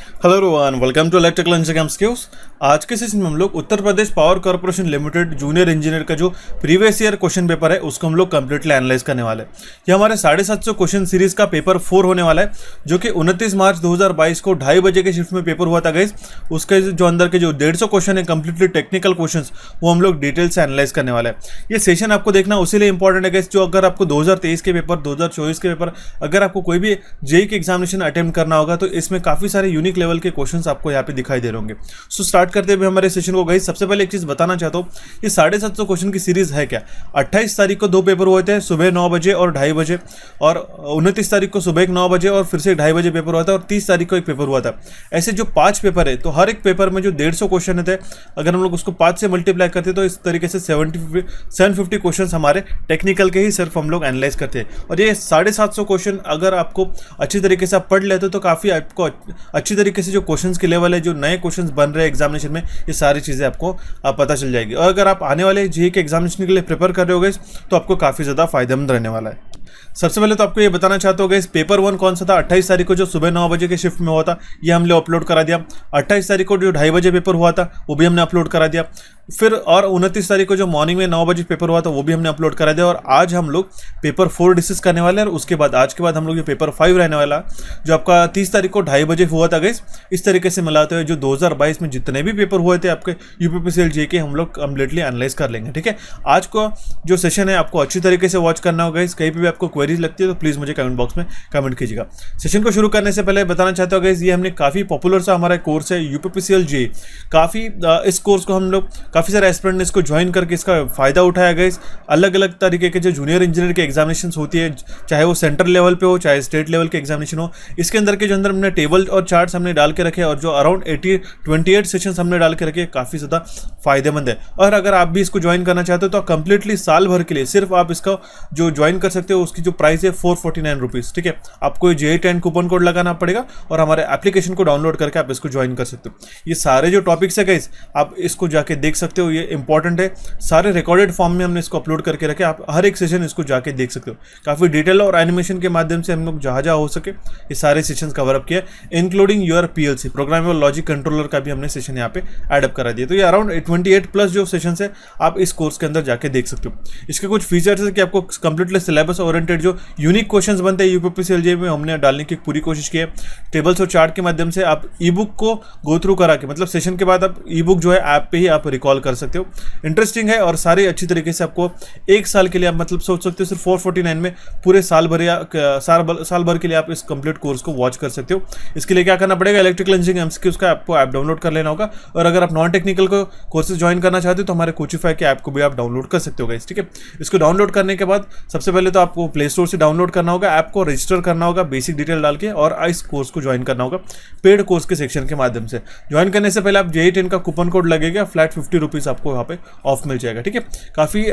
Hello everyone, welcome to electrical engineering skills. आज के session में हम लोग Uttar Pradesh power corporation limited junior engineer का जो प्रीवियस ईयर क्वेश्चन पेपर है उसको हम लोग कंप्लीटली एनालाइज करने वाले हैं। ये हमारे 750 क्वेश्चन सीरीज का पेपर 4 होने वाला है, जो कि 29 मार्च 2022 को 2:30 बजे के शिफ्ट में पेपर हुआ था गाइस। उसके जो अंदर के जो 150 क्वेश्चन है कंप्लीटली टेक्निकल क्वेश्चन, वो हम लोग डिटेल से एनालाइज करने वाले हैं। ये सेशन आपको देखना उसी लिए इंपॉर्टेंट है गाइस, जो अगर आपको 2023 के पेपर, 2024 के पेपर, अगर आपको कोई भी जेईई के एग्जामिनेशन अटेम्प्ट करना होगा तो इसमें काफी सारे यूनिक लेवल के क्वेश्चंस आपको यहाँ पे दिखाई दे रहे होंगे। सो स्टार्ट करते हुए हमारे सेशन को गाइस, सबसे पहले एक चीज बताना चाहता हूँ, ये 750 क्वेश्चन की सीरीज है क्या। 28 तारीख को 2 पेपर हुए थे, सुबह 9 बजे और 2:30 बजे, और 29 तारीख को सुबह 9 बजे और फिर से 2:30 बजे पेपर हुआ था, और 30 तारीख को एक पेपर हुआ था। ऐसे जो 5 पेपर है, तो हर एक पेपर में जो 150 क्वेश्चन थे, अगर हम लोग उसको 5 से मल्टीप्लाई करते तो इस तरीके से 750 क्वेश्चन हमारे टेक्निकल के ही सिर्फ हम लोग एनालाइज करते हैं। और ये 750 क्वेश्चन अगर आपको अच्छी तरीके से आप पढ़ लेते तो काफ़ी आपको अच्छी तरीके से जो क्वेश्चंस के लेवल है, जो नए क्वेश्चंस बन रहे हैं एग्जामिनेशन में, ये सारी चीज़ें आपको पता चल जाएगी। और अगर आप आने वाले जेईई के एग्जामिनेशन के लिए प्रिपेयर कर रहे होगे तो आपको काफ़ी ज़्यादा फायदेमंद रहने वाला है। सबसे पहले तो आपको ये बताना चाहते हो पेपर 1 कौन सा था। 28 तारीख को जो सुबह 9 बजे के शिफ्ट में हुआ था, ये हमने अपलोड करा दिया। 28 तारीख को जो 2:30 बजे पेपर हुआ था, वो भी हमने अपलोड करा दिया। फिर और 29 तारीख को जो मॉर्निंग में 9 बजे पेपर हुआ था, वो भी हमने अपलोड करा दिया। और आज हम लोग पेपर 4 डिस्कस करने वाले हैं, और उसके बाद आज के बाद हम लोग ये पेपर 5 रहने वाला, जो आपका 30 तारीख को 2:30 बजे हुआ था गाइस। इस तरीके से मिलाते हुए जो 2022 में जितने भी पेपर हुए थे आपके यूपीपीसीएल जेईई के, हम लोग कंप्लीटली एनालाइज कर लेंगे। ठीक है, आज को जो सेशन है आपको अच्छी तरीके से वॉच करना होगा गाइस। कहीं भी आपको क्वेरीज लगती है तो प्लीज़ मुझे कमेंट बॉक्स में कमेंट कीजिएगा। सेशन को शुरू करने से पहले बताना चाहता हूँ गाइस, ये हमने काफ़ी पॉपुलर सा हमारा कोर्स है यूपीपीसीएल जेईई। काफ़ी इस कोर्स को हम लोग काफ़ी सारे एस्पिरेंट ने इसको ज्वाइन करके इसका फायदा उठाया गाइस। अलग अलग तरीके के जो जूनियर इंजीनियर के एग्जामिनेशन होती है, चाहे वो सेंट्रल लेवल पे हो चाहे स्टेट लेवल के एग्जामिनेशन हो, इसके अंदर के जो अंदर हमने टेबल और चार्ट्स हमने डाल के रखे, और जो अराउंड 28 सेशंस हमने डाल के रखे, काफ़ी ज़्यादा फायदेमंद है। और अगर आप भी इसको ज्वाइन करना चाहते हो तो कंप्लीटली साल भर के लिए सिर्फ आप इसका जो ज्वाइन कर सकते हो, उसकी जो प्राइस है 449 रुपीज़। ठीक है, आपको जेईई 10 कूपन कोड लगाना पड़ेगा और हमारे एप्लीकेशन को डाउनलोड करके आप इसको ज्वाइन कर सकते हो। ये सारे जो टॉपिक्स है गाइस, आप इसको जाके देख सकते हो, ये इंपॉर्टेंट है। सारे रिकॉर्डेड फॉर्म में हमने इसको अपलोड करके रखे, आप हर एक सेशन इसको जाके देख सकते हो। काफ़ी डिटेल और एनिमेशन के माध्यम से हम लोग जहाँ जहाँ हो सके ये सारे सेशन कवर अप किया, including your PLC programmable logic controller का भी हमने सेशन यहाँ पे एडअप करा दिया। तो ये अराउंड 28+ जो सेशन है आप इस कोर्स के अंदर जाके देख सकते हो। इसके कुछ फीचर्स है कि आपको कंप्लीटली सिलेबस ओरिएंटेड जो यूनिक क्वेश्चंस बनते हैं यूपीपीसीएल जेईई में, हमने डालने की पूरी कोशिश की है। टेबल्स और चार्ट के माध्यम से आप ई बुक को गो थ्रू करा के, मतलब सेशन के बाद आप ई बुक जो है ऐप पे ही आप रिकॉल कर सकते हो। इंटरेस्टिंग है और सारे अच्छी तरीके से आपको 1 साल के लिए आप मतलब सोच सकते हो सिर्फ 449 में पूरे साल भर या साल भर के लिए आप इस कंप्लीट कोर्स को वॉच कर सकते हो। इसके लिए क्या करना पड़ेगा, इलेक्ट्रिकल इंजीनियरिंग एमसीक्यूज का आपको ऐप डाउनलोड कर लेना होगा। और अगर आप नॉन टेक्निकल को कोर्सेज ज्वाइन करना चाहते हो तो हमारे कोचिफाई के ऐप को भी आप डाउनलोड कर सकते हो गाइस। ठीक है, इसको डाउनलोड करने के बाद सबसे पहले तो आपको प्ले स्टोर से डाउनलोड करना होगा, ऐप को रजिस्टर करना होगा बेसिक डिटेल डाल के, और इस कोर्स को ज्वाइन करना होगा पेड कोर्स के सेक्शन के माध्यम से। ज्वाइन करने से पहले आप जेईई 10 का कूपन कोड लगेगा, फ्लैट 50 रुपीज़ आपको यहाँ पे ऑफ मिल जाएगा। ठीक है, काफ़ी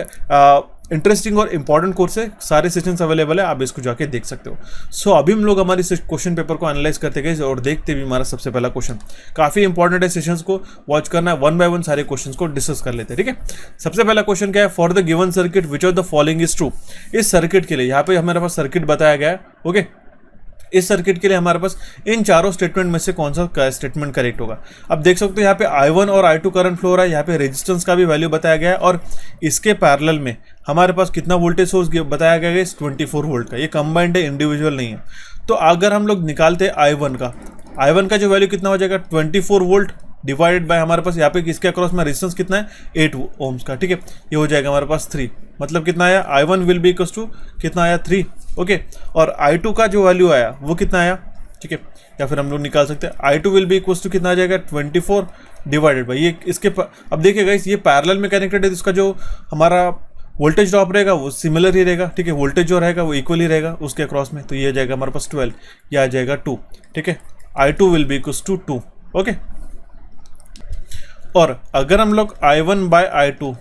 इंटरेस्टिंग और इंपॉर्टेंट कोर्स है, सारे सेशंस अवेलेबल है, आप इसको जाके देख सकते हो। सो अभी हम लोग हमारी क्वेश्चन पेपर को एनालाइज करते गए और देखते भी हमारा सबसे पहला क्वेश्चन काफ़ी इंपॉर्टेंट है, सेशंस को वॉच करना है, 1 बाय 1 सारे क्वेश्चंस को डिस्कस कर लेते हैं। ठीक है, सबसे पहला क्वेश्चन क्या है, for the given circuit which of the following is true. इस सर्किट के लिए यहाँ पे हमारे पास सर्किट बताया गया है। ओके, इस सर्किट के लिए हमारे पास इन चारों स्टेटमेंट में से कौन सा स्टेटमेंट करेक्ट होगा। अब देख सकते हो यहाँ पे I1 और I2 करंट फ्लो हो रहा है, यहाँ पे रेजिस्टेंस का भी वैल्यू बताया गया है, और इसके पैरेलल में हमारे पास कितना वोल्टेज सोर्स बताया गया है, 24 वोल्ट का। ये कंबाइंड है, इंडिविजुअल नहीं है। तो अगर हम लोग निकालते हैं I1 का जो वैल्यू कितना हो जाएगा, 24 वोल्ट डिवाइडेड बाय हमारे पास यहाँ पे इसके अक्रॉस में रेजिस्टेंस कितना है, 8 ओम्स का। ठीक है, ये हो जाएगा हमारे पास 3, मतलब कितना आया, I1 will be equals to कितना आया, 3। ओके, और I2 का जो वैल्यू आया वो कितना आया। ठीक है, या फिर हम लोग निकाल सकते हैं I2 will be equals to कितना आ जाएगा, 24 डिवाइडेड बाय ये इसके अब देखिए गाइस, ये पैरेलल में कनेक्टेड है, तो इसका जो हमारा वोल्टेज ड्रॉप रहेगा वो सिमिलर ही रहेगा। ठीक है, वोल्टेज जो रहेगा वो इक्वल ही रहेगा उसके अक्रॉस में, तो ये आ जाएगा हमारे पास 12, ये आ जाएगा 2। ठीक है, I2 will be equals to 2। Okay, और अगर हम लोग I1 बाय I2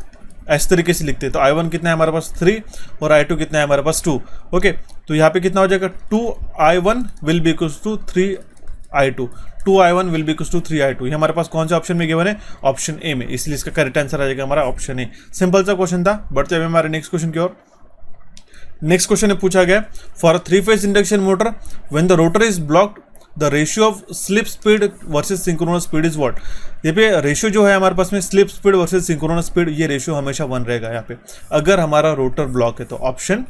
इस तरीके से लिखते हैं तो I1 कितना है हमारे पास 3 और I2 कितना है हमारे पास 2। ओके, तो यहाँ पे कितना हो जाएगा, 2I1 will be equals to 3I2, 2I1 will be equals to 3I2। ये हमारे पास कौन सा ऑप्शन में गिवन है, ऑप्शन ए में, इसलिए इसका करेक्ट आंसर आ जाएगा हमारा ऑप्शन ए। सिंपल सा क्वेश्चन था। बढ़ते हुए हमारे नेक्स्ट क्वेश्चन की ओर। नेक्स्ट क्वेश्चन में पूछा गया, for 3 phase induction motor when the rotor is blocked the ratio of slip speed versus synchronous speed is what. ये पे रेशियो जो है हमारे पास में slip speed versus synchronous speed, ये रेशियो हमेशा 1 रहेगा यहाँ पे अगर हमारा रोटर ब्लॉक है। तो ऑप्शन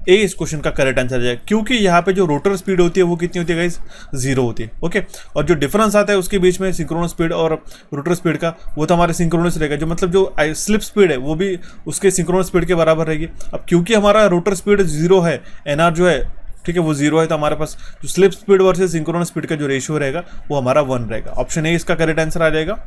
ए इस क्वेश्चन का करेक्ट आंसर जाएगा, क्योंकि यहाँ पे जो रोटर स्पीड होती है वो कितनी होती है गाइस, 0 होती है। ओके, और जो डिफरेंस आता है उसके बीच में सिंक्रोनस स्पीड और रोटर स्पीड का, वो तो हमारे सिंक्रोनस रहेगा, जो मतलब जो स्लिप स्पीड है वो भी उसके सिंक्रोनस स्पीड के बराबर रहेगी। अब क्योंकि हमारा रोटर स्पीड 0 है, एनआर जो है ठीक है वो 0 है, तो हमारे पास जो slip speed versus synchronous speed का जो रेशियो रहेगा वो हमारा 1 रहेगा। ऑप्शन ए इसका करेक्ट आंसर आ जाएगा।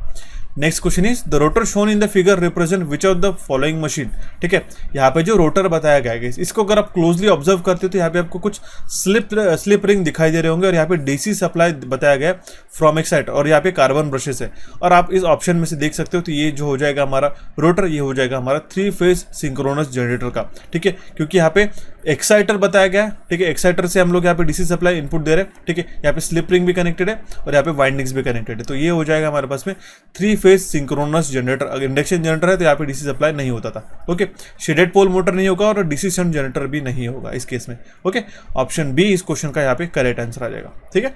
Next question is the rotor shown in the figure represent which of the following machine. ठीक है, यहाँ पे जो रोटर बताया गया है इसको अगर आप क्लोजली ऑब्जर्व करते हो तो यहाँ पे आपको कुछ स्लिप रिंग दिखाई दे रहे होंगे, और यहाँ पे डीसी सप्लाई बताया गया है फ्रॉम एक्साइट, और यहाँ पे कार्बन ब्रशेस है, और आप इस ऑप्शन में से देख सकते हो। तो ये जो हो जाएगा हमारा रोटर, ये हो जाएगा हमारा 3 फेज सिंक्रोनस जनरेटर का। ठीक है, क्योंकि यहाँ पे एक्साइटर बताया गया है। ठीक है, एक्साइटर से हम लोग यहाँ पे डीसी सप्लाई इनपुट दे रहे हैं। ठीक है, यहाँ पे स्लिप रिंग भी कनेक्टेड है और यहाँ पे वाइंडिंग्स भी कनेक्टेड है। तो ये हो जाएगा हमारे पास में 3 फेज सिंक्रोनस जनरेटर। अगर इंडक्शन जनरेटर है तो यहाँ पे डीसी सप्लाई नहीं होता था। ओके, शेडेड पोल मोटर नहीं होगा और डीसी शंट जनरेटर भी नहीं होगा इस केस में। ओके, ऑप्शन बी इस क्वेश्चन का यहाँ पे करेक्ट आंसर आ जाएगा। ठीक है,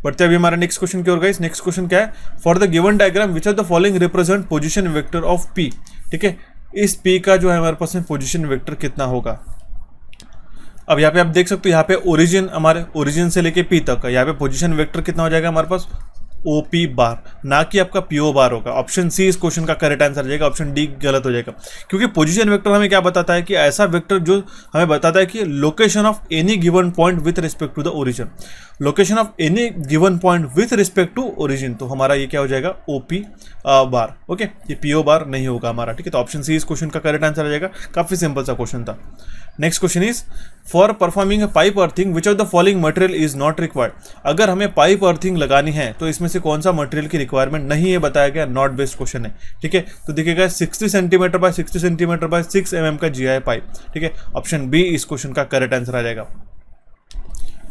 बढ़ते अभी हमारा नेक्स्ट क्वेश्चन की ओर गाइस। नेक्स्ट क्वेश्चन क्या है, for the given diagram which are the following represent position vector of P. ठीक है, इस पी का जो है हमारे पास में पोजीशन वेक्टर कितना होगा। अब यहाँ पे आप देख सकते हो, यहाँ पे ओरिजिन, हमारे ओरिजिन से लेके पी तक का यहाँ पे पोजीशन वेक्टर कितना हो जाएगा हमारे पास, ओपी बार, ना कि आपका पीओ बार होगा। ऑप्शन सी इस क्वेश्चन का करेक्ट आंसर जाएगा, ऑप्शन डी गलत हो जाएगा। क्योंकि पोजीशन वेक्टर हमें क्या बताता है कि ऐसा वेक्टर जो हमें बताता है कि location of any given point with respect to the origin, location of any given point with respect to origin. तो हमारा ये क्या हो जाएगा, ओपी बार। ओके, ये पीओ बार नहीं होगा हमारा। ठीक है, तो ऑप्शन सी इस क्वेश्चन का करेक्ट आंसर आ जाएगा। काफी सिंपल सा क्वेश्चन था। Next question is for performing pipe earthing which of the following material is not required. अगर हमें पाइप अर्थिंग लगानी है तो इसमें से कौन सा मटेरियल की रिक्वायरमेंट नहीं है बताया गया, नॉट बेस्ड क्वेश्चन है। ठीक है, तो देखिएगा 60 centimetre bye 60 centimetre bye 6 mm का जीआई पाइप। ठीक है, ऑप्शन बी इस क्वेश्चन का करेक्ट आंसर आ जाएगा।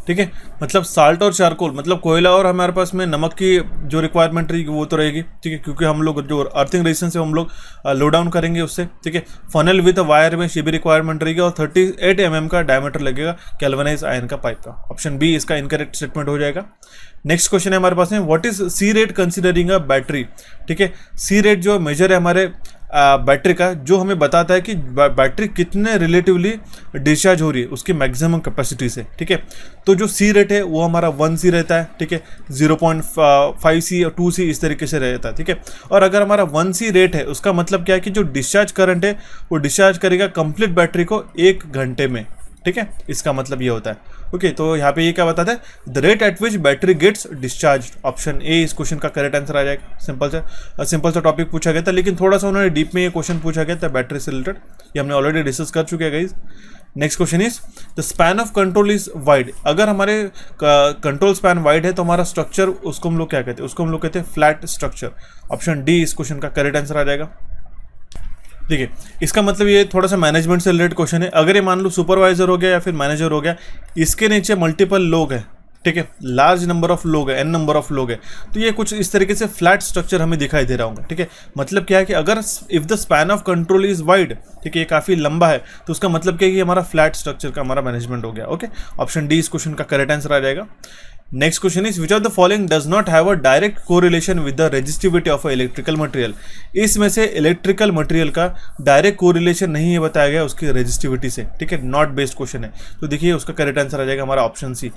ठीक है, मतलब साल्ट और चारकोल, मतलब कोयला और हमारे पास में नमक की जो रिक्वायरमेंट रहेगी वो तो रहेगी। ठीक है, क्योंकि हम लोग जो अर्थिंग रेजिस्टेंस है हम लोग लो डाउन करेंगे उससे। ठीक है, फनल विद वायर में ये भी रिक्वायरमेंट रहेगी, और 38 mm का डायमीटर लगेगा कैल्वनाइज आयन का पाइप का। ऑप्शन बी इसका इनकरेक्ट स्टेटमेंट हो जाएगा। नेक्स्ट क्वेश्चन है हमारे पास में, what is C rate considering a battery. ठीक है, सी रेट जो मेजर है हमारे बैटरी का, जो हमें बताता है कि बैटरी कितने रिलेटिवली डिस्चार्ज हो रही है उसकी मैक्सिमम कैपेसिटी से। ठीक है, तो जो सी रेट है वो हमारा 1C रहता है। ठीक है, 0.5C और 2C इस तरीके से रहता है। ठीक है, और अगर हमारा 1C रेट है उसका मतलब क्या है कि जो डिस्चार्ज करंट है वो डिस्चार्ज करेगा कंप्लीट बैटरी को 1 घंटे में। ठीक है, इसका मतलब ये होता है। ओके, तो यहाँ पे ये क्या बताता है, the rate at which battery gets discharge. Option A इस क्वेश्चन का करेक्ट आंसर आ जाएगा। सिंपल सा टॉपिक पूछा गया था, लेकिन थोड़ा सा उन्होंने डीप में ये क्वेश्चन पूछा गया था बैटरी से रिलेटेड, ये हमने ऑलरेडी डिस्कस कर चुके हैं guys. Next question is the span of control is wide. अगर हमारे कंट्रोल स्पैन वाइड है तो हमारा स्ट्रक्चर, उसको हम लोग क्या कहते हैं, उसको हम लोग कहते हैं फ्लैट स्ट्रक्चर। ऑप्शन डी इस क्वेश्चन का करेक्ट आंसर आ जाएगा। देखिए, इसका मतलब ये थोड़ा सा मैनेजमेंट से रिलेटेड क्वेश्चन है। अगर ये मान लो सुपरवाइजर हो गया या फिर मैनेजर हो गया, इसके नीचे मल्टीपल लोग हैं। ठीक है, लार्ज नंबर ऑफ लोग है, एन नंबर ऑफ लोग है, तो ये कुछ इस तरीके से फ्लैट स्ट्रक्चर हमें दिखाई दे रहा होगा। ठीक है, मतलब क्या है कि अगर if the span of control is wide, ठीक है, ये काफी लंबा है, तो उसका मतलब क्या है कि हमारा फ्लैट स्ट्रक्चर का हमारा मैनेजमेंट हो गया। ओके, ऑप्शन डी इस क्वेश्चन का करेक्ट आंसर आ जाएगा। Next question is which of the following does not have a direct correlation with the resistivity of a electrical material. इसमें से इलेक्ट्रिकल मटेरियल का डायरेक्ट कोरिलेशन नहीं है बताया गया उसकी रेजिस्टिविटी से। ठीक है, नॉट बेस्ड क्वेश्चन है, तो देखिए उसका करेक्ट आंसर आ जाएगा हमारा option C.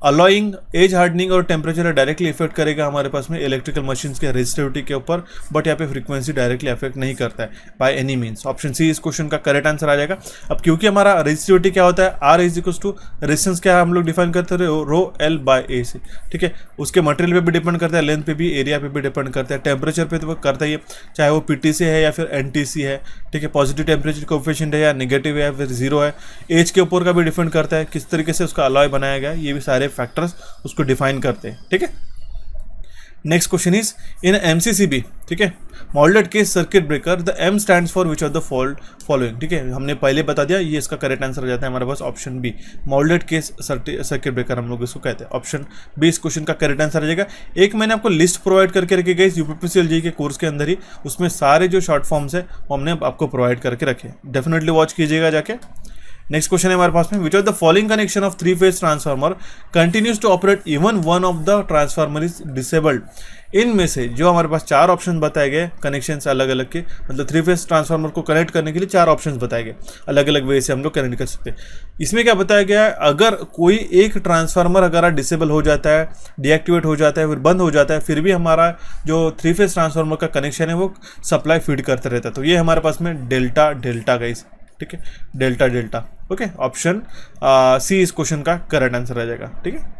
Alloying, age hardening और टेम्परेचर डायरेक्टली इफेक्ट करेगा हमारे पास में इलेक्ट्रिकल मशीन्स के रेजिस्टिविटी के ऊपर, बट यहाँ पे फ्रीक्वेंसी डायरेक्टली इफेक्ट नहीं करता है by any means. Option C इस क्वेश्चन का करेक्ट आंसर आ जाएगा। अब क्योंकि हमारा रेजिस्टिविटी क्या होता है, R is equals to resistance क्या है हम लोग डिफाइन करते हैं, रो एल बाय ए से। ठीक है, उसके मटेरियल पे भी डिपेंड करता है, लेंथ पे भी, एरिया पे भी डिपेंड करता है, टेम्परेचर पे तो करता ही है, चाहे वो पीटीसी है या फिर एनटीसी है। ठीक है, पॉजिटिव टेम्परेचर कोएफिशिएंट है या नेगेटिव है या फिर 0 है। एज के ऊपर का भी डिपेंड करता है, किस तरीके से उसका अलॉय बनाया गया, ये भी सारे फैक्टर्स उसको डिफाइन करते हैं। ठीक है, next question is in MCCB. ठीक है, moulded case circuit breaker, the M stands for which of the following. ठीक है, हमने पहले बता दिया, ये इसका करेक्ट आंसर हो जाता है हमारे पास option B, moulded case circuit breaker हम लोग इसको कहते हैं। ऑप्शन बी इस क्वेश्चन का करेक्ट आंसर आ जाएगा। एक मैंने आपको लिस्ट प्रोवाइड करके रखी गई यूपीपीसीएल के कोर्स के अंदर ही, उसमें सारे जो शॉर्ट फॉर्म्स है वो हमने आपको प्रोवाइड करके रखे, डेफिनेटली वॉच कीजिएगा जाके। नेक्स्ट क्वेश्चन है हमारे पास में, which of the following connection of three phase transformer continues to operate even one of the transformer is disabled. इनमें से जो हमारे पास चार ऑप्शन बताए गए कनेक्शन अलग अलग के, मतलब थ्री फेज ट्रांसफार्मर को कनेक्ट करने के लिए चार ऑप्शन बताए गए, अलग अलग वे से हम लोग कनेक्ट कर सकते हैं। इसमें क्या बताया गया है, अगर कोई एक ट्रांसफार्मर अगर डिसेबल हो जाता है, डीएक्टिवेट हो जाता है, फिर बंद हो जाता है, फिर भी हमारा जो थ्री फेज ट्रांसफार्मर का कनेक्शन है वो सप्लाई फीड करता रहता है। तो ये हमारे पास में डेल्टा डेल्टा गाइस, ठीक है, delta delta. Okay, option C इस क्वेश्चन का करेक्ट आंसर आ जाएगा। ठीक है,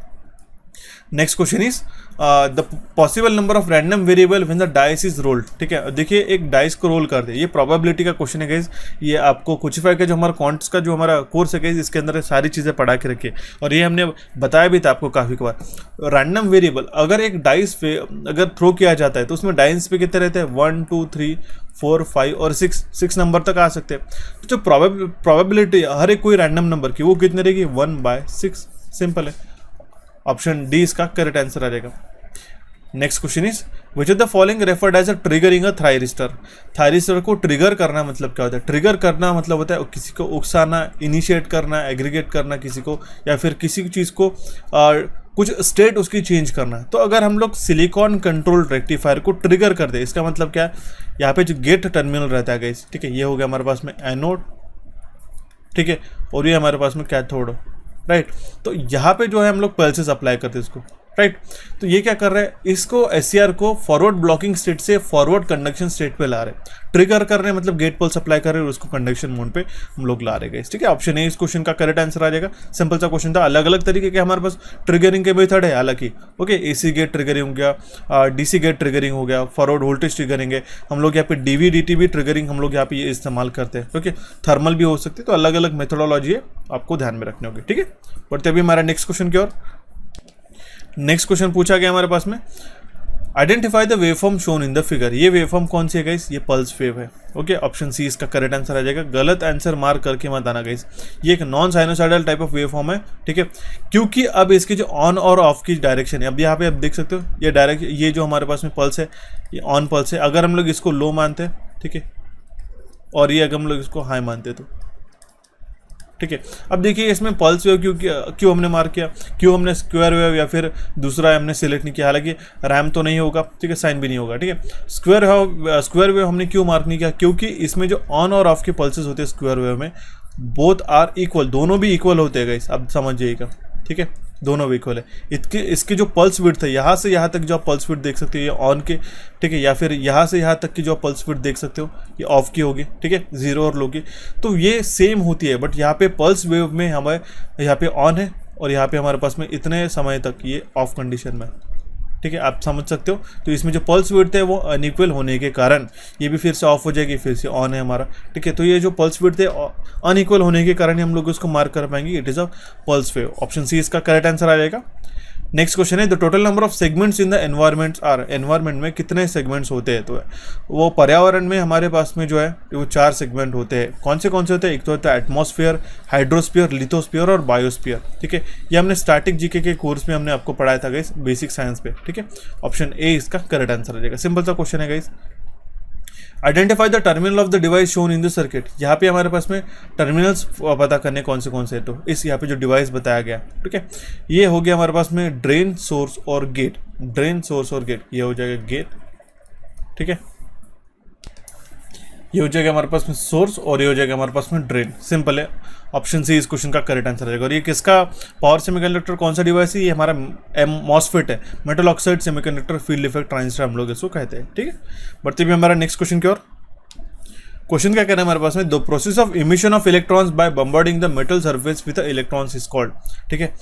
next question is the possible number of random variable when the dice is rolled. ठीक है, देखिए एक डाइस को रोल कर दे, ये प्रोबेबिलिटी का क्वेश्चन है गाइस। ये आपको कुचिफाई का जो हमारा क्वांट्स का जो हमारा कोर्स है गाइस, इसके अंदर सारी चीज़ें पढ़ा के रखिए, और ये हमने बताया भी था आपको काफ़ी बार। रैंडम वेरिएबल अगर एक डाइस पे अगर थ्रो किया जाता है तो उसमें डाइस पे कितने रहते हैं, 1 2 3 4 5 और 6 नंबर तक आ सकते हैं। तो जो प्रोबेबिलिटी हर एक कोई रैंडम नंबर की वो कितनी रहेगी, 1/6। सिंपल है, ऑप्शन डी इसका करेक्ट आंसर आ जाएगा। Next question is which of the following referred as a triggering a thyristor. Thyristor को ट्रिगर करना मतलब क्या होता है, ट्रिगर करना मतलब होता है किसी को उकसाना, इनिशिएट करना, एग्रीगेट करना किसी को, या फिर किसी चीज़ को कुछ स्टेट उसकी चेंज करना है। तो अगर हम लोग सिलिकॉन कंट्रोल रेक्टिफायर को ट्रिगर कर दे, इसका मतलब क्या है, यहाँ पे जो गेट टर्मिनल रहता है गाइस, ठीक है, ये हो गया हमारे पास में एनोड, ठीक है, और ये हमारे पास में कैथोड, राइट। तो यहाँ पे जो है हम लोग पल्सेस अप्लाई करते हैं इसको, राइट। तो ये क्या कर रहे हैं, इसको एससीआर को फॉरवर्ड ब्लॉकिंग स्टेट से फॉरवर्ड कंडक्शन स्टेट पे ला रहे हैं। ट्रिगर कर रहे हैं मतलब गेट पल्स अप्लाई कर रहे हैं और उसको कंडक्शन मोड पे हम लोग ला रहे हैं, ठीक है। ऑप्शन ए इस क्वेश्चन का करेक्ट आंसर आ जाएगा। सिंपल सा क्वेश्चन था, अलग अलग तरीके के हमारे पास ट्रिगरिंग के मेथड है हालांकि, ओके। एसी गेट ट्रिगरिंग हो गया, डीसी गेट ट्रिगरिंग हो गया, फॉरवर्ड वोल्टेज ट्रिगरिंग है, हम लोग यहाँ पे डीवी-डीटी भी ट्रिगरिंग हम लोग यहाँ पे ये इस्तेमाल करते हैं, ओके। थर्मल भी हो सकती है, तो अलग अलग मेथोडोलॉजी है, आपको ध्यान में रखने होगी, ठीक है। बढ़ते अभी हमारा नेक्स्ट क्वेश्चन की ओर। नेक्स्ट क्वेश्चन पूछा गया हमारे पास में, identify the waveform shown in the figure. ये वेवफॉर्म कौन सी है गाइस, ये पल्स वेव है, ओके। ऑप्शन सी इसका करेक्ट आंसर आ जाएगा। गलत आंसर मार्क करके मत आना गाइस, ये एक non sinusoidal type of waveform है, ठीक है। क्योंकि अब इसकी जो ऑन और ऑफ की डायरेक्शन है, अब यहाँ पे आप देख सकते हो ये डायरेक्ट, ये जो हमारे पास में पल्स है ये ऑन पल्स है। अगर हम लोग इसको लो मानते हैं, ठीक है, और ये अगर हम लोग इसको हाई मानते हैं तो, ठीक है। अब देखिए इसमें पल्स वेव क्यों हमने मार्क किया, क्यों हमने स्क्वायर वेव या फिर दूसरा हमने सिलेक्ट नहीं किया, हालांकि रैम तो नहीं होगा, ठीक है, साइन भी नहीं होगा, ठीक है। स्क्वायर वेव हमने क्यों मार्क नहीं किया, क्योंकि इसमें जो ऑन और ऑफ के पल्सेस होते हैं स्क्वायर वेव में, बोथ आर इक्वल, दोनों भी इक्वल होते हैं गाइस, अब समझिएगा, ठीक है, दोनों भी इक्वल है। इसके जो पल्स विड्थ है, यहाँ से यहाँ तक जो आप पल्स विड्थ देख सकते हो ये ऑन के, ठीक है, या फिर यहाँ से यहाँ तक की जो पल्स विड्थ देख सकते हो ये ऑफ की होगी, ठीक है, जीरो और लो की, तो ये सेम होती है। बट यहाँ पे पल्स वेव में हमें यहाँ पे ऑन है और यहाँ पे हमारे पास में इतने समय तक ये ऑफ कंडीशन में, ठीक है, आप समझ सकते हो। तो इसमें जो पल्स विड्थ है वो अनइक्वल होने के कारण ये भी फिर से ऑफ हो जाएगी, फिर से ऑन है हमारा, ठीक है। तो ये जो पल्स विड्थ है अनइक्वल होने के कारण हम लोग उसको मार्क कर पाएंगे, it is a pulse wave. Option C इसका करेक्ट आंसर आ जाएगा। नेक्स्ट क्वेश्चन है, the total number of segments in the environments are. Environment में कितने सेगमेंट्स होते हैं, तो वो पर्यावरण में हमारे पास में जो है वो 4 सेगमेंट होते हैं। कौन से होते हैं, एक तो होता है एटमॉस्फेयर, हाइड्रोस्फीयर, लिथोस्फीयर और बायोस्फीयर, ठीक है। ये हमने स्टैटिक जीके के कोर्स में हमने आपको पढ़ाया था गाइस, बेसिक साइंस पे, ठीक है। ऑप्शन ए इसका करेक्ट आंसर आ जाएगा। सिंपल सा क्वेश्चन है guys. Identify the terminal of the device shown in the circuit. यहाँ पे हमारे पास में टर्मिनल्स पता करने कौन से है, तो इस यहाँ पे जो डिवाइस बताया गया, ठीक है, ये हो गया हमारे पास में ड्रेन, सोर्स और गेट। ड्रेन, सोर्स और गेट, ये हो जाएगा गेट, ठीक है, ये हो जाएगा हमारे पास में सोर्स और ये हो जाएगा हमारे पास में ड्रेन। सिंपल है, ऑप्शन सी इस क्वेश्चन का करेक्ट आंसर रहेगा। और ये किसका पावर सेमीकंडक्टर कौन सा डिवाइस है, ये हमारा मॉसफेट है, metal oxide semiconductor field effect transistor हम लोग इसको कहते हैं, ठीक है। बढ़ते भी हमारा नेक्स्ट क्वेश्चन की ओर। क्वेश्चन क्या कहना है हमारे पास में, the process of emission of electrons by bombarding the metal surface with electrons is called, ठीक है।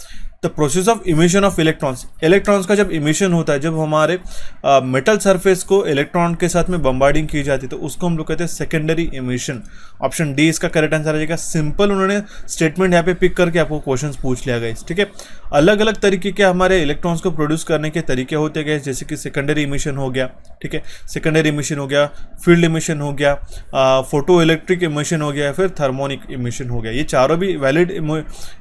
The process of emission of electrons का जब इमिशन होता है, जब हमारे मेटल सरफेस को इलेक्ट्रॉन के साथ में बम्बार्डिंग की जाती है, तो उसको हम लोग कहते हैं सेकेंडरी इमिशन। ऑप्शन डी इसका करेक्ट आंसर आ जाएगा। सिंपल उन्होंने स्टेटमेंट यहाँ पे पिक करके आपको क्वेश्चन पूछ लिया गया, ठीक है। अलग अलग तरीके के हमारे इलेक्ट्रॉन्स को प्रोड्यूस करने के तरीके होते गए, जैसे कि सेकेंडरी इमिशन हो गया, ठीक है, सेकेंडरी इमिशन हो गया, फील्ड इमिशन हो गया, फोटो इलेक्ट्रिक इमिशन हो गया, फिर थर्मोनिक इमिशन हो गया। ये चारों भी वैलिड,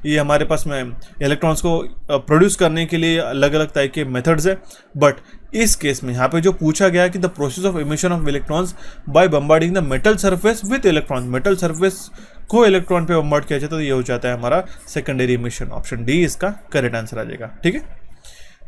ये हमारे पास में इलेक्ट्रॉन्स को प्रोड्यूस करने के लिए अलग अलग तरह के मेथड्स है। बट इस केस में यहाँ पे जो पूछा गया कि the process of emission of electrons by bombarding the metal surface with electron, metal surface को इलेक्ट्रॉन पे बम्बार्ड किया जाए तो ये हो जाता है हमारा सेकेंडरी इमिशन। ऑप्शन डी इसका करेक्ट आंसर आ जाएगा। ठीक है,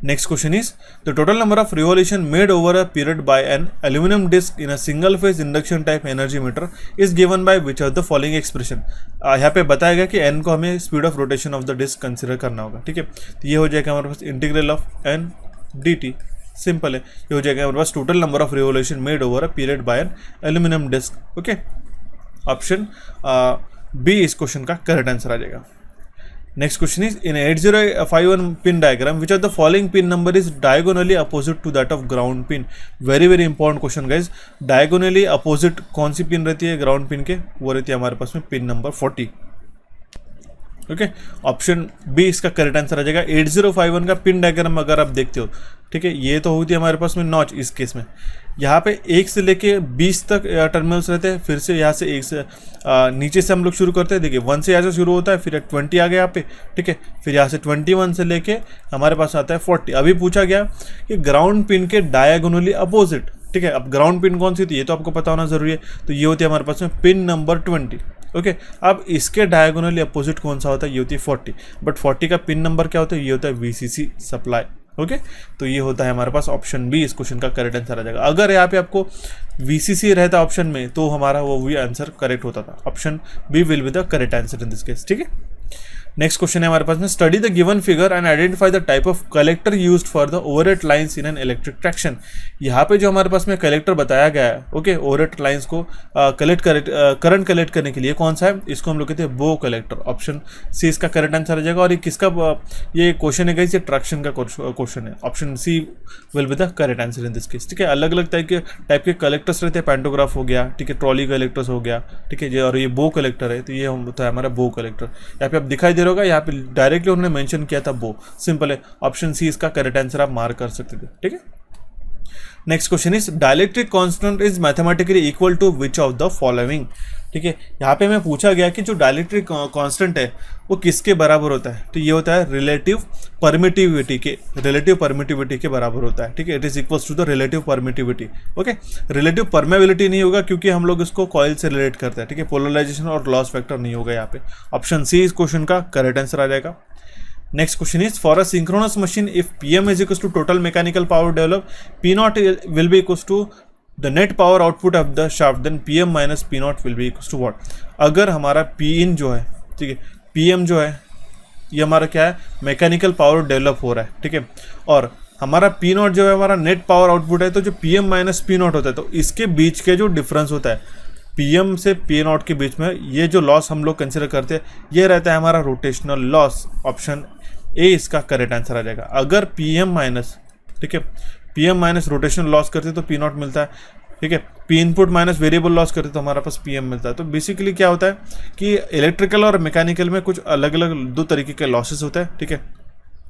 next question is the total number of revolution made over a period by an aluminium disc in a single phase induction type energy meter is given by which of the following expression. यहाँ पे बताया गया कि N को हमें speed of rotation of the disc consider करना होगा। ठीक है, तो ये हो जाएगा हमारे पास integral of N D T, simple है। ये हो जाएगा हमारे पास total number of revolution made over a period by an aluminium disc. Okay, option B इस क्वेश्चन का करेक्ट आंसर आ जाएगा। Next question is in 8051 pin diagram which of the following pin number is diagonally opposite to that of ground pin। very important question guys। diagonally opposite कौन C pin रहती है ground pin के? वो रहती है हमारे पास में pin number 40। Okay, option B इसका करेक्ट आंसर आ जाएगा। 8051 का पिन डायग्राम अगर आप देखते हो, ठीक है, ये तो होती है हमारे पास में नॉच। इस केस में यहाँ पे 1 से लेके 20 तक टर्मिनल्स रहते हैं। फिर से यहाँ से 1 से नीचे से हम लोग शुरू करते हैं। देखिए 1 से यहाँ से शुरू होता है, फिर 20 आ गया यहाँ पे। ठीक है, फिर यहाँ से 21 से लेके हमारे पास आता है 40। अभी पूछा गया कि ग्राउंड पिन के डायगोनली अपोजिट। ठीक है, अब ग्राउंड पिन कौन सी होती है ये तो आपको पता होना जरूरी है। तो ये होती है हमारे पास में पिन नंबर 20। ओके, अब इसके डायगोनली अपोजिट कौन सा होता है? ये होती है 40। बट 40 का पिन नंबर क्या होता है? ये होता है वीसीसी सप्लाई। ओके, तो ये होता है हमारे पास ऑप्शन बी इस क्वेश्चन का करेक्ट आंसर आ जाएगा। अगर यहाँ पे आपको वीसीसी रहता ऑप्शन में तो हमारा वो भी आंसर करेक्ट होता था। Option B will be the correct answer in this case. ठीक है, नेक्स्ट क्वेश्चन है हमारे पास में study the given figure and identify the type of collector used for the overhead lines in an electric traction. यहाँ पे जो हमारे पास में कलेक्टर बताया गया है, ओके, ओवरहेड लाइंस को करंट कलेक्ट करने के लिए कौन सा है? इसको हम लोग कहते हैं बो कलेक्टर। ऑप्शन सी इसका करेक्ट आंसर आ जाएगा। और ये किसका ये क्वेश्चन है गाइस? ये ट्रैक्शन का क्वेश्चन है। Option C will be the correct answer in this case. ठीक है, अलग अलग टाइप के कलेक्टर्स रहते हैं। पैंटोग्राफ हो गया, ठीक है, ट्रॉली कलेक्टर्स हो गया, ठीक है, और ये बो कलेक्टर है। तो ये होता है हमारा बो कलेक्टर। यहाँ पे आप दिखाई दे रहा होगा, यहाँ पे डायरेक्टली उन्होंने मेंशन किया था बो। सिंपल है, ऑप्शन सी इसका करेक्ट आंसर आप मार्क कर सकते थे। ठीक है, next question is dielectric constant is mathematically equal to which of the following. ठीक है, यहाँ पे मैं पूछा गया कि जो डाइलेक्ट्रिक कांस्टेंट है वो किसके बराबर होता है? तो ये होता है रिलेटिव परमिटिविटी के बराबर होता है। ठीक है, it is equals to the relative permittivity. Okay, relative permeability नहीं होगा क्योंकि हम लोग इसको कॉइल से रिलेट करते हैं। ठीक है, पोलराइजेशन और लॉस फैक्टर नहीं होगा यहाँ पे। ऑप्शन सी इस क्वेश्चन का करेक्ट आंसर आ जाएगा। Next question is for a synchronous machine if PM is equals to total mechanical power developed, P naught will be equals to the net power output of the shaft, then PM minus P naught will be equals to what? अगर हमारा P in जो है, ठीक है, PM जो है ये हमारा क्या है? मैकेनिकल पावर डेवलप हो रहा है। ठीक है, और हमारा P नॉट जो है हमारा नेट पावर आउटपुट है। तो जो PM माइनस P नॉट होता है तो इसके बीच के जो डिफरेंस होता है PM से P नॉट के बीच में, ये जो लॉस हम लोग कंसिडर करते हैं ये रहता है हमारा रोटेशनल लॉस। ऑप्शन ए इसका करेक्ट आंसर आ जाएगा। अगर PM माइनस, ठीक है, PM माइनस रोटेशनल लॉस करते तो P नॉट मिलता है। ठीक है, P input minus variable loss करते तो हमारा पास PM मिलता है। तो बेसिकली क्या होता है कि इलेक्ट्रिकल और मैकेनिकल में कुछ अलग अलग दो तरीके के लॉसेस होते हैं। ठीक है,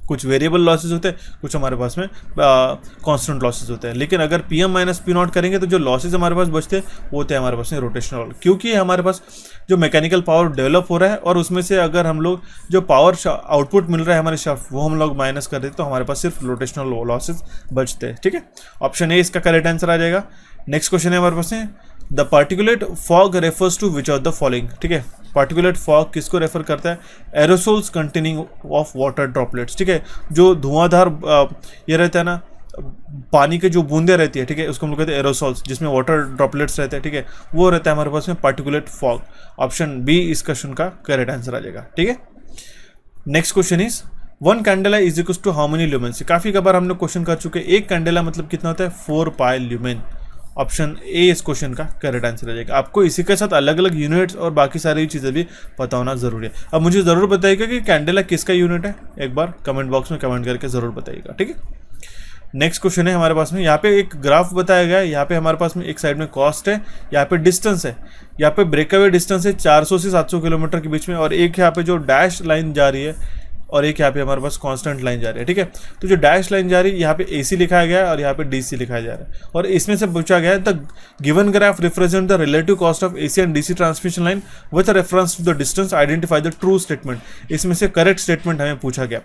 कुछ वेरिएबल लॉसेस होते हैं, कुछ हमारे पास में कांस्टेंट लॉसेस होते हैं। लेकिन अगर PM माइनस P नॉट करेंगे तो जो लॉसेस हमारे पास बचते हैं वो होते हैं हमारे पास में रोटेशनल, क्योंकि हमारे पास जो मैकेनिकल पावर डेवलप हो रहा है और उसमें से अगर हम लोग जो पावर आउटपुट मिल रहा है हमारे शाफ्ट वो हम लोग माइनस कर देते तो हमारे पास सिर्फ रोटेशनल लॉसेस बचते हैं। ठीक है, ऑप्शन ए इसका करेक्ट आंसर आ जाएगा। नेक्स्ट क्वेश्चन है हमारे पास में the particulate fog refers to which of the following. ठीक है, पार्टिकुलेट फॉग किसको रेफर करता है? Aerosols containing of water droplets. ठीक है, जो धुआंधार ये रहता है ना, पानी के जो बूंदे रहती है, ठीक है, उसको हम लोग कहते हैं एरोसोल्स, जिसमें वाटर ड्रॉपलेट्स रहते हैं। ठीक है, वो रहता है हमारे पास में पार्टिकुलेट फॉग। ऑप्शन बी इस क्वेश्चन का करेक्ट आंसर आ जाएगा। ठीक है, next question is one candela is equals to how many lumens. काफी बार हम लोग क्वेश्चन कर चुके हैं। एक कैंडेला मतलब कितना होता है? 4 पाई ल्यूमेन। ऑप्शन ए इस क्वेश्चन का करेक्ट आंसर आ जाएगा। आपको इसी के साथ अलग अलग यूनिट्स और बाकी सारी चीज़ें भी पता होना जरूरी है। अब मुझे ज़रूर बताइएगा कि कैंडेला किसका यूनिट है, एक बार कमेंट बॉक्स में कमेंट करके ज़रूर बताइएगा। ठीक है, नेक्स्ट क्वेश्चन है हमारे पास में, यहाँ पे एक ग्राफ बताया गया है। यहाँ पे हमारे पास में एक साइड में कॉस्ट है, यहाँ पे डिस्टेंस है, यहाँ पे ब्रेकअवे डिस्टेंस है 400 से 700 किलोमीटर के बीच में, और एक यहाँ पे जो डैश लाइन जा रही है और एक यहाँ पे हमारे पास कांस्टेंट लाइन जा रही है। ठीक है, तो जो डैश लाइन जा रही है यहाँ पे AC लिखाया गया है और यहाँ पे DC लिखाया जा रहा है। और इसमें से पूछा गया है the given graph represent the relative cost of AC and DC transmission line with reference to the distance, identify the true statement. इसमें से करेक्ट स्टेटमेंट हमें पूछा गया।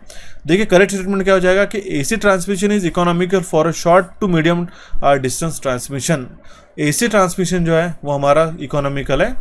देखिए करेक्ट स्टेटमेंट क्या हो जाएगा कि AC transmission is economical for a short to medium distance transmission. AC transmission जो है वो हमारा इकोनॉमिकल है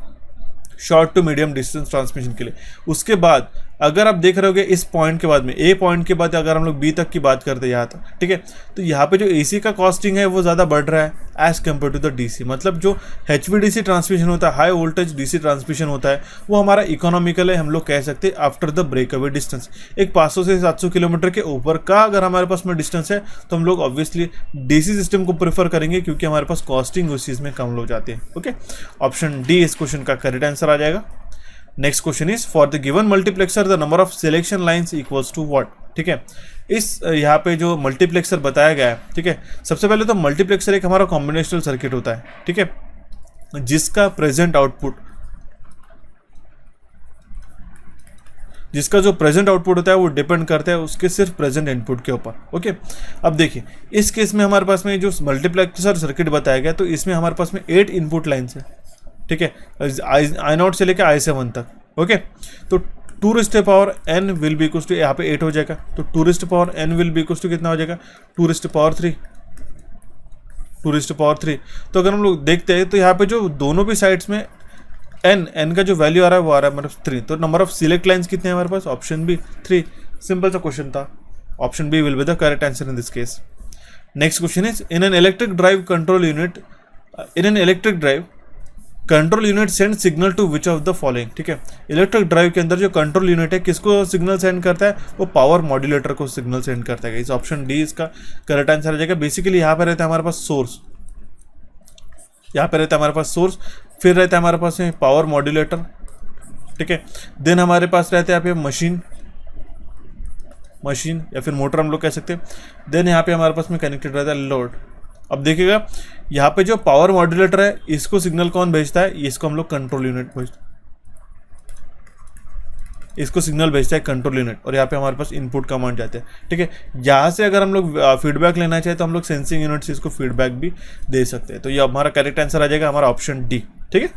short to medium distance transmission के लिए। उसके बाद अगर आप देख रहे होगे इस पॉइंट के बाद में, ए पॉइंट के बाद अगर हम लोग बी तक की बात करते हैं यहाँ तक, ठीक है, तो यहाँ पे जो एसी का कॉस्टिंग है वो ज़्यादा बढ़ रहा है as compare to the DC. मतलब जो HVDC ट्रांसमिशन होता है, हाई वोल्टेज डीसी ट्रांसमिशन होता है, वो हमारा इकोनॉमिकल है, हम लोग कह सकते हैं after the break away distance. एक 500 से 700 किलोमीटर के ऊपर का अगर हमारे पास में डिस्टेंस है तो हम लोग ऑब्वियसली डीसी सिस्टम को प्रेफर करेंगे, क्योंकि हमारे पास कॉस्टिंग उस चीज़ में कम हो जाती है। ओके, ऑप्शन डी इस क्वेश्चन का करेक्ट आंसर आ जाएगा। Next question is for the given multiplexer the number of selection lines equals to what. ठीक है, इस यहाँ पे जो मल्टीप्लेक्सर बताया गया है, ठीक है, सबसे पहले तो मल्टीप्लेक्सर एक हमारा कॉम्बिनेशनल सर्किट होता है, ठीक है, जिसका जो प्रेजेंट आउटपुट होता है वो डिपेंड करता है उसके सिर्फ प्रेजेंट इनपुट के ऊपर। ओके, अब देखिए इस केस में हमारे पास में जो मल्टीप्लेक्सर सर्किट बताया गया, तो इसमें हमारे पास में 8 इनपुट लाइन्स है, ठीक है, I0 से लेकर I7 तक। ओके, तो 2n will be equals to, यहाँ पे 8 हो जाएगा, तो 2n will be equals to कितना हो जाएगा, 2 पावर 3। तो अगर हम लोग देखते हैं तो यहाँ पे जो दोनों भी साइड्स में n का जो वैल्यू आ रहा है वो आ रहा है मतलब 3। तो नंबर ऑफ सिलेक्ट लाइन्स कितने हैं हमारे पास, ऑप्शन बी 3। सिंपल सा क्वेश्चन था, option B will be the correct answer in this case. Next question is in an electric drive control unit send signal to which of the following. ठीक है, electric drive के अंदर जो control unit है किसको signal send करता है, वो पावर मॉड्यूलेटर को सिग्नल सेंड करता है। इस ऑप्शन डी इसका करेक्ट आंसर आ जाएगा। बेसिकली यहाँ पे रहता है हमारे पास सोर्स, फिर रहता है हमारे पास पावर मॉड्यूलेटर, ठीक है, देन हमारे पास रहते हैं यहाँ पे मशीन या फिर मोटर हम लोग कह सकते हैं, देन यहाँ पे हमारे पास में कनेक्टेड रहता है लोड। अब देखिएगा यहाँ पे जो पावर मॉड्यूलेटर है इसको सिग्नल कौन भेजता है, इसको हम लोग कंट्रोल यूनिट भेजते हैं, इसको सिग्नल भेजता है कंट्रोल यूनिट, और यहाँ पे हमारे पास इनपुट कमांड जाते हैं। ठीक है, यहाँ से अगर हम लोग फीडबैक लेना चाहे तो हम लोग सेंसिंग यूनिट से इसको फीडबैक भी दे सकते हैं। तो ये हमारा करेक्ट आंसर आ जाएगा हमारा ऑप्शन डी। ठीक है,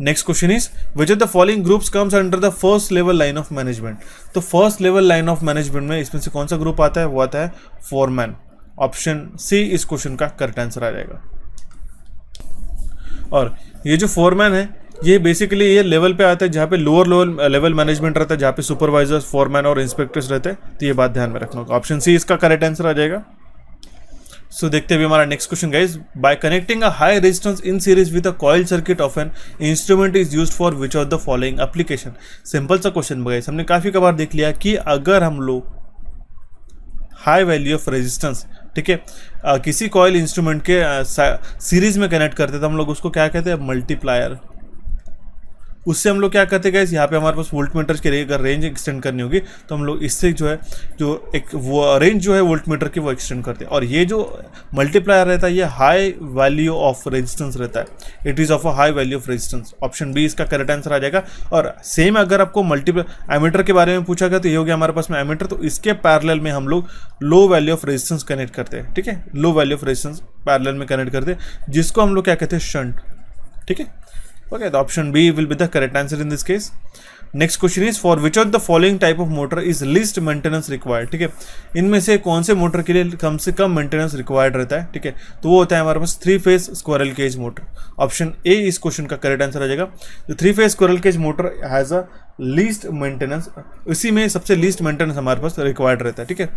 next question is which of the following groups comes under the first level line of management. तो first level line of management में इसमें से कौन सा ग्रुप आता है, वो आता है फोरमैन। ऑप्शन सी इस क्वेश्चन का करेक्ट आंसर आ जाएगा। और ये जो फोरमैन है ये बेसिकली ये लेवल पे आता है जहाँ पे लोअर लेवल मैनेजमेंट रहता है, जहाँ पे सुपरवाइजर्स, फोरमैन और इंस्पेक्टर्स रहते हैं। तो ये बात ध्यान में रखना होगा, ऑप्शन सी इसका करेक्ट आंसर आ जाएगा। सो देखते हैं हमारा next question guys. Bye connecting a high resistance in series with a coil circuit of an instrument is used for which of the following application. Simple सा question guys, हमने काफी कबार देख लिया कि अगर हम लोग हाई वैल्यू ऑफ रेजिस्टेंस, ठीक है, किसी कॉइल इंस्ट्रूमेंट के सीरीज में कनेक्ट करते हैं तो हम लोग उसको क्या कहते हैं, मल्टीप्लायर। उससे हम लोग क्या करते हैं गाइस, यहाँ पे हमारे पास वोल्ट मीटर की अगर रेंज एक्सटेंड करनी होगी तो हम लोग इससे जो है जो एक वो रेंज जो है वोल्ट मीटर की वो एक्सटेंड करते हैं। और ये जो मल्टीप्लायर रहता है ये हाई वैल्यू ऑफ रेजिस्टेंस रहता है, it is of a high value of resistance. Option B इसका करेक्ट आंसर आ जाएगा। और सेम अगर आपको एमीटर के बारे में पूछा गया तो ये हो गया हमारे पास में एमीटर, तो इसके पैरेलल में हम लोग low value of resistance connect करते हैं। ठीक है, low value of resistance parallel में कनेक्ट करते हैं, जिसको हम लोग क्या कहते हैं, शंट। ठीक है, okay, the option B will be the correct answer in this case. Next question is for which of the following type of motor is least maintenance required. ठीक है, इनमें से कौन से मोटर के लिए कम से कम मेंटेनेंस रिक्वायर्ड रहता है। ठीक है, तो वो होता है हमारे पास 3 phase squirrel cage motor. Option A इस क्वेश्चन का करेक्ट आंसर आ जाएगा। तो 3 phase squirrel cage motor has a least maintenance, इसी में सबसे लीस्ट मेंटेनेंस हमारे पास रिक्वायर्ड रहता है। ठीक है,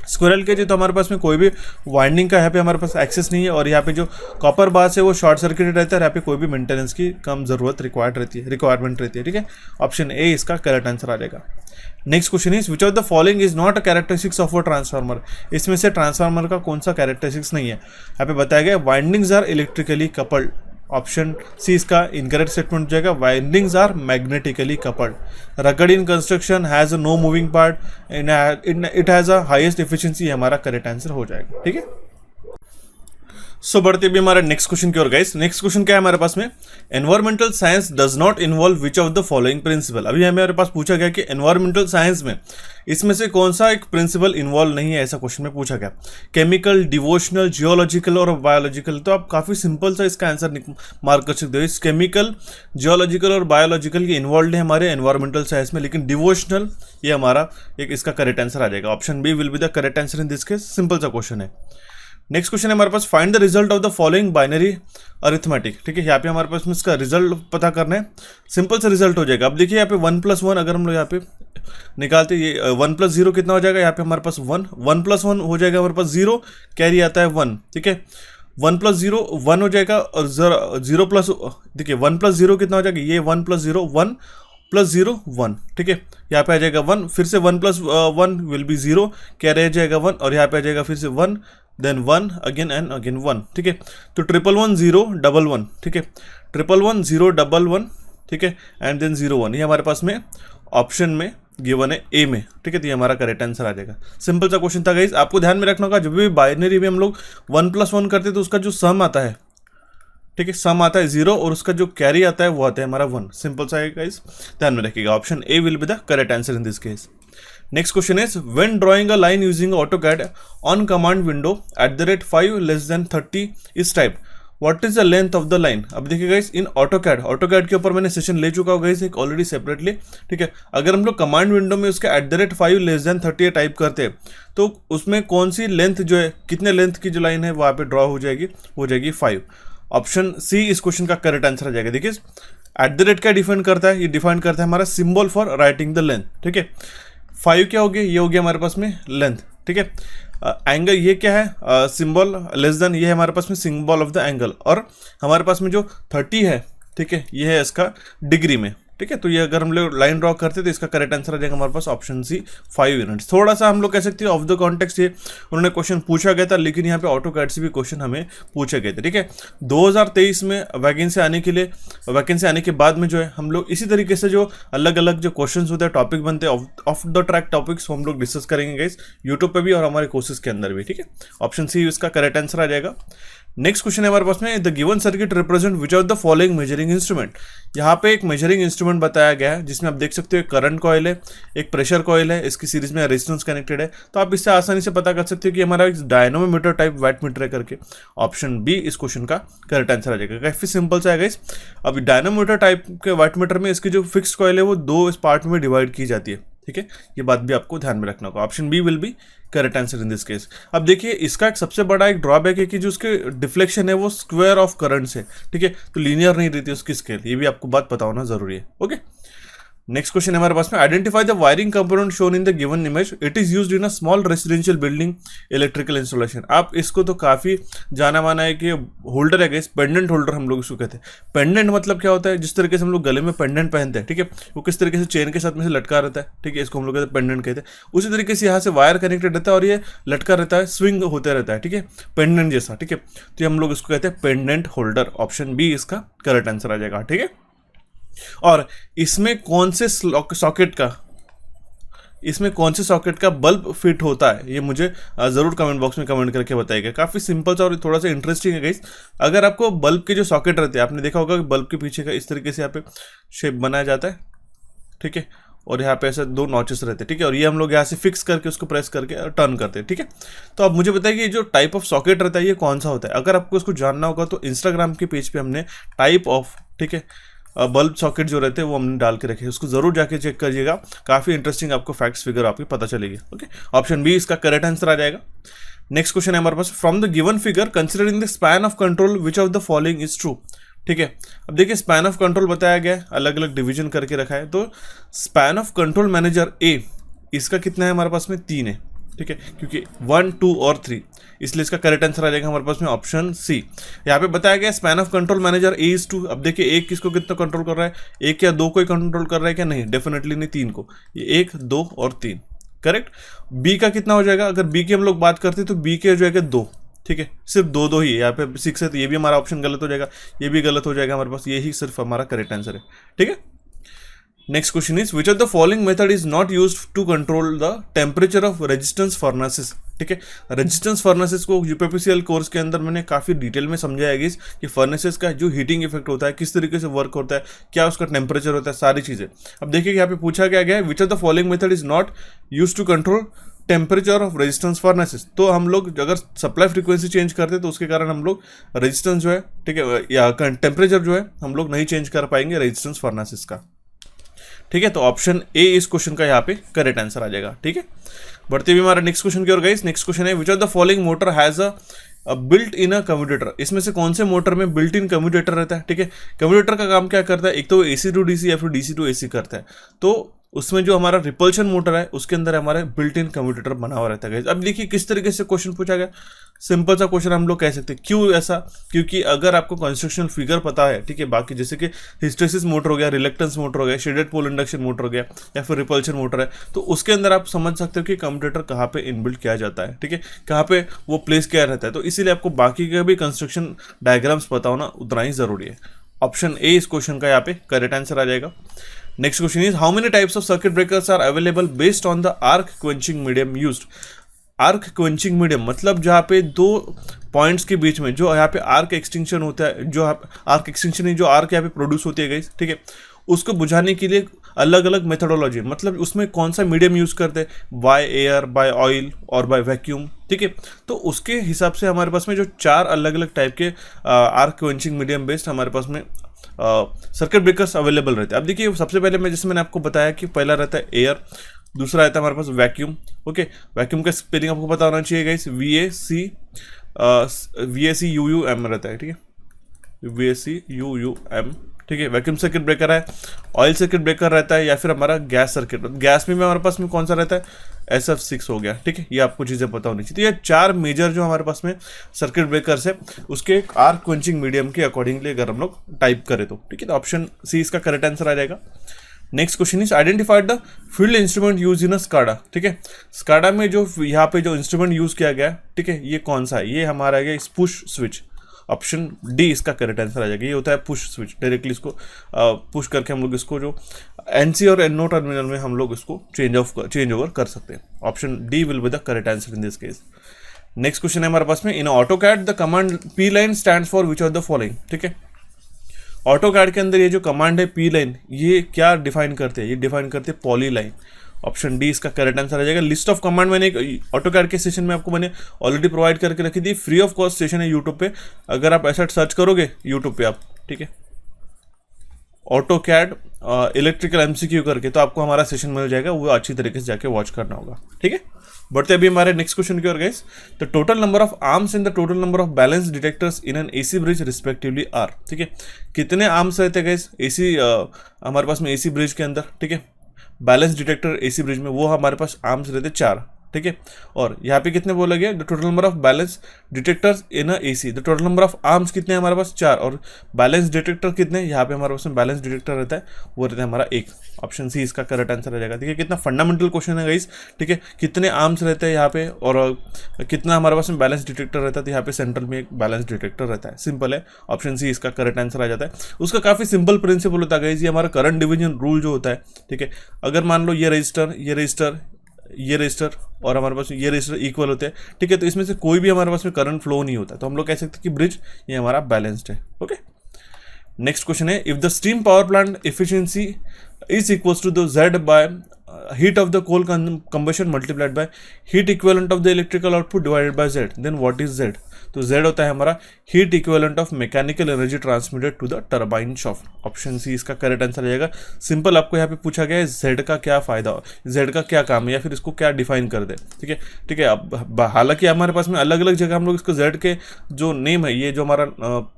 स्क्वायरल केज है तो हमारे पास में कोई भी वाइंडिंग का यहाँ पे हमारे पास एक्सेस नहीं है, और यहाँ पे जो कॉपर बार्स है वो शॉर्ट सर्किटेड रहता है, यहाँ पे कोई भी मेंटेनेंस की कम जरूरत रिक्वायरमेंट रहती है। ठीक है, ऑप्शन ए इसका करेक्ट आंसर आ जाएगा। Next question is which of the following is not a characteristics of a transformer. इसमें से ट्रांसफार्मर का कौन सा कैरेक्टरिस्टिक्स नहीं है, यहाँ पे बताया गया windings are electrically coupled. Option C इसका इनकरेक्ट स्टेटमेंट हो जाएगा, windings are magnetically coupled. Rugged in construction has no moving part, it has a highest efficiency, हमारा करेक्ट आंसर हो जाएगा। ठीक है, सो बढ़ते भी हमारे नेक्स्ट क्वेश्चन की ओर गाइस। नेक्स्ट क्वेश्चन क्या है हमारे पास में, environmental science does not involve which of the following principle. अभी हमारे पास पूछा गया कि एनवायरमेंटल साइंस में इसमें से कौन सा एक प्रिंसिपल इन्वॉल्व नहीं है, ऐसा क्वेश्चन में पूछा गया। केमिकल, डिवोशनल, जियोलॉजिकल और बायोलॉजिकल। तो आप काफी सिंपल सा इसका आंसर मार्क कर सकते हो। इस केमिकल, जियोलॉजिकल और बायोलॉजिकल के इन्वॉल्व है हमारे एनवायरमेंटल साइंस में, लेकिन डिवोशनल ये हमारा एक इसका करेक्ट आंसर आ जाएगा। Option B will be the correct answer in this case. Simple सा क्वेश्चन है। नेक्स्ट क्वेश्चन है हमारे पास, find the result of the following binary arithmetic. ठीक है, यहाँ पे हमारे पास में इसका रिजल्ट पता करना है, सिंपल सा रिजल्ट हो जाएगा। अब देखिए यहाँ पे 1+1 अगर हम लोग यहाँ पे निकालते हैं, ये 1+0 कितना हो जाएगा, यहाँ पे हमारे पास 1+1 हो जाएगा, हमारे पास 0 कैरी आता है 1। ठीक है, 1+0 1 हो जाएगा, और 0 प्लस, देखिए 1+0 कितना हो जाएगा, ये 1+0 1+0 1। ठीक है, यहाँ पे आ जाएगा 1, फिर से 1+1 विल बी 0, कैरी आ जाएगा 1, और यहाँ पे आ जाएगा फिर से 1, देन 1 अगेन एंड अगेन 1। ठीक है, तो 111 0 1 1। ठीक है, 111 0 1 1। ठीक है, एंड देन 0 1, ये हमारे पास में ऑप्शन में गिवन है ए में। ठीक है, तो ये हमारा करेक्ट आंसर आ जाएगा। सिंपल सा क्वेश्चन था गाइस, आपको ध्यान में रखना होगा जब भी बाइनरी में हम लोग 1+1 करते हैं तो उसका जो सम आता है, ठीक है, सम आता है 0 और उसका जो कैरी आता है वो आता है हमारा 1। सिंपल सा है गाइस, ध्यान में रखिएगा, option A will be the correct answer in this case. Next question is, when drawing a line using AutoCAD on command window @5 less than 30 is typed, what is the length of the line? अब देखिए guys, इन AutoCAD के ऊपर मैंने session ले चुका हूँ guys एक already separately. ठीक है, अगर हम लोग कमांड विंडो में उसके @5 less than 30 टाइप करते हैं तो उसमें कौन सी लेंथ जो है, कितने लेंथ की जो लाइन है वहाँ पे ड्रॉ हो जाएगी 5। ऑप्शन सी इस क्वेश्चन का करेक्ट आंसर आ जाएगा। देखिए @ क्या डिफाइन करता है, ये डिफाइन करता है हमारा symbol for writing the length. ठीक है, 5 क्या हो गया, ये हो गया हमारे पास में लेंथ। ठीक है, एंगल ये क्या है, सिंबल लेस देन, ये है हमारे पास में सिंबल ऑफ द एंगल, और हमारे पास में जो 30 है, ठीक है, ये है इसका डिग्री में। ठीक है, तो ये अगर हम लोग लाइन ड्रॉ करते तो इसका करेक्ट आंसर आ जाएगा हमारे पास ऑप्शन सी 5 यूनिट्स। थोड़ा सा हम लोग कह सकते हैं ऑफ द कॉन्टेक्स्ट ये उन्होंने क्वेश्चन पूछा गया था, लेकिन यहाँ पे AutoCAD से भी क्वेश्चन हमें पूछे गए थे। ठीक है, 2023 में वैकेंसी आने के बाद में जो है हम लोग इसी तरीके से जो अलग अलग जो क्वेश्चन होते हैं, टॉपिक बनते हैं, ऑफ द ट्रैक टॉपिक्स हम लोग डिस्कस करेंगे गाइस, यूट्यूब पे भी और हमारे कोर्सेज के अंदर भी। ठीक है, ऑप्शन सी इसका करेक्ट आंसर आ जाएगा। नेक्स्ट क्वेश्चन है हमारे पास में, the given circuit represent which of the following measuring instrument. यहाँ पे एक मेजरिंग इंस्ट्रूमेंट बताया गया है जिसमें आप देख सकते हो एक करंट कॉइल है, एक प्रेशर कॉइल है, इसकी सीरीज में रेजिस्टेंस कनेक्टेड है। तो आप इससे आसानी से पता कर सकते हो कि हमारा एक डायनोमीटर टाइप वैट मीटर है करके। ऑप्शन बी इस क्वेश्चन का करेक्ट आंसर आ जाएगा। काफी सिंपल सा है गाइस। अब डायनोमीटर टाइप के वैट मीटर में इसकी जो फिक्स्ड कॉइल है वो 2 इस पार्ट में डिवाइड की जाती है। ठीक है, ये बात भी आपको ध्यान में रखना होगा। Option B will be correct answer in this case. अब देखिए इसका एक सबसे बड़ा एक ड्रॉबैक है कि जो उसके डिफ्लेक्शन है वो स्क्वायर ऑफ करंट से, ठीक है, तो लीनियर नहीं रहती उसकी स्केल, ये भी आपको बात पता होना जरूरी है। ओके, नेक्स्ट क्वेश्चन हमारे पास में, identify the wiring component shown in the given image, it is used in a small residential building electrical installation. आप इसको तो काफी जाना माना है कि होल्डर है गाइस, पेंडेंट होल्डर हम लोग इसको कहते हैं। पेंडेंट मतलब क्या होता है, जिस तरीके से हम लोग गले में पेंडेंट पहनते हैं, ठीक है, वो किस तरीके से चेन के साथ में से लटका रहता है, ठीक है, इसको हम लोग कहते हैं पेंडेंट कहते हैं। उसी तरीके से यहाँ से वायर कनेक्टेड रहता है और ये लटका रहता है, स्विंग होते रहता है, ठीक है, पेंडेंट जैसा। ठीक है, तो हम लोग इसको कहते हैं पेंडेंट होल्डर। ऑप्शन बी इसका करेक्ट आंसर आ जाएगा। ठीक है, और इसमें कौन से सॉकेट का बल्ब फिट होता है, ये मुझे जरूर कमेंट बॉक्स में कमेंट करके बताइएगा। काफी सिंपल सा और थोड़ा सा इंटरेस्टिंग है गाइस। अगर आपको बल्ब के जो सॉकेट रहते हैं, आपने देखा होगा कि बल्ब के पीछे का इस तरीके से यहाँ पे शेप बनाया जाता है, ठीक है, और यहाँ पे ऐसे 2 नॉचेस रहते हैं, ठीक है, और ये हम लोग यहाँ से फिक्स करके उसको प्रेस करके टर्न करते हैं। ठीक है, तो अब मुझे बताइए कि जो टाइप ऑफ सॉकेट रहता है ये कौन सा होता है। अगर आपको इसको जानना होगा तो इंस्टाग्राम के पेज पे हमने टाइप ऑफ, ठीक है, बल्ब सॉकेट जो रहते हैं वो हमने डाल के रखे, उसको जरूर जाके चेक करिएगा। काफी इंटरेस्टिंग आपको फैक्ट्स फिगर आपको पता चलेगी। ओके, ऑप्शन बी इसका करेक्ट आंसर आ जाएगा। नेक्स्ट क्वेश्चन है हमारे पास, from the given figure considering the span of control which of the following is true. ठीक है, अब देखिए स्पैन ऑफ कंट्रोल बताया गया है, अलग अलग डिवीजन करके रखा है। तो स्पैन ऑफ कंट्रोल मैनेजर ए, इसका कितना है हमारे पास में 3 है, ठीक है, क्योंकि 1, 2 और 3, इसलिए इसका करेक्ट आंसर आ जाएगा हमारे पास में ऑप्शन सी। यहाँ पे बताया गया span of control manager A is 2। अब देखिए एक किसको कितना कंट्रोल कर रहा है, 1 या 2 को ही कंट्रोल कर रहा है क्या, नहीं, डेफिनेटली नहीं, 3 को, ये 1, 2 और 3, करेक्ट। बी का कितना हो जाएगा, अगर बी की हम लोग बात करते हैं तो बी के हो जाएगा 2, ठीक है, सिर्फ 2 ही है, यहाँ पे 6 है, तो ये भी हमारा ऑप्शन गलत हो जाएगा, ये भी गलत हो जाएगा हमारे पास, ये ही सिर्फ हमारा करेक्ट आंसर है। ठीक है, next question is, which of the following method is not used to control the temperature of resistance furnaces. ठीक है, रेजिस्टेंस फर्नेसेस को यूपीपीसीएल कोर्स के अंदर मैंने काफी डिटेल में समझाया गया कि फर्नेसेस का जो हीटिंग इफेक्ट होता है, किस तरीके से वर्क होता है, क्या उसका टेम्परेचर होता है, सारी चीजें। अब देखिए यहाँ पे पूछा गया है which of the following method is not used to control temperature of resistance furnaces. तो हम लोग अगर सप्लाई फ्रीक्वेंसी चेंज करते हैं तो उसके कारण हम लोग रेजिस्टेंस जो है, ठीक है, या टेम्परेचर जो है हम लोग नहीं चेंज कर पाएंगे रेजिस्टेंस फर्नेसेस का। ठीक है, तो ऑप्शन ए इस क्वेश्चन का यहाँ पे करेक्ट आंसर आ जाएगा। ठीक है, बढ़ते हुए हमारा नेक्स्ट क्वेश्चन की ओर गाइस। नेक्स्ट क्वेश्चन है, which of the following motor has a built in a commutator, इसमें से कौन से मोटर में बिल्ट इन कम्यूटेटर रहता है? ठीक है, कम्यूटेटर का काम क्या करता है? एक तो AC टू DC या फिर DC टू AC करता है, तो उसमें जो हमारा रिपल्शन मोटर है उसके अंदर हमारा बिल्ट इन कम्यूटेटर बना हुआ रहता है। अब देखिए किस तरीके से क्वेश्चन पूछा गया, सिंपल सा क्वेश्चन हम लोग कह सकते हैं। क्यों ऐसा? क्योंकि अगर आपको कंस्ट्रक्शनल फिगर पता है, ठीक है, बाकी जैसे कि हिस्टेरिसिस मोटर हो गया, रिलक्टेंस मोटर हो गया, शेडेड पोल इंडक्शन मोटर हो गया, या फिर रिपल्शन मोटर है, तो उसके अंदर आप समझ सकते हो कि कम्यूटेटर कहाँ पे इनबिल्ट किया जाता है, ठीक है, कहाँ पे वो प्लेस किया रहता है। तो इसीलिए आपको बाकी के भी कंस्ट्रक्शन डायग्राम्स पता होना उतना ही जरूरी है। ऑप्शन ए इस क्वेश्चन का यहाँ पे करेक्ट आंसर आ जाएगा। Next question is how many types of circuit breakers are available based on the arc quenching medium used. Arc quenching medium मतलब जहाँ पे दो पॉइंट्स के बीच में जो यहाँ पे आर्क एक्सटिंक्शन होता है, जो आर्क एक्सटिंक्शन है, जो आर्क यहाँ पे प्रोड्यूस होती है गाइस, ठीक है, उसको बुझाने के लिए अलग अलग मेथोडोलॉजी, मतलब उसमें कौन सा मीडियम यूज करते हैं, बाय एयर, बाय ऑयल और बाय वैक्यूम, ठीक है। तो उसके हिसाब से हमारे पास में जो 4 अलग अलग टाइप के आर्क क्वेंचिंग मीडियम बेस्ड हमारे पास में सर्किट ब्रेकर्स अवेलेबल रहते हैं। अब देखिए सबसे पहले मैंने आपको बताया कि पहला रहता है एयर, दूसरा रहता है हमारे पास वैक्यूम। ओके, वैक्यूम का स्पेलिंग आपको पता होना चाहिए गाइस, VACUUM रहता है, ठीक है, VACUUM, ठीक है। वैक्यूम सर्किट ब्रेकर है, ऑयल सर्किट ब्रेकर रहता है, या फिर हमारा गैस सर्किट, गैस में हमारे पास में कौन सा रहता है, SF6 हो गया, ठीक है। ये आपको चीज़ें पता होनी चाहिए। तो ये 4 मेजर जो हमारे पास में सर्किट ब्रेकर्स है उसके आर्क क्वेंचिंग मीडियम के अकॉर्डिंगली अगर हम लोग टाइप करें तो, ठीक है। तो ऑप्शन सी इसका करेक्ट आंसर आ जाएगा। Next question is identified the field instrument use in a SCADA, ठीक है। स्काडा में जो यहाँ पे जो इंस्ट्रूमेंट यूज किया गया, ठीक है, ये कौन सा है? ये हमारा है पुश स्विच। ऑप्शन डी इसका करेक्ट आंसर आ जाएगा। ये होता है पुश स्विच, डायरेक्टली इसको पुश करके हम लोग इसको जो NC और NO टर्मिनल में हम लोग इसको चेंज ओवर कर सकते हैं। Option D will be the correct answer in this case. Next question है हमारे पास में, इन AutoCAD the command P line stands for which of the following, ठीक है। ऑटोकैड के अंदर ये जो कमांड है P लाइन, ये क्या डिफाइन करते हैं? ये डिफाइन करते हैं पॉली लाइन। ऑप्शन डी इसका करेक्ट आंसर आ जाएगा। लिस्ट ऑफ कमांड मैंने ऑटोकैड के सेशन में आपको मैंने ऑलरेडी प्रोवाइड करके रखी थी, फ्री ऑफ कॉस्ट सेशन है यूट्यूब पे, अगर आप ऐसा सर्च करोगे यूट्यूब पे आप, ठीक है, ऑटोकैड इलेक्ट्रिकल MCQ करके, तो आपको हमारा सेशन मिल जाएगा, वो अच्छी तरीके से जाके वॉच करना होगा, ठीक है। बढ़ते अभी हमारे नेक्स्ट क्वेश्चन की ओर guys. The total number of arms and the total number of balance detectors in an AC bridge respectively are, ठीक है। कितने आर्म्स रहते हैं गाइस AC हमारे पास में AC ब्रिज के अंदर, ठीक है। बैलेंस डिटेक्टर AC ब्रिज में वो हमारे पास आर्म्स रहते 4, ठीक है। और यहाँ पे कितने बोला गया? The total number of balance detectors in a AC, the total number of arms कितने हैं हमारे पास? 4, और बैलेंस डिटेक्टर कितने? यहाँ पे हमारे पास में बैलेंस डिटेक्टर रहता है, वो रहता है हमारा 1। ऑप्शन सी इसका करेक्ट आंसर आ जाएगा। ठीक है, कितना फंडामेंटल क्वेश्चन है गाइस, ठीक है। कितने आर्म्स रहते हैं यहाँ पे और कितना हमारे पास में बैलेंस डिटेक्टर रहता है, तो यहाँ पे सेंट्रल में एक बैलेंस डिटेक्टर रहता है, सिंपल है। ऑप्शन सी इसका करेक्ट आंसर आ जाता है। उसका काफी सिंपल प्रिंसिपल होता है गाइस, ये हमारा करंट डिवीजन रूल जो होता है, ठीक है। अगर मान लो ये रजिस्टर, ये रजिस्टर, ये रजिस्टर और हमारे पास ये रजिस्टर इक्वल होते हैं, ठीक है, तो इसमें से कोई भी हमारे पास में करंट फ्लो नहीं होता, तो हम लोग कह सकते हैं कि ब्रिज ये हमारा बैलेंस्ड है। ओके, नेक्स्ट क्वेश्चन है, if the steam power plant efficiency is equals to the Z by heat of the coal combustion multiplied by heat equivalent of the electrical output divided by Z, then what is Z? तो Z होता है हमारा heat equivalent of mechanical energy transmitted to the turbine shaft. Option C इसका correct answer आ जाएगा। Simple आपको यहाँ पे पूछा गया है Z का क्या फायदा हो, Z का क्या काम है, या फिर इसको क्या डिफाइन कर दे। ठीक है, ठीक है। अब हालांकि हमारे पास में अलग अलग जगह हम लोग इसको Z के जो नेम है, ये जो हमारा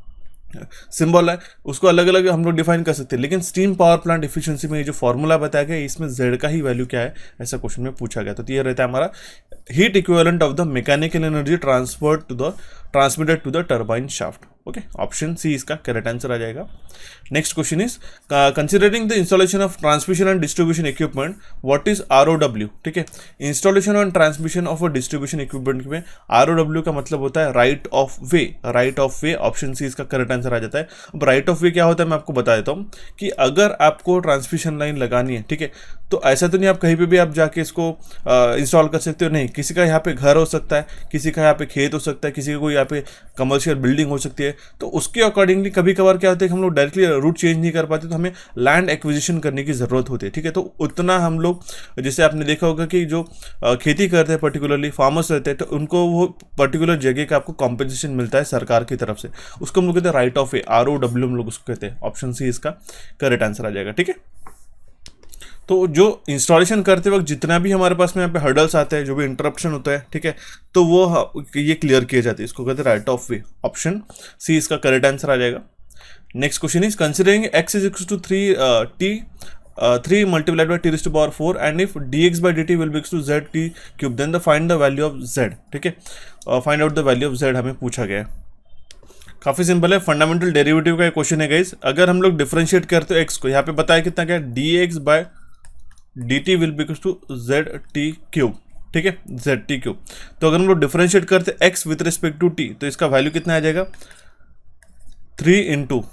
सिंबल है, उसको अलग अलग हम लोग डिफाइन कर सकते हैं, लेकिन स्टीम पावर प्लांट एफिशिएंसी में ये जो फॉर्मूला बताया गया इसमें Z का ही वैल्यू क्या है ऐसा क्वेश्चन में पूछा गया। तो ये रहता है हमारा heat equivalent of the mechanical energy transmitted to the turbine shaft. Okay, option C इसका करेक्ट आंसर आ जाएगा। Next question is, considering the installation of transmission and distribution equipment what is ROW। ठीक है, installation and transmission of a distribution equipment में ROW का मतलब होता है right of way, right of way. Option C इसका करेक्ट आंसर आ जाता है। अब राइट ऑफ वे क्या होता है मैं आपको बता देता हूँ कि अगर आपको ट्रांसमिशन लाइन लगानी है, ठीक है, तो ऐसा तो नहीं आप कहीं पे भी आप जाके इसको इंस्टॉल कर सकते हो, नहीं। किसी का यहाँ पे घर हो सकता है, किसी का यहाँ पे खेत हो सकता है, किसी का कोई यहाँ पे कमर्शियल बिल्डिंग हो सकती है, तो उसके अकॉर्डिंगली कभी कभार क्या होता है कि हम लोग डायरेक्टली रूट चेंज नहीं कर पाते, तो हमें लैंड एक्विजिशन करने की ज़रूरत होती है। ठीक है, तो उतना हम लोग, जैसे आपने देखा होगा कि जो खेती करते हैं पर्टिकुलरली फार्मर्स रहते हैं, तो उनको वो पर्टिकुलर जगह का आपको कॉम्पेंसेशन मिलता है सरकार की तरफ से, उसको हम लोग कहते हैं राइट ऑफ वे, ROW हम लोग उसको कहते हैं। ऑप्शन सी इसका करेक्ट आंसर आ जाएगा। ठीक है, तो जो इंस्टॉलेशन करते वक्त जितना भी हमारे पास में यहाँ पे हर्डल्स आते हैं, जो भी इंटरप्शन होता है, ठीक है, तो वो ये क्लियर किए जाते हैं, इसको कहते हैं right of way. Option C इसका करेक्ट आंसर आ जाएगा। Next question is considering x is equal to 3 multiplied by t raised to power 4 and if dx by dt will be equal to z t cube then the find the value of z। ठीक है, find out the value of z हमें पूछा गया है। काफ़ी simple है, fundamental derivative का question है गाइस। अगर हम लोग डिफरेंशिएट करते हैं x को, यहाँ पे बताया कितना क्या, dx by dt will be equal to z t cube. ठीक है, z t क्यूब। तो अगर हम लोग डिफरेंशिएट करते हैं x with respect to t, तो इसका वैल्यू कितना आ जाएगा, 3 इंटू,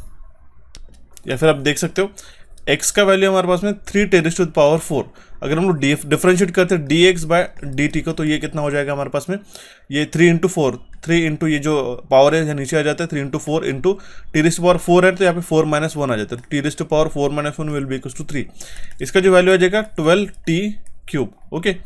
या फिर आप देख सकते हो x का वैल्यू हमारे पास में 3 टेरेस टू द पावर 4। अगर हम लोग डिफरेंशिएट करते हैं dx बाय dt को, तो ये कितना हो जाएगा हमारे पास में, ये 3 इंटू 4, 3 इंटू ये जो पावर है यहाँ नीचे आ जाता है, 3 into 4 into T raise to power 4 है, तो यहाँ पे 4 माइनस 1 आ जाता है, T raise to power 4 minus 1 will be equal to 3। इसका जो वैल्यू आ जाएगा 12t cube. Okay,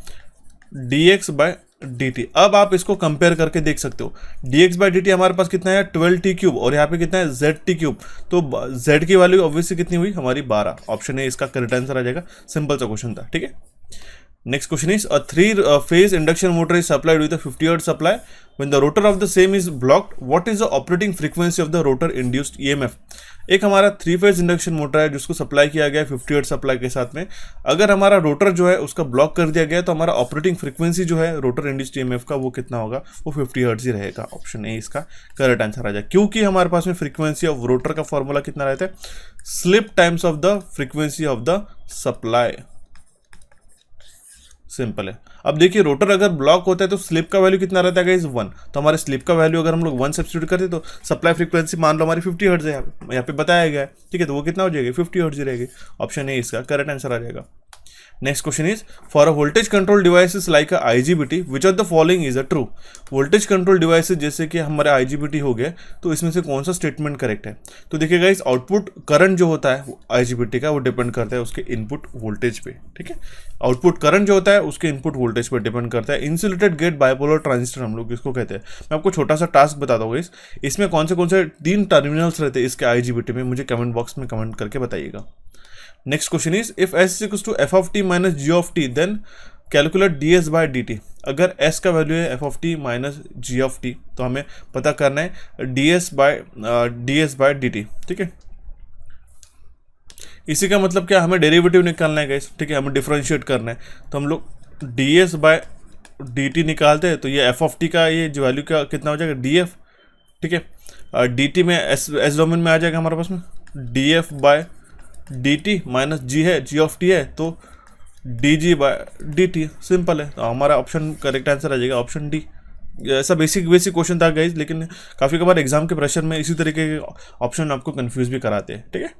dx by dt। अब आप इसको कंपेयर करके देख सकते हो, dx बाई dt हमारे पास कितना है 12t क्यूब, और यहाँ पे कितना है zt क्यूब। तो z की वैल्यू ऑब्वियसली कितनी हुई हमारी 12। ऑप्शन है इसका करेक्ट आंसर आ जाएगा। सिंपल सा क्वेश्चन था। ठीक है, next question is a 3-phase induction motor is supplied with 50 hertz supply when the rotor of the same is blocked, what is the operating frequency of the rotor induced EMF. एक हमारा 3-phase induction motor है जिसको supply किया गया है 50 hertz supply के साथ में। अगर हमारा रोटर जो है उसका ब्लॉक कर दिया गया है, तो हमारा ऑपरेटिंग फ्रीक्वेंसी जो है रोटर इंड्यूस्ड ईएमएफ का वो कितना होगा, वो 50 हर्ट्ज ही रहेगा। ऑप्शन ए इसका करेक्ट आंसर आ जाएगा, क्योंकि हमारे पास में फ्रीक्वेंसी ऑफ रोटर का फॉर्मूला कितना रहता है, slip times of the frequency of the supply. Simple है। अब देखिए रोटर अगर ब्लॉक होता है तो स्लिप का वैल्यू कितना रहता है गाइस, 1। तो हमारे स्लिप का वैल्यू अगर हम लोग 1 सब्स्टिट्यूट करते तो सप्लाई फ्रीक्वेंसी मान लो हमारी 50 हर्ट्ज है, यहाँ पे बताया गया है। ठीक है, तो वो कितना हो जाएगा, 50 हर्ट्ज ही रहेगी। ऑप्शन ए इसका करेक्ट आंसर आ जाएगा। Next question is for a voltage control devices like a IGBT which of the following is a true. Voltage control devices जैसे कि हमारा IGBT हो गया, तो इसमें से कौन सा स्टेटमेंट करेक्ट है। तो देखिए गाइस, आउटपुट करंट जो होता है IGBT का, वो डिपेंड करता है उसके इनपुट वोल्टेज पे। ठीक है, आउटपुट करंट जो होता है उसके इनपुट वोल्टेज पर डिपेंड करता है। इंसुलेटेड गेट बाइपोलर ट्रांजिस्टर हम लोग इसको कहते हैं। मैं आपको छोटा सा टास्क बताता हूँ गाइस, इसमें कौन से 3 टर्मिनल्स रहते हैं इसके IGBT में, मुझे कमेंट बॉक्स में कमेंट करके बताइएगा। Next question is if s is equals to f of t minus g of t then calculate ds by dt। अगर s का वैल्यू है f of t minus g of t, तो हमें पता करना है ds by dt। ठीक है, इसी का मतलब क्या, हमें डेरिवेटिव निकालना है गाइस। ठीक है, हमें डिफरेंशिएट करना है, तो हम लोग ds by dt निकालते हैं, तो ये f of t का ये जो वैल्यू का कितना हो जाएगा, df। ठीक है, dt में s डोमेन में आ जाएगा हमारे पास में df by dt माइनस जी है, जी ऑफ टी है, तो dg बाय dt। सिंपल है, तो हमारा ऑप्शन करेक्ट आंसर आ जाएगा ऑप्शन डी। ऐसा बेसिक क्वेश्चन था गाइज, लेकिन काफ़ी बार एग्जाम के प्रेशर में इसी तरीके के ऑप्शन आपको कंफ्यूज भी कराते हैं। ठीक है,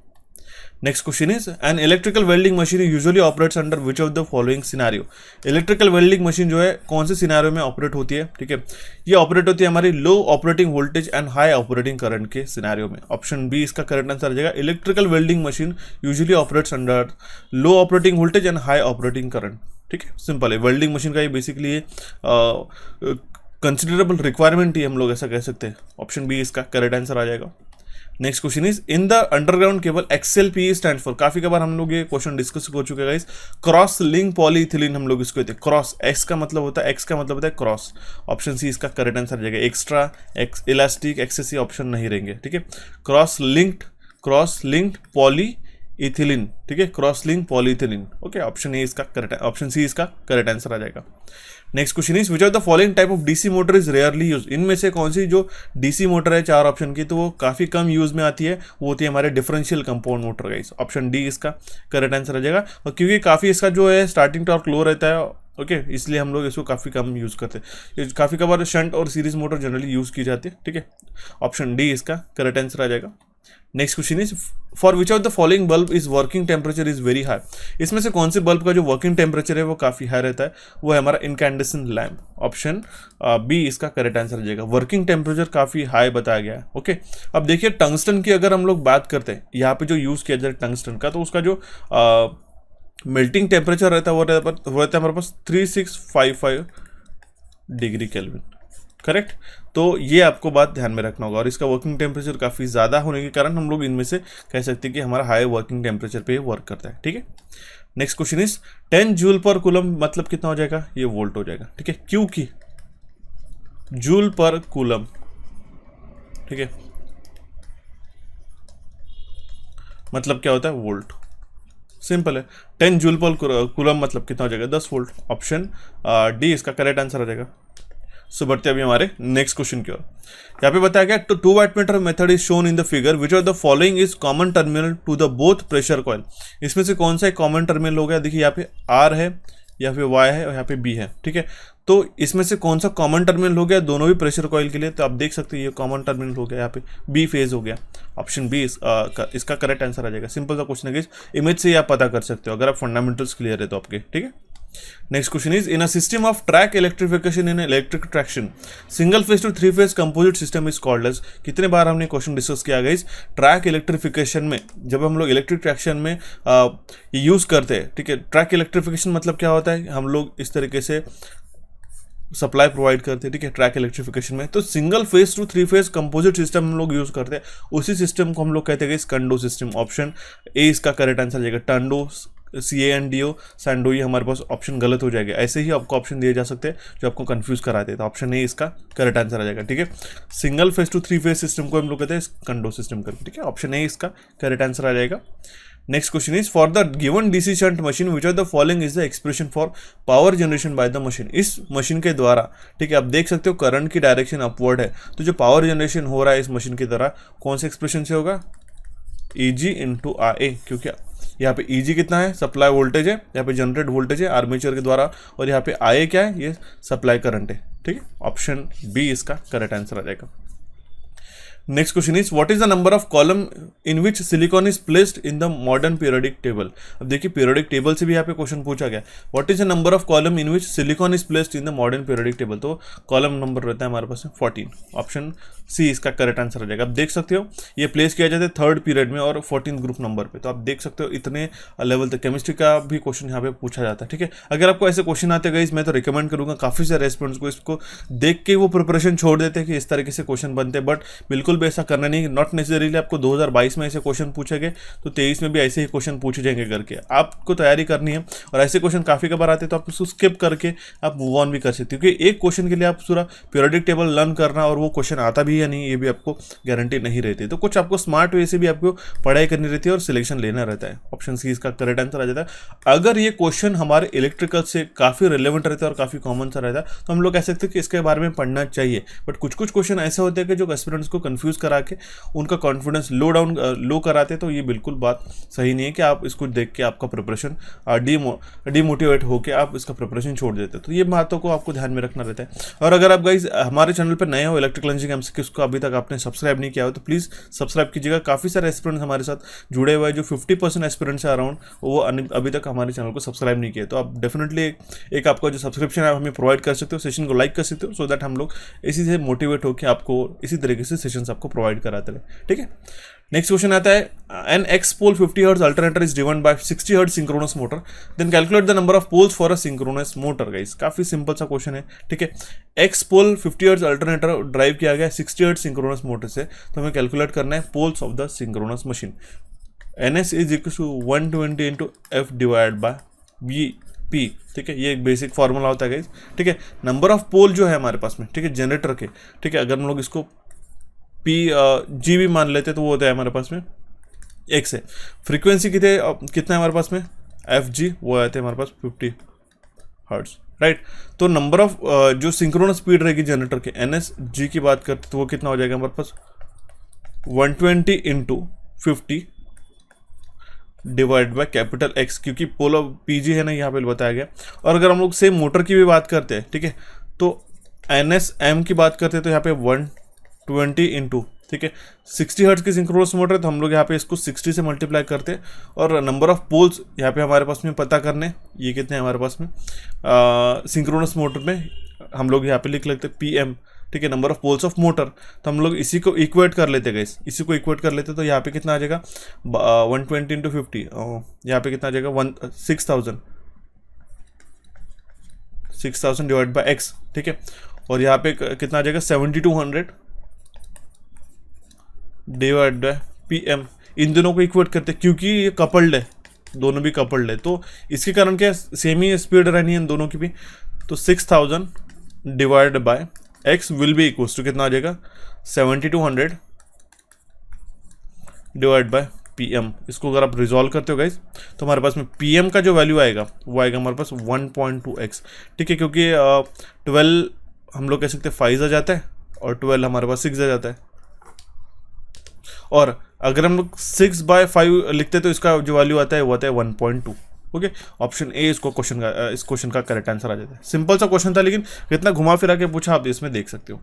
next question is an electrical welding machine usually operates under which of the following scenario. Electrical welding machine जो है कौन से सिनेरियो में ऑपरेट होती है। ठीक है, ये ऑपरेट होती है हमारी low operating voltage and high operating current के सिनेरियो में। ऑप्शन बी इसका करेक्ट आंसर आ जाएगा। Electrical welding machine usually operates under low operating voltage and high operating current. ठीक है, सिंपल है, वेल्डिंग मशीन का ये बेसिकली कंसिडरेबल रिक्वायरमेंट ही हम लोग ऐसा कह सकते हैं। ऑप्शन बी इसका करेक्ट आंसर आ जाएगा। Next question is in the underground cable XLPE stand for. काफी बार हम लोग ये क्वेश्चन डिस्कस हो चुके हैं, क्रॉस लिंक पॉलीइथिलीन हम लोग इसको कहते हैं। क्रॉस एक्स का मतलब होता है क्रॉस। ऑप्शन सी इसका करेक्ट आंसर जाएगा। एक्स्ट्रा, इलास्टिक, एक्सेसिव ऑप्शन नहीं रहेंगे। ठीक है, क्रॉस लिंक्ड पॉलीइथिलीन। ठीक है, cross link polyethylene. Okay, option A इसका करेक्ट, ऑप्शन सी इसका करेक्ट आंसर आ जाएगा। Next question is which of the following type of DC motor is rarely use. इनमें से कौन सी जो डीसी मोटर है 4 ऑप्शन की, तो वो काफ़ी कम यूज में आती है, वो होती है हमारे differential compound motor guys. Option D इसका करेक्ट आंसर आ जाएगा। और क्योंकि काफ़ी इसका जो है स्टार्टिंग टॉर्क लो रहता है, ओके, इसलिए हम लोग इसको काफ़ी कम यूज़ करते हैं। काफ़ी बार शंट और सीरीज मोटर जनरली यूज़ की जाती है। ठीक है, ऑप्शन डी इसका करेक्ट आंसर आ जाएगा। Next question is for which of the following bulb is working temperature is very high. इसमें से कौन से बल्ब का जो वर्किंग टेम्परेचर है वो काफ़ी हाई रहता है, वो है हमारा इनकैंडेसेंट लैम्प। ऑप्शन बी इसका करेक्ट आंसर आ जाएगा। वर्किंग टेम्परेचर काफ़ी हाई बताया गया है। ओके, अब देखिए टंगस्टन की अगर हम लोग बात करते हैं, यहाँ पे जो यूज़ किया जाए टंगस्टन का, तो उसका जो मेल्टिंग टेम्परेचर रहता है वो रहता है हमारे पास 3655 डिग्री केल्विन। करेक्ट, तो ये आपको बात ध्यान में रखना होगा। और इसका वर्किंग टेम्परेचर काफ़ी ज़्यादा होने के कारण हम लोग इनमें से कह सकते हैं कि हमारा हाई वर्किंग टेम्परेचर पे वर्क करता है। ठीक है, नेक्स्ट क्वेश्चन इज 10 जूल पर कूलम मतलब कितना हो जाएगा, ये वोल्ट हो जाएगा, ठीक है, क्योंकि जूल पर कूलम, ठीक है, मतलब क्या होता है, वोल्ट। सिंपल है, 10 जूल पर कूलम मतलब कितना हो जाएगा, 10 वोल्ट। ऑप्शन डी इसका करेक्ट आंसर हो जाएगा। सो बढ़ते अभी हमारे नेक्स्ट क्वेश्चन की ओर। यहाँ पे बताया गया, two wattmeter method is shown in the figure, which are the following is common terminal to the both pressure coil. इसमें से कौन सा एक कॉमन टर्मिनल हो गया, देखिए यहाँ पे आर है, यहाँ पे वाई है और यहाँ पे बी है, ठीक है। तो इसमें से कौन सा कॉमन टर्मिनल हो गया दोनों भी प्रेशर कॉइल के लिए, तो आप देख सकते हैं ये कॉमन टर्मिनल हो गया, यहाँ पे बी फेज हो गया। ऑप्शन बी इसका करेक्ट आंसर आ जाएगा। सिंपल सा क्वेश्चन है, इमेज से ही आप पता कर सकते हो अगर आप फंडामेंटल्स क्लियर है तो आपके, ठीक है। Next question is, in a system of track electrification in electric traction single phase to three phase composite system is called as. कितने बार हमने क्वेश्चन डिस्कस किया गाइस, ट्रैक इलेक्ट्रिफिकेशन में जब हम लोग इलेक्ट्रिक ट्रैक्शन में यूज करते हैं, ठीक है। ट्रैक इलेक्ट्रिफिकेशन मतलब क्या होता है, हम लोग इस तरीके से सप्लाई प्रोवाइड करते हैं, ठीक है, ट्रैक इलेक्ट्रिफिकेशन में। तो single phase to three phase composite system हम लोग यूज करते हैं, उसी सिस्टम को हम लोग कहते हैं कंडो सिस्टम। ऑप्शन ए इसका करेक्ट आंसर जाएगा। टंडो, CANDO, सैंडो, ये हमारे पास ऑप्शन गलत हो जाएगा। ऐसे ही आपको ऑप्शन दिए जा सकते हैं जो आपको कंफ्यूज कराते हैं, तो ऑप्शन ए इसका करेक्ट आंसर आ जाएगा, ठीक है। Single phase to three phase system को हम लोग कहते हैं कंडो सिस्टम करके, ठीक है। ऑप्शन ए इसका करेक्ट आंसर आ जाएगा। Next question is, for the given DC shunt machine which are the following is the expression for power generation by the machine. इस मशीन के द्वारा, ठीक है, आप देख सकते हो करंट की डायरेक्शन अपवर्ड है, तो जो पावर जनरेशन हो रहा है इस मशीन के द्वारा कौन से एक्सप्रेशन से होगा, EG इंटू IA, क्योंकि यहाँ पे EG कितना है, सप्लाई वोल्टेज है, यहाँ पे जनरेट वोल्टेज है आर्मेचर के द्वारा, और यहाँ पे IA क्या है, ये सप्लाई करंट है, ठीक है। ऑप्शन बी इसका करेक्ट आंसर आ जाएगा। Next question is, what is the number of column in which silicon is placed in the modern periodic table. अब देखिए पीरियोडिक टेबल से भी यहाँ पे क्वेश्चन पूछा गया, what is the number of column in which silicon is placed in the modern periodic table. तो column number रहता है हमारे पास 14। ऑप्शन सी इसका करेक्ट आंसर हो जाएगा। आप देख सकते हो ये प्लेस किया जाता है थर्ड पीरियड में और 14 ग्रुप नंबर पे, तो आप देख सकते हो इतने लेवल तक केमिस्ट्री का भी क्वेश्चन यहाँ पे पूछा जाता है, ठीक है। अगर आपको ऐसे क्वेश्चन आते गए, मैं तो रिकमेंड करूंगा काफी सारे स्टूडेंट्स को इसको देख के वो प्रिपरेशन छोड़ देते हैं कि इस तरीके से क्वेश्चन बनते हैं, बट बिल्कुल भी ऐसा करना नहीं। नॉट नेसेसरीली आपको 2022 में ऐसे क्वेश्चन पूछे गए तो 23 में भी ऐसे ही क्वेश्चन पूछे जाएंगे करके आपको तैयारी करनी है। और ऐसे क्वेश्चन काफी बार आते हैं तो आप उसको स्किप करके आप मूव ऑन भी कर सकते हो, क्योंकि एक क्वेश्चन के लिए आप पूरा पीरियोडिक टेबल लर्न करना और वो क्वेश्चन आता भी या नहीं ये भी आपको गारंटी नहीं रहती। तो कुछ आपको स्मार्ट वे से भी आपको पढ़ाई करनी रहती है और सिलेक्शन लेना रहता है। ऑप्शन सी इसका करेक्ट आंसर आ जाता है। अगर ये क्वेश्चन हमारे इलेक्ट्रिकल से काफी रिलेवेंट रहता है और काफी कॉमन सा रहता है तो हम लोग कह सकते हैं कि इसके बारे में पढ़ना चाहिए। बट कुछ कुछ क्वेश्चन ऐसे होते हैं कि जो एस्पिरेंट्स को कंफ्यूज करा के उनका कॉन्फिडेंस लो कराते, तो ये बिल्कुल बात सही नहीं है कि आप इसको देख के आपका प्रिपरेशन डिमोटिवेट होकर आप इसका प्रिपरेशन छोड़ देते। तो ये बातों को आपको ध्यान में रखना रहता है। और अगर आप गाइज हमारे चैनल पर नए हो इलेक्ट्रिकल इंजीनियरिंग एमसीक्यूज को अभी तक आपने सब्सक्राइब नहीं किया हो तो प्लीज़ सब्सक्राइब कीजिएगा। काफ़ी सारे एस्पिरेंट्स हमारे साथ जुड़े हुए हैं, जो 50% एस्पिरेंट्स है अराउंड, वो अभी तक हमारे चैनल को सब्सक्राइब नहीं किया। तो आप डेफिनेटली एक आपका जो सब्सक्रिप्शन है हमें प्रोवाइड कर सकते हो, सेशन को लाइक कर सकते हो, सो दैट हम लोग इसी से मोटिवेट होकर आपको इसी तरीके से सेशंस आपको प्रोवाइड कराते रहे, ठीक है। नेक्स्ट क्वेश्चन आता है, an x pole 50 hertz alternator is driven by 60 hertz synchronous motor, then calculate the number of poles for a synchronous motor. Guys काफी सिंपल सा क्वेश्चन है, ठीक है। X pole 50 hertz alternator drive किया गया 60 hertz synchronous motor से, तो हमें कैलकुलेट करना है poles of the synchronous machine. NS is equal to 120 into F divide by BP, ठीक है। ये एक बेसिक फॉर्मूला होता है गाइस, ठीक है। नंबर ऑफ पोल जो है हमारे पास में, ठीक है, जनरेटर के, ठीक है, अगर हम लोग इसको G भी मान लेते तो वो होता है हमारे पास में X है। फ्रीक्वेंसी कितना है हमारे पास में FG, वो आते हैं हमारे पास 50 हर्ट्ज, राइट। तो नंबर ऑफ जो सिंक्रोनस स्पीड रहेगी जनरेटर के NSG की बात करते तो वो कितना हो जाएगा हमारे पास 120 into 50 divide by capital X, क्योंकि पोल ऑफ PG है ना यहाँ पे बताया गया। और अगर हम लोग सेम मोटर की भी बात करते हैं, ठीक है, तो NSM की बात करते हैं तो यहाँ पे 120 इंटू, ठीक है, 60 हर्ट्ज की सिंक्रोनस मोटर है तो हम लोग यहाँ पे इसको 60 से मल्टीप्लाई करते हैं। और नंबर ऑफ पोल्स यहाँ पे हमारे पास में पता करने, ये कितने हैं हमारे पास में सिंक्रोनस मोटर में हम लोग यहाँ पे लिख लेते हैं PM, ठीक है, number of poles of motor. तो हम लोग इसी को इक्वेट कर लेते गए, इसी को इक्वेट कर लेते तो यहाँ पे कितना आ जाएगा 120 इंटू 50, यहाँ पे कितना आ जाएगा 6000 डिवाइड बाय X, ठीक है। और यहाँ पे कितना आ जाएगा 7200 डिवाइड बाय PM। इन दोनों को इक्वेट करते क्योंकि ये कपल्ड है, दोनों भी कपल्ड है, तो इसके कारण क्या सेम ही स्पीड रहनी है इन दोनों की भी। तो 6000 divide by x will be equals to कितना आ जाएगा 7200 डिवाइड बाय पी एम। इसको अगर आप रिजॉल्व करते हो गाइज तो हमारे पास में पी एम का जो वैल्यू आएगा वो आएगा हमारे पास 1.2x, ठीक है, क्योंकि 12 हम लोग कह सकते हैं 5 आ जाता है और 12 हमारे पास 6 आ जाता है। और अगर हम लोग 6/5 लिखते तो इसका जो वैल्यू आता है वो आता है 1.2। ओके, ऑप्शन ए इस क्वेश्चन का करेक्ट आंसर आ जाता है। सिंपल सा क्वेश्चन था लेकिन कितना घुमा फिरा के पूछा आप इसमें देख सकते हो।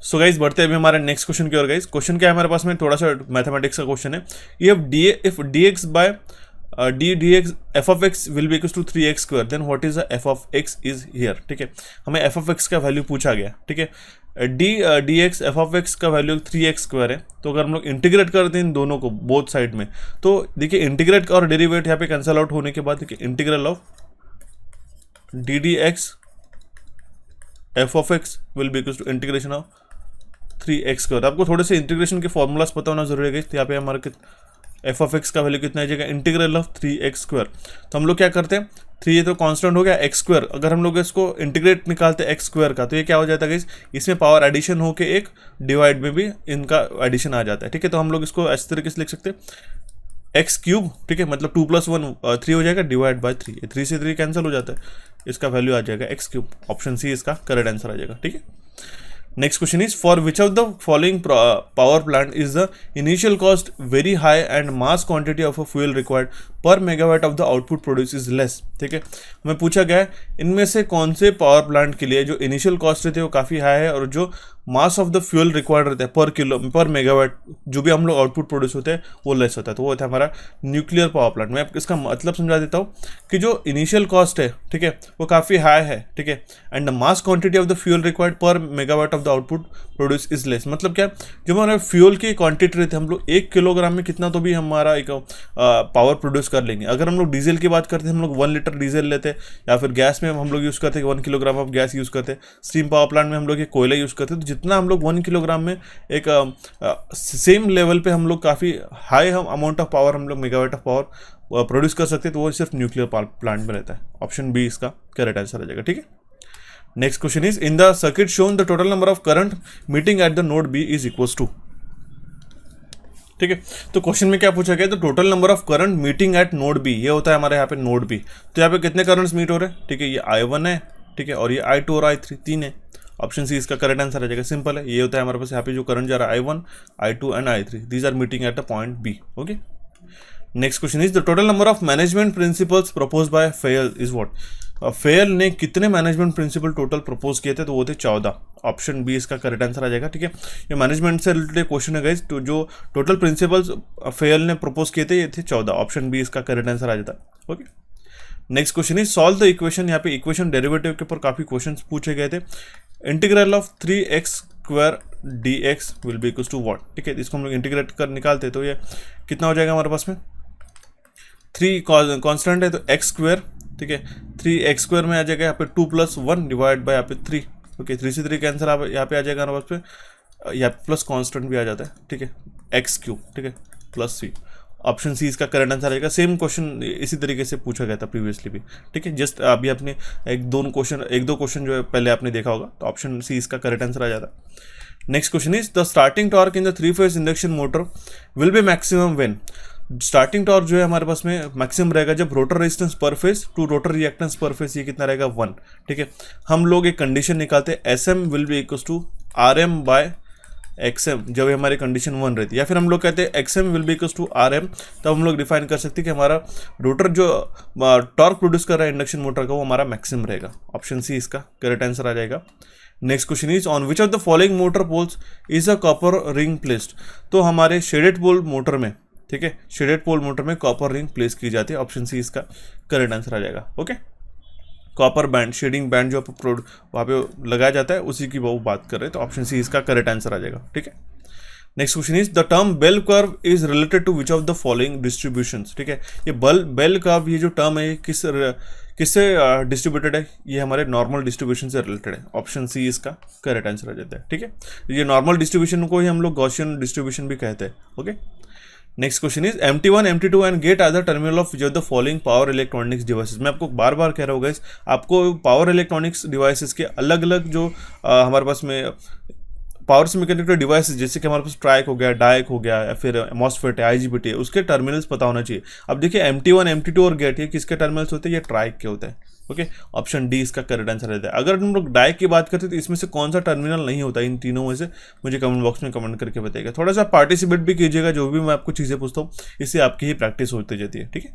सो गाइज बढ़ते हैं अभी हमारे नेक्स्ट क्वेश्चन की ओर। गाइज क्वेश्चन क्या है हमारे पास में, थोड़ा सा मैथमेटिक्स का क्वेश्चन है। If d x by d x f of x will be equals to 3x square then what is the f of x is here, ठीक है। हमें एफ ऑफ एक्स का वैल्यू पूछा गया, ठीक है। D x f of x का value 3x square है, तो अगर हम लोग इंटीग्रेट करते हैं इन दोनों को बोथ साइड में, तो देखिए इंटीग्रेट और डेरिवेट यहाँ पे कैंसल आउट होने के बाद देखिए integral of d x f of x will be equals to integration of 3x square. आपको थोड़े से इंटीग्रेशन के फॉर्मूलाज पता होना जरूरी है। तो यहाँ पे हमारे एफ ऑफ एक्स का वैल्यू कितना आ जाएगा इंटीग्रल ऑफ 3x स्क्वायर। तो हम लोग क्या करते हैं 3 ये तो कांस्टेंट हो गया x स्क्वायर, अगर हम लोग इसको इंटीग्रेट निकालते हैं x स्क्वायर का तो ये क्या हो जाता है गाइस, इसमें पावर एडिशन होके एक डिवाइड में भी इनका एडिशन आ जाता है, ठीक है। तो हम लोग इसको इस तरीके से लिख सकते हैं x क्यूब, ठीक है, मतलब 2 + 1 3 हो जाएगा डिवाइड बाय 3, 3 से 3 कैंसिल हो जाता है, इसका वैल्यू आ जाएगा x क्यूब। ऑप्शन सी इसका करेक्ट आंसर आ जाएगा, ठीक है। Next question is for which of the following power plant is the initial cost very high and mass quantity of a fuel required per megawatt of the output produced is less, ठीक है। हमें पूछा गया है इनमें से कौन से पावर प्लांट के लिए जो इनिशियल कॉस्ट रहती है वो काफ़ी हाई है और जो mass of the fuel required रहता है पर मेगावाट जो भी हम लोग आउटपुट प्रोड्यूस होते हैं वो लेस होता है, तो वो होता है हमारा न्यूक्लियर पावर प्लांट। मैं इसका मतलब समझा देता हूँ कि जो इनिशियल कॉस्ट है, ठीक है, वो काफ़ी हाई है, ठीक है, and the mass quantity of the fuel required per megawatt of the output produce is less. मतलब क्या, जो हमारा फ्यूल की क्वांटिटी रहती है हम लोग 1 किलोग्राम में कितना तो भी हमारा एक पावर प्रोड्यूस कर लेंगे। अगर हम लोग डीजल की बात करते हैं हम लोग 1 लीटर डीजल लेते हैं, या फिर गैस में हम लोग यूज़ करते हैं 1 किलोग्राम ऑफ गैस यूज़ करते हैं, स्टीम पावर प्लांट में हम लोग ये कोयला यूज़ करते हैं, तो जितना हम लोग 1 किलोग्राम में एक सेम लेवल पे हम लोग काफ़ी हाई अमाउंट ऑफ पावर हम लोग मेगावाट ऑफ पावर प्रोड्यूस कर सकते हैं, तो वो सिर्फ न्यूक्लियर पावर प्लांट में रहता है। ऑप्शन बी इसका करेक्ट आंसर आ जाएगा, ठीक है। Next question is in the circuit shown the total number of current meeting at the node B is equals to, ठीक है। तो क्वेश्चन में क्या पूछा गया, तो total number of current meeting at node B, ये होता है हमारे यहाँ पे नोड बी। तो यहाँ पे कितने करंट्स मीट हो रहे हैं, ठीक है, ये I1 है, ठीक है, और ये I2 और I3 तीन है। ऑप्शन सी इसका करेक्ट आंसर आ जाएगा, सिंपल है। ये होता है हमारे पास यहाँ पे जो करंट जा रहा है I1, I2 and I3, these are meeting at a point B, okay. Next question is the total number of management principles propose by Fayol is what. Fayol ने कितने मैनेजमेंट प्रिंसिपल टोटल प्रपोज किए थे, तो वो थे 14। Option B इसका correct answer आ जाएगा, ठीक है। ये मैनेजमेंट से रिलेटेड क्वेश्चन है गाइस, तो जो टोटल प्रिंसिपल्स फेयल ने प्रपोज किए थे ये थे 14। ऑप्शन बी इसका करेक्ट आंसर आ जाता है, okay. Next question is solve the equation. यहाँ पे इक्वेशन डेरिवेटिव के ऊपर काफी क्वेश्चन पूछे गए थे। Integral of 3x square dx will be equals to what, ठीक है। इसको हम लोग इंटीग्रेट कर निकालते तो ये कितना हो जाएगा हमारे पास में, 3 कांस्टेंट है तो x स्क्वायर, ठीक है, 3x स्क्वायर में आ जाएगा यहाँ पे 2 + 1 डिवाइड बाय यहाँ पे 3, ओके, 3 से 3 कैंसिल यहाँ पे आ जाएगा हमारे पास पे, यहाँ प्लस कांस्टेंट भी आ जाता है, ठीक है, x क्यूब, ठीक है, +3। ऑप्शन सी इसका करेक्ट आंसर आएगा। सेम क्वेश्चन इसी तरीके से पूछा गया था प्रीवियसली भी, ठीक है, जस्ट अभी आपने एक दो क्वेश्चन जो है पहले आपने देखा होगा, तो ऑप्शन सी इसका करेक्ट आंसर आ जाता है। Next question is the starting torque in the 3-फेज induction motor will be maximum when. Starting torque जो है हमारे पास में मैक्सिमम रहेगा जब rotor resistance per phase to rotor reactance per phase ये कितना रहेगा 1, ठीक है। हम लोग एक कंडीशन निकालते हैं SM will be equals to RM by XM जब हमारी कंडीशन 1 रहती है, या फिर हम लोग कहते हैं XM will be equals to RM, तब हम लोग डिफाइन कर सकते हैं कि हमारा रोटर जो टॉर्क प्रोड्यूस कर रहा है इंडक्शन मोटर का वो हमारा मैक्सिमम रहेगा। ऑप्शन सी इसका करेक्ट आंसर आ जाएगा। Next question is on which of the following motor poles is a copper ring placed. तो हमारे शेडेड पोल मोटर में, ठीक है, शेडेड पोल मोटर में कॉपर रिंग प्लेस की जाती है। ऑप्शन सी इसका करेक्ट आंसर आ जाएगा, okay. Copper band, shading band जो वहाँ पे लगाया जाता है उसी की वो बात कर रहे हैं, तो ऑप्शन सी इसका करेक्ट आंसर आ जाएगा, ठीक है। Next question is the term bell curve is related to which of the following distributions, ठीक है। ये बेल कर्व ये जो टर्म है किससे डिस्ट्रीब्यूटेड है, ये हमारे नॉर्मल डिस्ट्रीब्यूशन से रिलेटेड है। ऑप्शन सी इसका करेक्ट आंसर आ जाता है, ठीक है। ये नॉर्मल डिस्ट्रीब्यूशन को ही हम लोग गॉसियन डिस्ट्रीब्यूशन भी कहते हैं, okay. Next question is MT1, MT2 and gate are the terminal of जो the following power electronics devices. मैं आपको बार बार कह रहा हूँ गाइस, आपको पावर इलेक्ट्रॉनिक्स डिवाइसेस के अलग अलग जो हमारे पास में पावर सेमीकंडक्टर डिवाइसेस, जैसे कि हमारे पास ट्राइक हो गया, डायक हो गया, या फिर मॉसफेट है, IGBT है, उसके टर्मिनल्स पता होना चाहिए। अब देखिए MT1, MT2 और गेट ये किसके टर्मिनल्स होते हैं? ये ट्राइक के होते हैं। ओके, ऑप्शन डी इसका करेक्ट आंसर रहता है। अगर हम लोग डायक की बात करते हैं तो इसमें से कौन सा टर्मिनल नहीं होता इन तीनों में से? मुझे कमेंट बॉक्स में कमेंट करके बताइएगा। थोड़ा सा पार्टिसिपेट भी कीजिएगा, जो भी मैं आपको चीज़ें पूछता हूँ इससे आपकी ही प्रैक्टिस होती जाती है। ठीक है,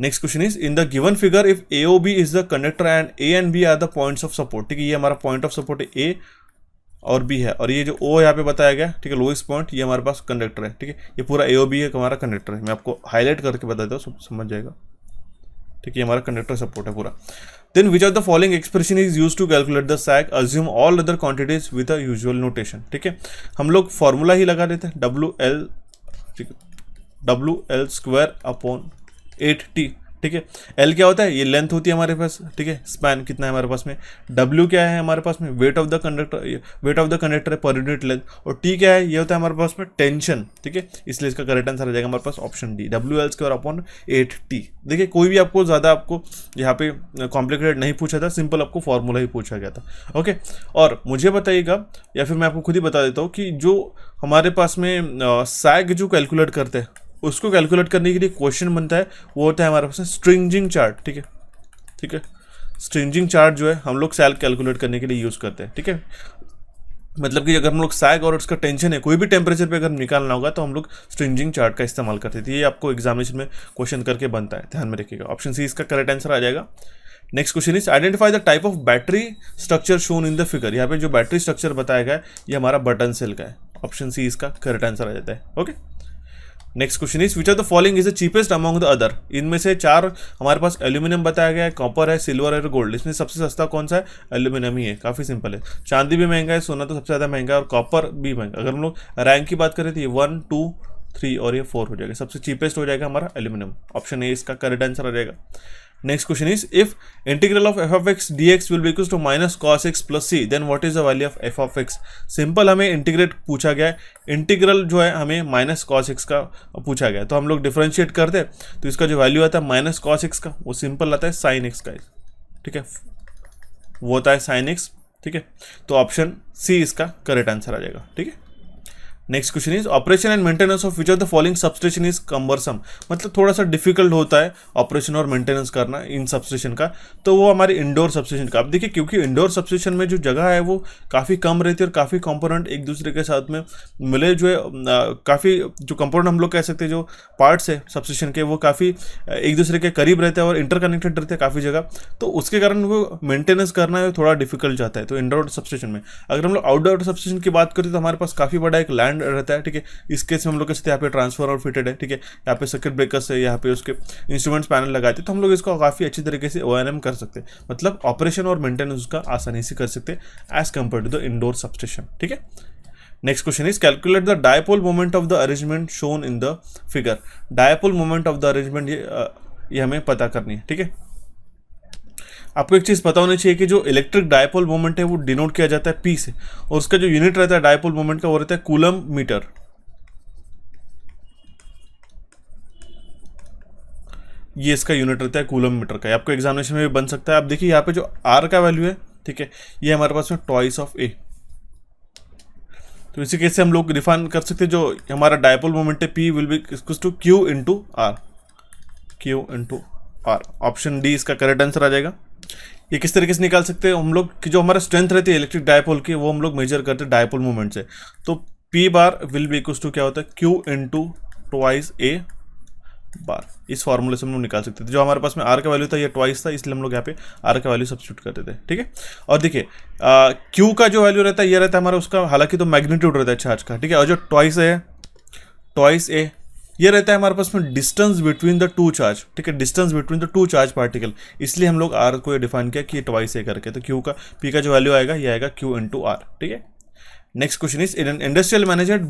next question is in the given figure if AOB is the conductor and A and B are the points of support. ठीक है, ये हमारा पॉइंट ऑफ सपोर्ट है A और B है, और ये जो O यहाँ पे बताया गया, ठीक है, लोएस्ट पॉइंट, ये हमारे पास कंडक्टर है। ठीक है, ये पूरा AOB एक हमारा कंडक्टर है। मैं आपको हाईलाइट करके बता देता हूँ, सब समझ जाएगा। ठीक है, हमारा कंडक्टर सपोर्ट है पूरा। Then which of the following expression is use to calculate the sag, assume all other quantities with a usual notation. ठीक है, हम लोग फॉर्मूला ही लगा देते हैं, WL, ठीक है, WL स्क्वायर अपॉन 8T। ठीक है, L क्या होता है? ये लेंथ होती है हमारे पास। ठीक है, स्पैन कितना है हमारे पास में। W क्या है हमारे पास में? Weight of the conductor, weight of the conductor है पर यूनिट लेंथ। और T क्या है? ये होता है हमारे पास में टेंशन। ठीक है, इसलिए इसका करेक्ट आंसर आ जाएगा हमारे पास option D, WL square upon 8T। देखिए, कोई भी आपको ज़्यादा आपको यहाँ पे कॉम्प्लिकेटेड नहीं पूछा था, सिंपल आपको फॉर्मूला ही पूछा गया था। ओके, और मुझे बताइएगा या फिर मैं आपको खुद ही बता देता हूँ कि जो हमारे पास में सैग जो कैलकुलेट करते हैं, उसको कैलकुलेट करने के लिए क्वेश्चन बनता है, वो होता है हमारे पास स्ट्रिंजिंग चार्ट। ठीक है, ठीक है, स्ट्रिंजिंग चार्ट जो है हम लोग सैग कैलकुलेट करने के लिए यूज़ करते हैं। ठीक है, मतलब कि अगर हम लोग सैग और उसका टेंशन है, कोई भी टेम्परेचर पे अगर निकालना होगा तो हम लोग स्ट्रिंजिंग चार्ट का इस्तेमाल करते थे। ये आपको एग्जामिनेशन में क्वेश्चन करके बनता है, ध्यान में रखिएगा। ऑप्शन सी इसका करेक्ट आंसर आ जाएगा। Next question is identify the type of battery structure shown in the figure. यहाँ पे जो बैटरी स्ट्रक्चर बताया गया है ये हमारा बटन सेल का है। ऑप्शन सी इसका करेक्ट आंसर आ जाता है। Okay, next question is which of the following is the cheapest among the other. इनमें से चार हमारे पास एल्यूमिनियम बताया गया है, कॉपर है, सिल्वर है और गोल्ड। इसमें सबसे सस्ता कौन सा है? एल्यूमिनियम ही है, काफ़ी सिंपल है। चांदी भी महंगा है, सोना तो सबसे ज़्यादा महंगा है और कॉपर भी महंगा। अगर हम लोग रैंक की बात करें तो ये 1, 2, 3 और ये 4 हो जाएगा। सबसे चीपेस्ट हो जाएगा हमारा एल्यूमिनियम। ऑप्शन ए इसका करेक्ट आंसर आ जाएगा। Next question is if integral of f of x dx will be equals to minus cos x plus c, then what is the value of f of x। Simple हमें integrate पूछा गया है, integral जो है हमें minus cos x का पूछा गया है, तो हम लोग डिफरेंशिएट करते हैं तो इसका जो वैल्यू आता है माइनस cos x का, वो सिंपल आता है sin x का। ठीक है, वो होता है sin x। ठीक है, तो ऑप्शन सी इसका करेक्ट आंसर आ जाएगा। ठीक है, next question is operation and maintenance of which of the following substation is cumbersome. मतलब थोड़ा सा डिफिकल्ट होता है ऑपरेशन और मेंटेनेंस करना इन सबस्टेशन का, तो वो हमारे इंडोर सबस्टेशन का। अब देखिए, क्योंकि इंडोर सबस्टेशन में जो जगह है वो काफ़ी कम रहती है और काफ़ी कंपोनेंट एक दूसरे के साथ में मिले, जो है काफ़ी जो कंपोनेंट हम लोग कह सकते हैं, जो पार्ट्स है सबस्टेशन के, वो काफ़ी एक दूसरे के करीब रहते हैं और इंटरकनेक्टेड रहते हैं काफ़ी जगह, तो उसके कारण वो मेंटेनेंस करना थोड़ा डिफिकल्ट जाता है। तो इंडोर सबस्टेशन में अगर हम लोग आउटडोर सबस्टेशन की बात करें तो हमारे पास काफ़ी बड़ा एक लैंड रहता है। ठीक है, इस केस में हम लोग के साथ यहाँ पे ट्रांसफार्मर फिटेड है। ठीक है, यहाँ पे सर्किट ब्रेकर्स है, यहाँ पे उसके इंस्ट्रूमेंट्स पैनल लगाते हैं, तो हम लोग इसको काफ़ी अच्छी तरीके से ONM कर सकते हैं, मतलब ऑपरेशन और मेंटेनेंस उसका आसानी से कर सकते हैं as compare to the indoor substation. ठीक है, next question is calculate the dipole moment of the arrangement shown in the figure. Dipole moment of the arrangement ये हमें पता करनी है। ठीक है, आपको एक चीज़ पता होनी चाहिए कि जो इलेक्ट्रिक डायपोल मोमेंट है वो डिनोट किया जाता है P से, और उसका जो यूनिट रहता है डायपोल मोमेंट का वो रहता है कूलम मीटर। ये इसका यूनिट रहता है कूलम मीटर का। आपको एग्जामिनेशन में भी बन सकता है। आप देखिए यहाँ पे जो R का वैल्यू है, ठीक है, ये हमारे पास में ट्वाइस ऑफ A। तो इसी केस से हम लोग डिफाइन कर सकते हैं जो हमारा डायपोल मोमेंट है P will be equals to Q into R। Q into R, option D इसका करेक्ट आंसर आ जाएगा। ये किस तरीके से निकाल सकते हैं हम लोग कि जो हमारा स्ट्रेंथ रहती है इलेक्ट्रिक डायपोल की, वो हम लोग मेजर करते हैं डायपोल मोमेंट से। तो P bar will be equals to क्या होता है Q into twice A bar. इस फॉर्मूले से हम लोग निकाल सकते थे। जो हमारे पास में R का वैल्यू था ये ट्वाइस था, इसलिए हम लोग यहाँ पे R का वैल्यू सब्स्टिट्यूट करते थे। ठीक है, और देखिए Q का जो वैल्यू रहता है ये रहता है हमारा उसका, हालांकि तो मैग्नीट्यूड रहता है चार्ज का। ठीक है, और जो ट्वाइस A ये रहता है हमारे पास में distance between the two charge. ठीक है, distance between the two charge particle, इसलिए हम लोग R को ये डिफाइन किया कि ये ट्वाइस A करके। तो Q का P का जो वैल्यू आएगा ये आएगा Q इंटू R। ठीक है, next question is in industrial management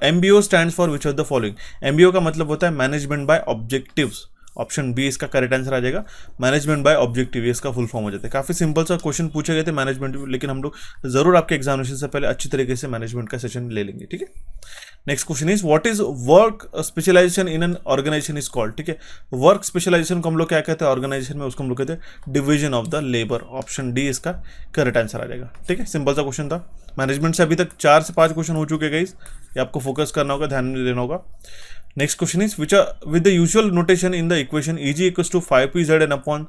MBO stands for which of the following. MBO का मतलब होता है management by objectives. Option B इसका करेक्ट आंसर आ जाएगा, मैनेजमेंट बाय ऑब्जेक्टिव, इसका फुल फॉर्म हो जाता है। काफ़ी सिंपल सा क्वेश्चन पूछे गए थे मैनेजमेंट, लेकिन हम लोग जरूर आपके एग्जामिनेशन से पहले अच्छी तरीके से मैनेजमेंट का सेशन ले लेंगे। ठीक है, next question is what is work specialization in an organization is called, ठीक है। वर्क स्पेशलाइजेशन को हम लोग क्या कहते हैं ऑर्गेनाइजेशन में, उसको हम लोग कहते हैं division of the labour. Option D इसका करेक्ट आंसर आ जाएगा, ठीक है। सिंपल सा क्वेश्चन था। मैनेजमेंट से अभी तक 4 से 5 क्वेश्चन हो चुके गाइस, ये आपको फोकस करना होगा, ध्यान में देना होगा। Next question is which with the usual notation in the equation EG equals to 5PZN upon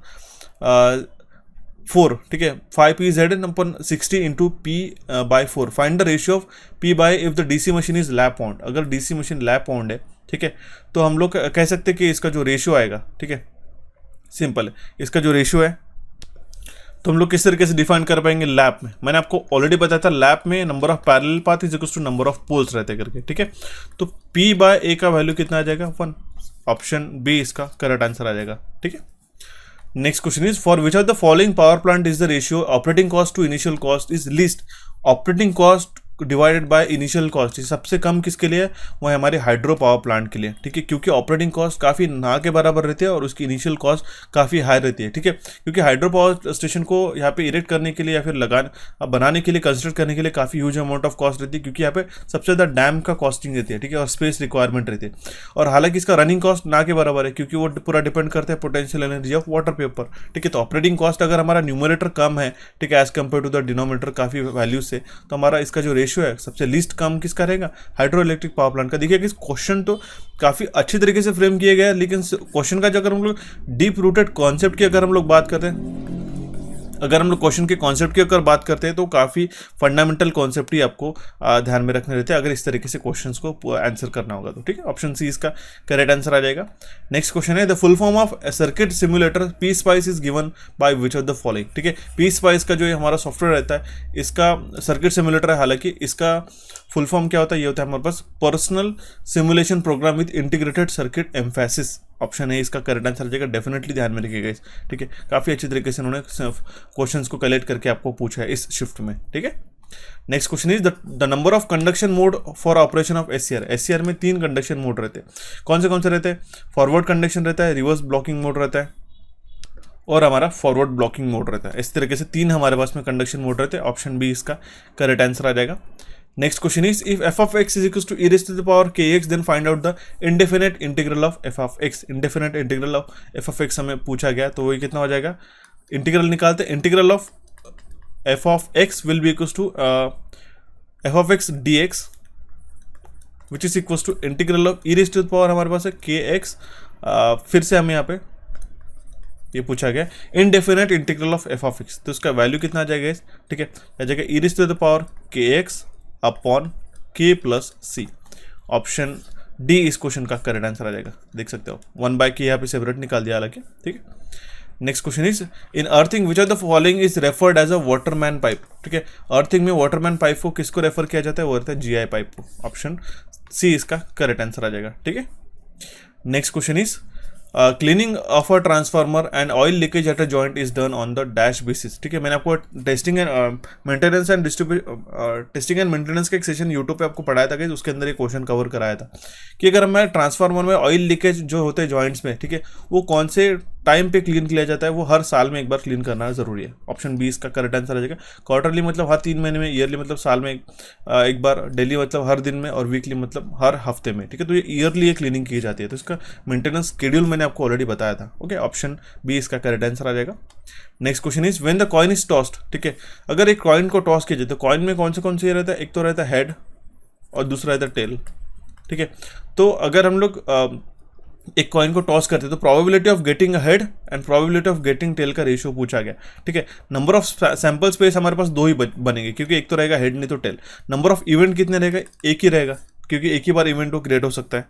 4, ठीक है। 5PZN upon 60 into P/4 find the ratio of P/, if the DC machine is lap wound. अगर DC machine lap wound है, ठीक है, तो हम लोग कह सकते हैं कि इसका जो रेशियो आएगा, ठीक है, सिंपल है, इसका जो रेशियो है तो हम लोग किस तरीके से डिफाइन कर पाएंगे लैप में। मैंने आपको ऑलरेडी बताया था लैप में number of parallel path is equal to number of poles रहते करके, ठीक है। तो P/A का वैल्यू कितना आ जाएगा 1। ऑप्शन बी इसका करेक्ट आंसर आ जाएगा, ठीक है। Next question is for which of the following power plant is the ratio operating cost to initial cost is least. Operating cost divided by initial cost सबसे कम किसके लिए है, वो है हमारे हाइड्रो पावर प्लांट के लिए, ठीक है। क्योंकि ऑपरेटिंग कॉस्ट काफ़ी ना के बराबर रहती है और उसकी इनिशियल कॉस्ट काफ़ी हाई रहती है, ठीक है। क्योंकि हाइड्रो पावर स्टेशन को यहाँ पे इरेक्ट करने के लिए या फिर बनाने के लिए कंस्ट्रक्ट करने के लिए काफ़ी ह्यूज अमाउंट ऑफ कॉस्ट रहती है, क्योंकि यहाँ पे सबसे ज़्यादा डैम का कॉस्टिंग रहती है, ठीक है, और स्पेस रिक्वायरमेंट रहती है। और हालांकि इसका रनिंग कॉस्ट ना के बराबर है, क्योंकि वो पूरा डिपेंड करता है potential energy of water vapour, ठीक है। तो ऑपरेटिंग कॉस्ट अगर हमारा न्यूमरेटर कम है, ठीक है, as compare to the denominator काफ़ी वैल्यू से, तो हमारा इसका जो रेशियो है सबसे लीस्ट कम किसका रहेगा, हाइड्रो इलेक्ट्रिक पावर प्लांट का। देखिए कि क्वेश्चन तो काफी अच्छी तरीके से फ्रेम किया गया है, लेकिन क्वेश्चन का जो अगर हम लोग डीप रूटेड कॉन्सेप्ट की अगर हम लोग बात करते हैं, अगर हम लोग क्वेश्चन के कॉन्सेप्ट की अगर बात करते हैं तो काफ़ी फंडामेंटल कॉन्सेप्ट ही आपको ध्यान में रखने रहते हैं अगर इस तरीके से क्वेश्चंस को आंसर करना होगा तो, ठीक है। ऑप्शन सी इसका करेक्ट आंसर आ जाएगा। नेक्स्ट क्वेश्चन है the full form of circuit simulator PSpice is given by which of the following, ठीक है। PSpice का जो हमारा सॉफ्टवेयर रहता है इसका सर्किट सिमुलेटर है, हालांकि इसका फुल फॉर्म क्या होता है, ये होता है हमारे पास personal simulation program with integrated circuit emphasis. Option है इसका करेक्ट आंसर आ जाएगा, डेफिनेटली ध्यान में रखिएगा इस, ठीक है। काफ़ी अच्छी तरीके से उन्होंने क्वेश्चंस को कलेक्ट करके आपको पूछा है इस शिफ्ट में, ठीक है। Next question is the number of conduction mode for operation of SCR। SCR में 3 कंडक्शन मोड रहते हैं। कौन से रहते हैं, फॉरवर्ड कंडक्शन रहता है, रिवर्स ब्लॉकिंग मोड रहता है और हमारा फॉरवर्ड ब्लॉकिंग मोड रहता है। इस तरीके से 3 हमारे पास में कंडक्शन मोड रहते हैं। ऑप्शन बी इसका करेक्ट आंसर आ जाएगा। Next question is if f of x is equals to e raised to the power kx then find out the indefinite integral of f of x। indefinite integral of f of x हमें पूछा गया तो वही कितना हो जाएगा, integral निकालते हैं। Integral of f of x will be equals to f of x dx which is equals to integral of e raised to the power हमारे पास है kx। फिर से हमें यहाँ पे ये पूछा गया indefinite integral of f of x, तो इसका वैल्यू कितना आ जाएगा, ठीक है, आ जाएगा e raised to the power kx upon k plus c. Option D इस क्वेश्चन का करेक्ट आंसर आ जाएगा, देख सकते हो 1/k यहाँ पे सेपरेट निकाल दिया हालांकि, ठीक है। Next question is in earthing which of the following is referred as a water main pipe, ठीक है। अर्थिंग में वाटरमैन पाइप को किसको रेफर किया जाता है, वो रहता है GI पाइप को। ऑप्शन सी इसका करेक्ट आंसर आ जाएगा, ठीक है। Next question is cleaning of a transformer and oil leakage at a joint is done on the dash basis, ठीक है। मैंने आपको टेस्टिंग एंड मेंटेनेंस का एक सेशन यूट्यूब पे आपको पढ़ाया था कि उसके अंदर एक क्वेश्चन कवर कराया था कि अगर मैं ट्रांसफार्मर में ऑयल लीकेज जो होते हैं जॉइंट्स में, ठीक है, वो कौन से टाइम पे क्लीन किया जाता है, वो हर साल में एक बार क्लीन करना जरूरी है। ऑप्शन बी इसका करेक्ट आंसर आ जाएगा। क्वार्टरली मतलब हर 3 महीने में, ईयरली मतलब साल में एक बार, डेली मतलब हर दिन में और वीकली मतलब हर हफ्ते में, ठीक है। तो ये ईयरली क्लीनिंग की जाती है, तो इसका मेंटेनेंस शेड्यूल मैंने आपको ऑलरेडी बताया था, ओके। ऑप्शन बी इसका करेक्ट आंसर आ जाएगा। Next question is when the coin is tossed, ठीक है, अगर एक कॉइन को टॉस किया जाए तो कॉइन में कौन से रहता है, एक तो रहता है हेड और दूसरा रहता है टेल, ठीक है। तो अगर हम लोग एक कॉइन को टॉस करते हैं तो probability of getting a head and probability of getting tail का रेशियो पूछा गया, ठीक है। नंबर ऑफ सैंपल स्पेस हमारे पास 2 ही बनेंगे, क्योंकि एक तो रहेगा हेड नहीं तो टेल। नंबर ऑफ इवेंट कितने रहेगा, एक ही रहेगा, क्योंकि एक ही बार इवेंट को क्रिएट हो सकता है,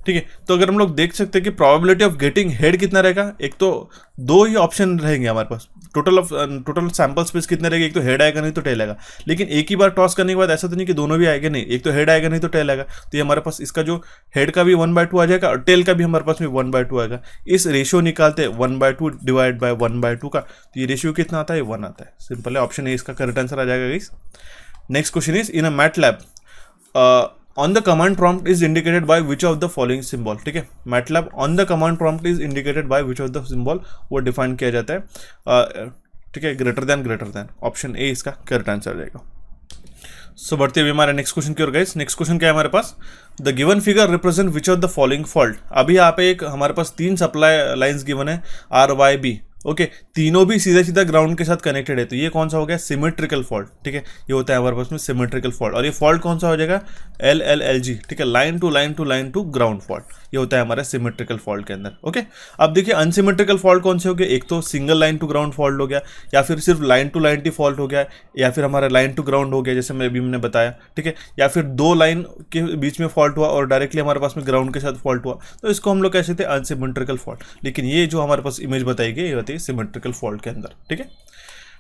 ठीक है। तो अगर हम लोग देख सकते हैं कि प्रोबेबिलिटी ऑफ गेटिंग हेड कितना रहेगा, एक तो 2 ही ऑप्शन रहेंगे हमारे पास। टोटल सैंपल स्पेस कितने रहेंगे, एक तो हेड आएगा नहीं तो टेल आएगा। लेकिन एक ही बार टॉस करने के बाद ऐसा तो नहीं कि दोनों भी आएगा, नहीं, एक तो हेड आएगा नहीं तो टेल आएगा। तो ये हमारे पास इसका जो हेड का भी 1/2 आ जाएगा और टेल का भी हमारे पास में 1/2 आएगा। इस रेशियो निकालते हैं 1/2 डिवाइड बाय 1/2 का, तो ये रेशियो कितना आता है, 1 आता है। सिंपल है, ऑप्शन ए इसका करेक्ट आंसर आ जाएगा guys. Next question is in a MATLAB on the command prompt is indicated by which of the following symbol, ठीक है। MATLAB on the command prompt is indicated by which of the symbol वो define किया जाता है, ठीक है, greater than. Option A इसका correct answer आ जाएगा। सो बढ़ते हुए हमारे नेक्स्ट क्वेश्चन की ओर गाइस। नेक्स्ट क्वेश्चन क्या है हमारे पास, the given figure represent which of the following fault. अभी यहाँ पे एक हमारे पास 3 सप्लाई लाइंस गिवन है RYB, ओके तीनों भी सीधा सीधा ग्राउंड के साथ कनेक्टेड है, तो ये कौन सा हो गया, सिमेट्रिकल फॉल्ट। ठीक है, ये होता है हमारे पास में सिमेट्रिकल फॉल्ट। और ये फॉल्ट कौन सा हो जाएगा, LLLG। ठीक है, line to line to line to ground fault, ये होता है हमारे सिमेट्रिकल फॉल्ट के अंदर। ओके, अब देखिए अनसिमेट्रिकल फॉल्ट कौन से हो गए, एक तो single line to ground fault हो गया, या फिर सिर्फ line to line T fault हो गया, या फिर हमारा लाइन टू ग्राउंड हो गया जैसे मैंने बताया। ठीक है, या फिर 2 लाइन के बीच में फॉल्ट हुआ और डायरेक्टली हमारे पास में ग्राउंड के साथ फॉल्ट हुआ, तो इसको हम लोग कैसे थे, अनसिमेट्रिकल फॉल्ट। लेकिन ये जो हमारे पास इमेज बताई गई ये होती है सिमेट्रिकल फॉल्ट के अंदर। ठीक है,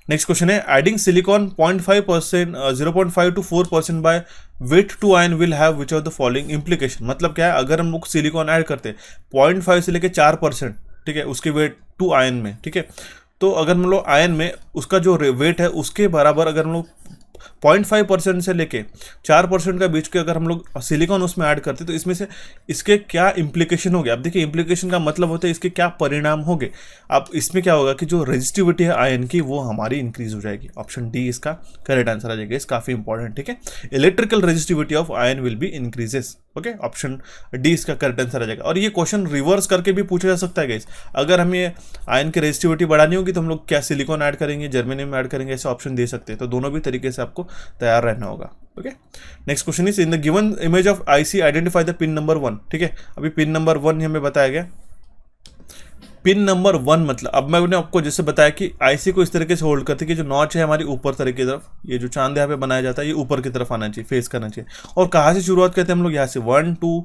नेक्स्ट क्वेश्चन है, adding silicon 0.5% 0.5 to 4% by weight to iron will have which of the following implication. मतलब क्या है, अगर हम लोग सिलिकॉन ऐड करते हैं 0.5 से लेके 4%, ठीक है, उसके वेट टू आयन में, ठीक है, तो अगर हम लोग आयन में उसका जो वेट है उसके बराबर अगर हम लोग 0.5% से लेके 4% का बीच के अगर हम लोग सिलिकॉन उसमें ऐड करते तो इसमें से इसके क्या इम्प्लीकेशन हो गया। अब देखिए इम्प्लीकेशन का मतलब होता है इसके क्या परिणाम होंगे। अब इसमें क्या होगा कि जो रेजिस्टिविटी है आयन की वो हमारी इंक्रीज हो जाएगी। ऑप्शन डी इसका करेक्ट आंसर आ जाएगा, इस काफी इंपॉर्टेंट। ठीक है, electrical resistivity of ion will be increases. Okay, option D इसका करेक्ट आंसर आ जाएगा। और ये क्वेश्चन रिवर्स करके भी पूछा जा सकता है गाइस, अगर हमें आयन की रेजिस्टिविटी बढ़ानी होगी तो हम लोग क्या सिलिकॉन ऐड करेंगे, जर्मेनियम ऐड करेंगे, ऐसे ऑप्शन दे सकते हैं। तो दोनों भी तरीके से आपको तैयार रहना होगा। Okay, next question is, in the given image of IC identify the pin number 1। ठीक है, अभी पिन नंबर 1 हमें बताया गया। पिन नंबर 1 मतलब, अब मैंने आपको जैसे बताया कि IC को इस तरीके से होल्ड करते हैं कि जो नॉच है हमारी ऊपर तरीके की तरफ, ये जो चांद यहाँ पे बनाया जाता है ये ऊपर की तरफ आना चाहिए, फेस करना चाहिए। और कहाँ से शुरुआत करते हैं हम लोग, यहाँ से 1 2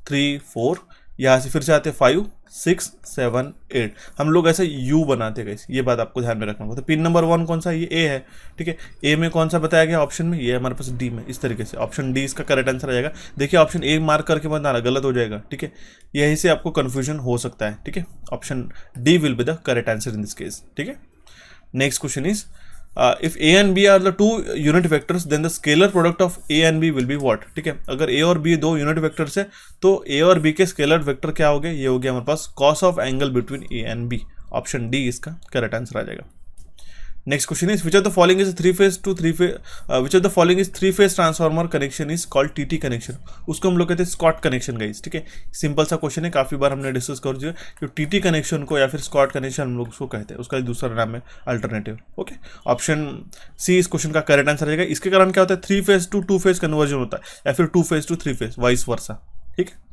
3 4, यहाँ से फिर से आते हैं 5 6 7 8, हम लोग ऐसे U बनाते हैं। ये बात आपको ध्यान में रखना होगा। तो पिन नंबर 1 कौन सा, ये A है। ठीक है, A में कौन सा बताया गया ऑप्शन में, ये हमारे पास D में। इस तरीके से ऑप्शन डी इसका करेक्ट आंसर आ जाएगा। देखिए ऑप्शन A मार्क करके बताना, गलत हो जाएगा। ठीक है, यहीं से आपको कन्फ्यूजन हो सकता है। ठीक है, option D will be the correct answer in this case. ठीक है, next question is, if A and B are the 2 unit vectors then the scalar product of A and B will be what। ठीक है, अगर A और B 2 unit vectors है तो A और B के स्केलर वेक्टर क्या हो गए, ये हो गया हमारे पास cos of angle between A and B। Option D इसका करेक्ट आंसर आ जाएगा। Next question is, which of the following is 3 phase to 3 phase which of the following is 3 phase transformer connection is called TT connection. उसको हम लोग कहते हैं Scott connection guys. ठीक है, सिंपल सा क्वेश्चन है, काफी बार हमने डिस्कस कर दिया कि TT कनेक्शन को या फिर स्कॉट कनेक्शन हम लोग उसको कहते हैं, उसका दूसरा नाम है अल्टरनेटिव। ओके, ऑप्शन सी इस क्वेश्चन का करेक्ट आंसर रहेगा। इसके कारण क्या होता है, 3 phase to 2 phase कन्वर्जन होता है, या फिर 2 phase to 3 phase, vice versa. ठीक है,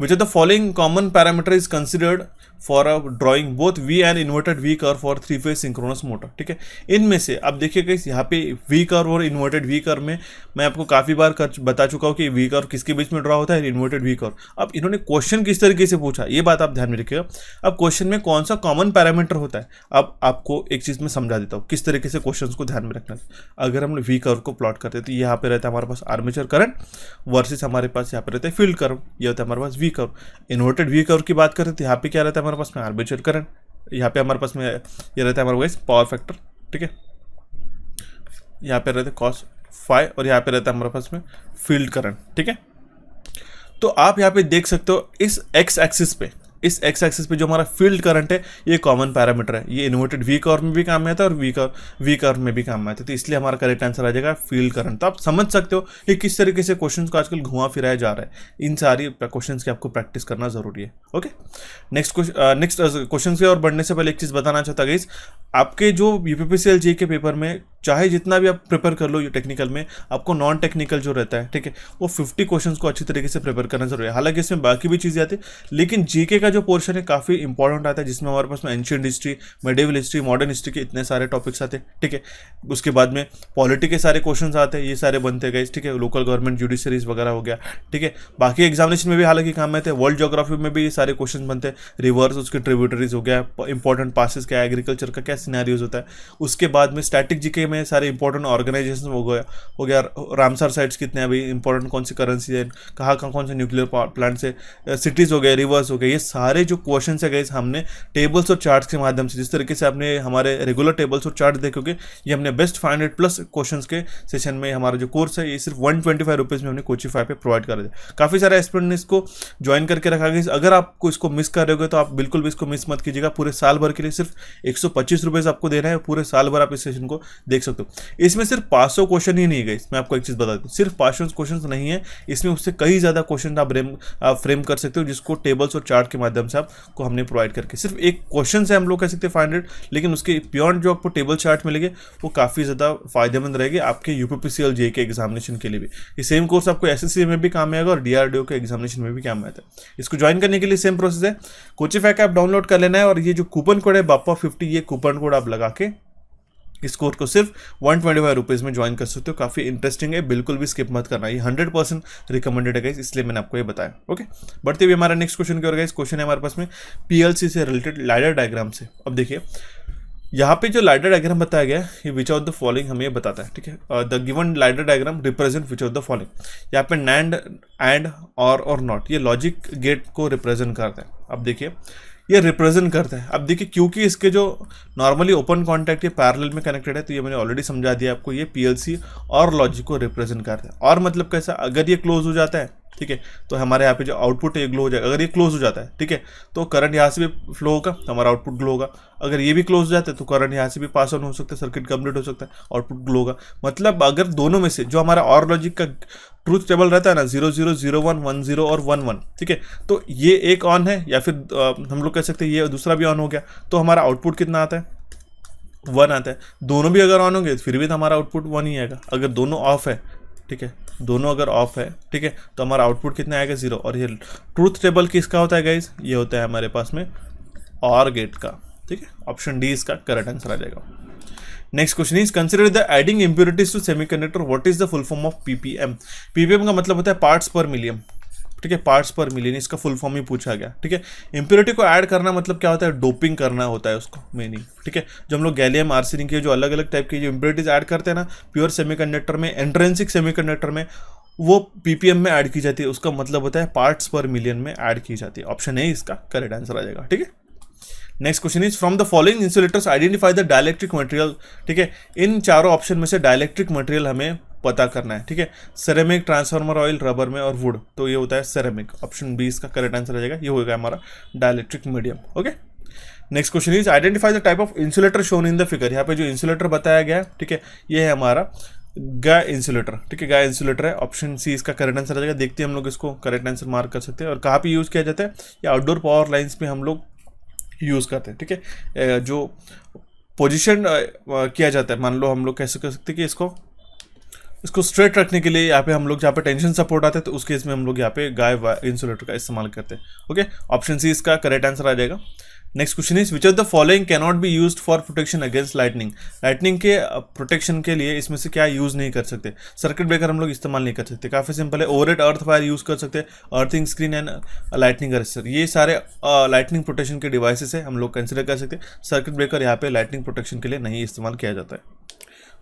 which of the following common parameter is considered for a drawing both V and inverted V curve for 3 phase synchronous motor। ठीक है, इनमें से अब देखिए गाइस, यहाँ पे V curve और इन्वर्टेड V curve में मैं आपको काफी बार बता चुका हूँ कि V curve किसके बीच में ड्रॉ होता है, इन्वर्टेड V curve। अब इन्होंने क्वेश्चन किस तरीके से पूछा ये बात आप ध्यान में रखिएगा। अब क्वेश्चन में कौन सा कॉमन पैरामीटर होता है, अब आपको एक चीज में समझा देता हूँ किस तरीके से क्वेश्चन को ध्यान में रखना है। अगर हम V curve को प्लॉट करते हैं तो यहाँ पे रहता है हमारे पास आर्मेचर करंट वर्सेस हमारे पास यहाँ पे रहता है फील्ड कर्व, ये होता है हमारे पास V curve। Inverted V curve की बात करते तो यहाँ पे क्या रहता है हमारे पास में आर्मेचर करंट, यहाँ पे हमारे पास में ये रहता है हमारे पास पावर फैक्टर। ठीक है, यहाँ पे रहता है cos phi और यहाँ पे रहता है हमारे पास में फील्ड करंट। ठीक है, तो आप यहाँ पे देख सकते हो इस एक्स एक्सिस पे जो हमारा फील्ड करंट है ये कॉमन पैरामीटर है, ये इन्वर्टेड V कर्व में भी काम में आता है और V कर्व में भी काम में आता है। तो इसलिए हमारा करेक्ट आंसर आ जाएगा फील्ड करंट। तो आप समझ सकते हो कि किस तरीके से क्वेश्चंस को आजकल घुमा फिराया जा रहा है। इन सारी क्वेश्चंस की आपको प्रैक्टिस करना जरूरी है। ओके, नेक्स्ट क्वेश्चन की ओर बढ़ने से पहले एक चीज बताना चाहता गाइस, आपके जो UPPCL जी के पेपर में चाहे जितना भी आप प्रिपेयर कर लो ये टेक्निकल में, आपको नॉन टेक्निकल जो रहता है, ठीक है, वो 50 क्वेश्चंस को अच्छी तरीके से प्रिपेयर करना जरूरी है। हालांकि इसमें बाकी भी चीज़ें आती है, लेकिन जीके का जो पोर्शन है काफ़ी इंपॉर्टेंट आता है, जिसमें हमारे पास में ancient history, medieval history, modern history के इतने सारे टॉपिक्स आते हैं। ठीक है, उसके बाद में पॉलिटी के सारे क्वेश्चन आते हैं, ये सारे बनते गए। ठीक है, लोकल गवर्नमेंट जुडिशरीज वगैरह हो गया। ठीक है, बाकी एग्जामिनेशन में भी हालांकि काम में थे, वर्ल्ड ज्योग्राफी में भी ये सारे क्वेश्चन बनते हैं, रिवर्स उसके ट्रिब्यूटरीज हो गया, इंपॉर्टेंट पासेस क्या, एग्रीकल्चर का क्या सिनेरियोज होता है। उसके बाद में स्टैटिक जीके में सारे इंपॉर्टेंट ऑर्गेनाइजेशन हो गया रामसर साइट्स कितने अभी इंपॉर्टेंट कौन सी करेंसी है, कहाँ कौन से न्यूक्लियर प्लांट से, सिटीज हो गए, रिवर्स हो गए, ये सारे जो क्वेश्चन है गाइस हमने टेबल्स और चार्ट्स के माध्यम से, जिस तरीके से आपने हमारे रेगुलर टेबल्स और चार्ट देखोगे, ये हमने बेस्ट 500 प्लस क्वेश्चंस के सेशन में हमारा जो कोर्स है ये सिर्फ 125 रुपीज़ में हमने कोचिफाई पे प्रोवाइड कर दिया। काफ़ी सारे एस्पिरेंट ने इसको ज्वाइन करके रखा गया। अगर आपको इसको मिस कर रहे हो तो आप बिल्कुल भी इसको मिस मत कीजिएगा। पूरे साल भर के लिए सिर्फ 125 रुपीज़ आपको देना है, पूरे साल भर आप इस सेशन को देख सकते हो। इसमें सिर्फ 500 क्वेश्चन ही नहीं गए, मैं आपको एक चीज़ बता दूँ, सिर्फ 500 क्वेश्चन नहीं है, इसमें उससे कई ज़्यादा क्वेश्चन आप फ्रेम कर सकते हो, जिसको टेबल्स और चार्ट के माध्यम से आपको हमने प्रोवाइड करके सिर्फ एक क्वेश्चन से हम लोग कह सकते हैं 500, लेकिन उसके बियॉन्ड जो आपको टेबल चार्ट मिलेंगे वो काफ़ी ज़्यादा फायदेमंद रहेगी आपके यूपीपीसीएल जे के एग्जामिनेशन के लिए भी। ये सेम कोर्स आपको एसएससी में भी काम आएगा और डीआरडीओ के एग्जामिनेशन में भी काम आता है। इसको ज्वाइन करने के लिए सेम प्रोसेस है, कोचिफाई का ऐप डाउनलोड कर लेना है और ये जो कूपन कोड है बाप्पा50, ये कूपन कोड आप लगा के इस कोर्स को सिर्फ 125 रुपीज़ में ज्वाइन कर सकते हो। काफ़ी इंटरेस्टिंग है, बिल्कुल भी स्किप मत करना, ये 100% रिकमेंडेड है गाइस, इसलिए मैंने आपको ये बताया। ओके, बढ़ते हुए हमारा नेक्स्ट क्वेश्चन की ओर गाइस। क्वेश्चन है हमारे पास में पीएलसी से रिलेटेड लैडर डायग्राम से। अब देखिए यहाँ पे जो लैडर डायग्राम बताया गया है ये विच ऑफ द फॉलोइंग हमें ये बताता है, ठीक है। The given ladder diagram represent which of the following, यहाँ पे नैंड, एंड, और नॉट, ये लॉजिक गेट को रिप्रेजेंट करता है। अब देखिए ये रिप्रेजेंट करता है। अब देखिए क्योंकि इसके जो नॉर्मली ओपन कॉन्टैक्ट ये पैरेलल में कनेक्टेड है, तो ये मैंने ऑलरेडी समझा दिया आपको, ये पीएलसी और लॉजिक को रिप्रेजेंट करता है। और मतलब कैसा, अगर ये क्लोज हो जाता है, ठीक है, तो हमारे यहाँ पे जो आउटपुट है ये ग्लो हो जाएगा। अगर ये क्लोज हो जाता है, ठीक है, तो करंट यहाँ से भी फ्लो होगा, हमारा आउटपुट ग्लो होगा। अगर ये भी क्लोज हो जाता है तो करंट यहाँ से भी पास ऑन हो सकता है, सर्किट कंप्लीट हो सकता है, आउटपुट ग्लो होगा। मतलब अगर दोनों में से जो हमारा और लॉजिक का ट्रूथ टेबल रहता है ना 0 0 0 1 1 0 और 1 1, ठीक है, तो ये एक ऑन है, या फिर हम लोग कह सकते हैं ये दूसरा भी ऑन हो गया, तो हमारा आउटपुट कितना आता है, 1 आता है। दोनों भी अगर ऑन होंगे फिर भी तो हमारा आउटपुट 1 ही आएगा। अगर दोनों ऑफ है, ठीक है, दोनों अगर ऑफ है, ठीक है, तो हमारा आउटपुट कितना आएगा, 0। और ये ट्रूथ टेबल किसका होता है गाइस, ये होता है हमारे पास में और गेट का, ठीक है। ऑप्शन डी इसका करेक्ट आंसर आ जाएगा। Next question is consider the adding impurities to semiconductor, what is the full form of PPM. PPM का मतलब होता है पार्ट्स पर मिलियन, ठीक है, पार्ट्स पर मिलियन, इसका फुल फॉर्म ही पूछा गया, ठीक है। इम्प्योरिटी को ऐड करना मतलब क्या होता है, डोपिंग करना होता है उसको मीनिंग, ठीक है। जो हम लोग गैलियम आर्सेनिक के जो अलग अलग टाइप की जो इम्प्योरिटीज ऐड करते हैं ना प्योर सेमीकंडक्टर में, इंट्रिंसिक सेमीकंडक्टर में, वो पीपीएम में ऐड की जाती है, उसका मतलब होता है पार्ट्स पर मिलियन में ऐड की जाती है। ऑप्शन ए इसका करेक्ट आंसर आ जाएगा, ठीक है। Next question is from the following insulators identify the dielectric material, ठीक है। इन चारों ऑप्शन में से डाइलेक्ट्रिक मटेरियल हमें पता करना है, ठीक है। सेरेमिक, ट्रांसफार्मर ऑयल, रबर में और वुड, तो ये होता है सेरेमिक। ऑप्शन बी इसका करेक्ट आंसर आ जाएगा, ये होगा हमारा dielectric medium. Okay, next question is identify the type of insulator shown in the figure. यहाँ पे जो इंसुलेटर बताया गया है, ठीक है, ये है हमारा गाय इंसुलेटर, ठीक है, गाय इंसुलेटर है। ऑप्शन सी इसका करेक्ट आंसर आ जाएगा। देखते हैं हम लोग इसको करेक्ट आंसर मार्क कर सकते हैं। और कहाँ पे यूज़ किया जाता है, ये आउटडोर पावर लाइन्स पे हम लोग यूज़ करते हैं, ठीक है। जो पोजीशन किया जाता है, मान लो हम लोग कैसे कर सकते हैं कि इसको स्ट्रेट रखने के लिए यहाँ पे हम लोग जहाँ पे टेंशन सपोर्ट आता है, तो उस केस में हम लोग यहाँ पे गाय इंसुलेटर का इस्तेमाल करते हैं। ओके, ऑप्शन सी इसका करेक्ट आंसर आ जाएगा। Next question is which of the following can not be used for protection against lightning. Lightning के प्रोटेक्शन के लिए इसमें से क्या यूज़ नहीं कर सकते। सर्किट ब्रेकर हम लोग इस्तेमाल नहीं कर सकते, काफ़ी सिंपल है। ओवरहेड अर्थ वायर यूज़ कर सकते हैं, earthing screen and lightning arrester, ये सारे लाइटनिंग प्रोटेक्शन के डिवाइसेस है, हम लोग कंसिडर कर सकते हैं। सर्किट ब्रेकर यहाँ पे लाइटनिंग प्रोटेक्शन के लिए नहीं इस्तेमाल किया जाता है।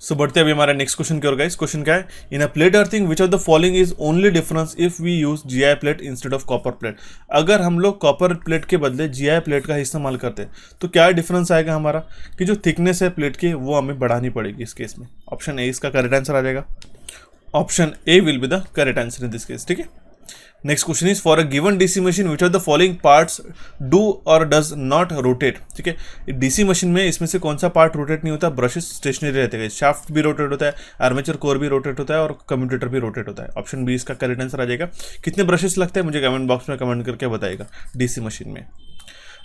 सो बढ़ते अभी हमारा नेक्स्ट क्वेश्चन की ओर गाइस। क्वेश्चन क्या है, in a plate earthing which of the following is only difference if we use GI plate instead of copper plate. अगर हम लोग कॉपर प्लेट के बदले जीआई प्लेट का इस्तेमाल करते हैं तो क्या डिफरेंस आएगा हमारा, कि जो थिकनेस है प्लेट की वो हमें बढ़ानी पड़ेगी इस केस में। ऑप्शन ए इसका करेक्ट आंसर आ जाएगा। Option A will be the correct answer in this case, ठीक है। Next question is for a given DC machine which of the following parts do और डज नॉट रोटेट, ठीक है। DC machine में इसमें से कौन सा पार्ट रोटेट नहीं होता, ब्रशेस स्टेशनरी रहते हैं, शाफ्ट भी रोटेट होता है, आर्मेचर कोर भी रोटेट होता है और कम्यूटेटर भी रोटेट होता है। ऑप्शन बी इसका करेक्ट आंसर आ जाएगा। कितने ब्रशेस लगते हैं मुझे कमेंट बॉक्स में कमेंट करके बताएगा डीसी मशीन में।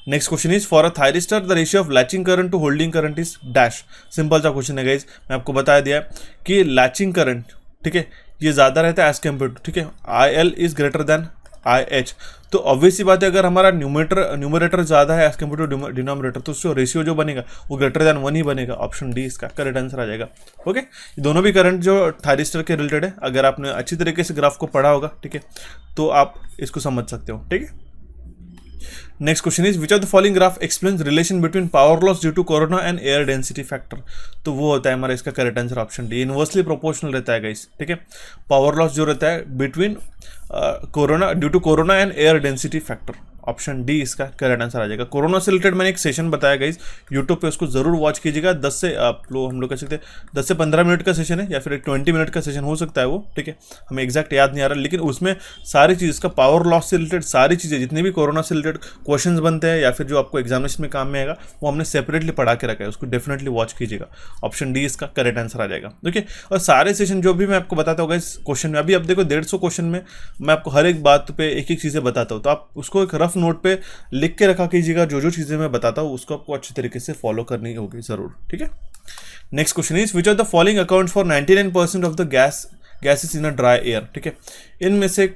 Next question is for a thyristor the ratio of latching current to holding current is dash. Simple सा क्वेश्चन है गाइज, मैं आपको बता दिया कि लैचिंग करंट, ठीक है, ये ज़्यादा रहता है एज कम्पेयर टू, ठीक है, I L is greater than I H. तो ऑब्वियस सी बात है, अगर हमारा न्यूमरेटर ज़्यादा है एज कम्पेयर टू डिनोमिनेटर, तो उसका रेशियो जो बनेगा वो ग्रेटर देन 1 ही बनेगा। ऑप्शन डी इसका करेक्ट आंसर आ जाएगा। ओके, दोनों भी करंट जो थायरिस्टर के रिलेटेड है, अगर आपने अच्छी तरीके से ग्राफ को पढ़ा होगा, ठीक है, तो आप इसको समझ सकते हो, ठीक है। Next question is which of the following graph explains relation between power loss due to corona and air density factor. तो वो होता है हमारा इसका correct answer option D, inversely proportional रहता है गाइस, ठीक है। पावर लॉस जो रहता है between corona due to corona and air density factor. Option D इसका करेक्ट आंसर आ जाएगा। कोरोना से रिलेटेड मैंने एक सेशन बताया गाइस यूट्यूब पे, उसको जरूर वॉच कीजिएगा। 10 से आप लोग हम लोग कह सकते हैं 10 से 15 मिनट का सेशन है या फिर एक 20 मिनट का सेशन हो सकता है वो, ठीक है, हमें एग्जैक्ट याद नहीं आ रहा, लेकिन उसमें सारी चीज़ इसका पावर लॉस से रिलेटेड सारी चीज़ें जितने भी कोरोना से रिलेटेड क्वेश्चन बनते हैं या फिर जो आपको एग्जामिनेशन में काम में आएगा वो हमने सेपरेटली पढ़ा के रखा है, उसको डेफिनेटली वॉच कीजिएगा। ऑप्शन डी इसका करेक्ट आंसर आ जाएगा। देखिए, और सारे सेशन जो भी मैं आपको बताता हूँ इस क्वेश्चन में, अभी आप देखो 150 क्वेश्चन में मैं आपको हर एक बात पे एक एक चीज़ें बताता हूँ, तो आप उसको एक रफ नोट पे लिख के रखा कीजिएगा। जो जो चीज़ें मैं बताता हूँ उसको आपको अच्छी तरीके से फॉलो करनी होगी ज़रूर, ठीक है। Next question is which are the following accounts for 99% of the gases in a dry air, ठीक है। इनमें से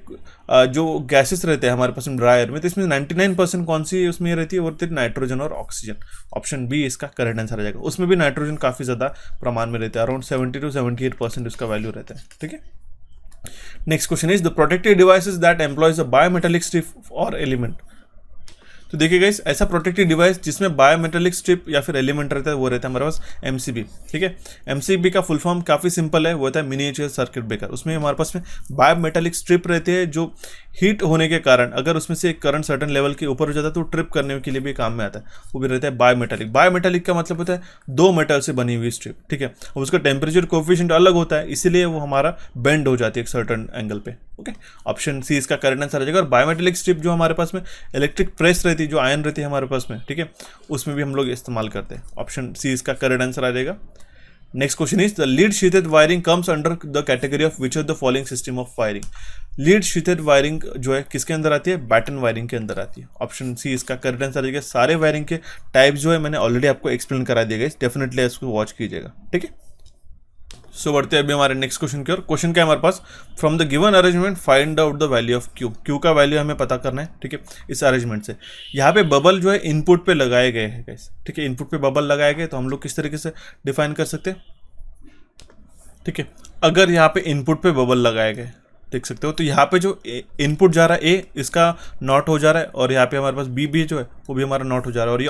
जो गैसेस रहते हैं हमारे पास ड्राई एयर में, तो इसमें 99% कौन सी उसमें रहती है, वो रहती है नाइट्रोजन और ऑक्सीजन। ऑप्शन बी इसका करेक्ट आंसर आ जाएगा। उसमें भी नाइट्रोजन काफ़ी ज़्यादा प्रमाण में रहता है, अराउंड 70 to 78% उसका वैल्यू रहता है, ठीक है। Next question is the protective devices that employees a bimetallic strip और एलिमेंट। तो देखिए गाइस, ऐसा प्रोटेक्टिव डिवाइस जिसमें बायोमेटालिक स्ट्रिप या फिर एलिमेंट रहता है वो रहता है हमारे पास एमसीबी, ठीक है। एमसीबी का फुल फॉर्म काफ़ी सिंपल है, वो होता है मिनिएचर सर्किट ब्रेकर। उसमें हमारे पास में बायोमेटालिक स्ट्रिप रहती है जो हीट होने के कारण अगर उसमें से एक करंट सर्टन लेवल के ऊपर हो जाता है तो ट्रिप करने के लिए भी काम में आता है, वो भी रहता है बायोमेटालिक। बायोमेटालिक का मतलब होता है दो मेटल से बनी हुई स्ट्रिप, ठीक है। उसका टेम्परेचर कोफिशिएंट अलग होता है, इसीलिए वो हमारा बेंड हो जाती है एक सर्टन एंगल पे, ओके। ऑप्शन सी इसका करेक्ट आंसर आ जाएगा। और बायोमेटालिक स्ट्रिप जो हमारे पास में इलेक्ट्रिक प्रेस रहती है, जो आयन रहती है हमारे पास में, ठीक है, उसमें भी हम लोग इस्तेमाल करते हैं। ऑप्शन सी इसका करेक्ट आंसर आ जाएगा। Next question is the lead sheathed wiring comes under the category of which of the following system of wiring. Lead sheathed wiring जो है किसके अंदर आती है, बैटन वायरिंग के अंदर आती है। ऑप्शन सी इसका करेक्ट आंसर आ जाएगा। सारे वायरिंग के टाइप जो है मैंने ऑलरेडी आपको एक्सप्लेन करा दिया गया, डेफिनेटली इसको वॉच कीजिएगा, ठीक है। सो बढ़ते हैं अभी हमारे नेक्स्ट क्वेश्चन की ओर। क्वेश्चन क्या है हमारे पास, from the given arrangement find out the value of Q. Q का वैल्यू हमें पता करना है, ठीक है, इस अरेंजमेंट से। यहाँ पे बबल जो है इनपुट पे लगाए गए हैं गाइस, ठीक है, इनपुट पे बबल लगाए गए, तो हम लोग किस तरीके से डिफाइन कर सकते हैं, ठीक है। अगर यहाँ पे इनपुट पे बबल लगाए गए देख सकते हो, तो यहाँ पे जो इनपुट जा रहा है ए, इसका नॉट हो जा रहा है, और यहाँ पे हमारे पास बी भी जो है वो भी हमारा नॉट हो जा रहा है, और ये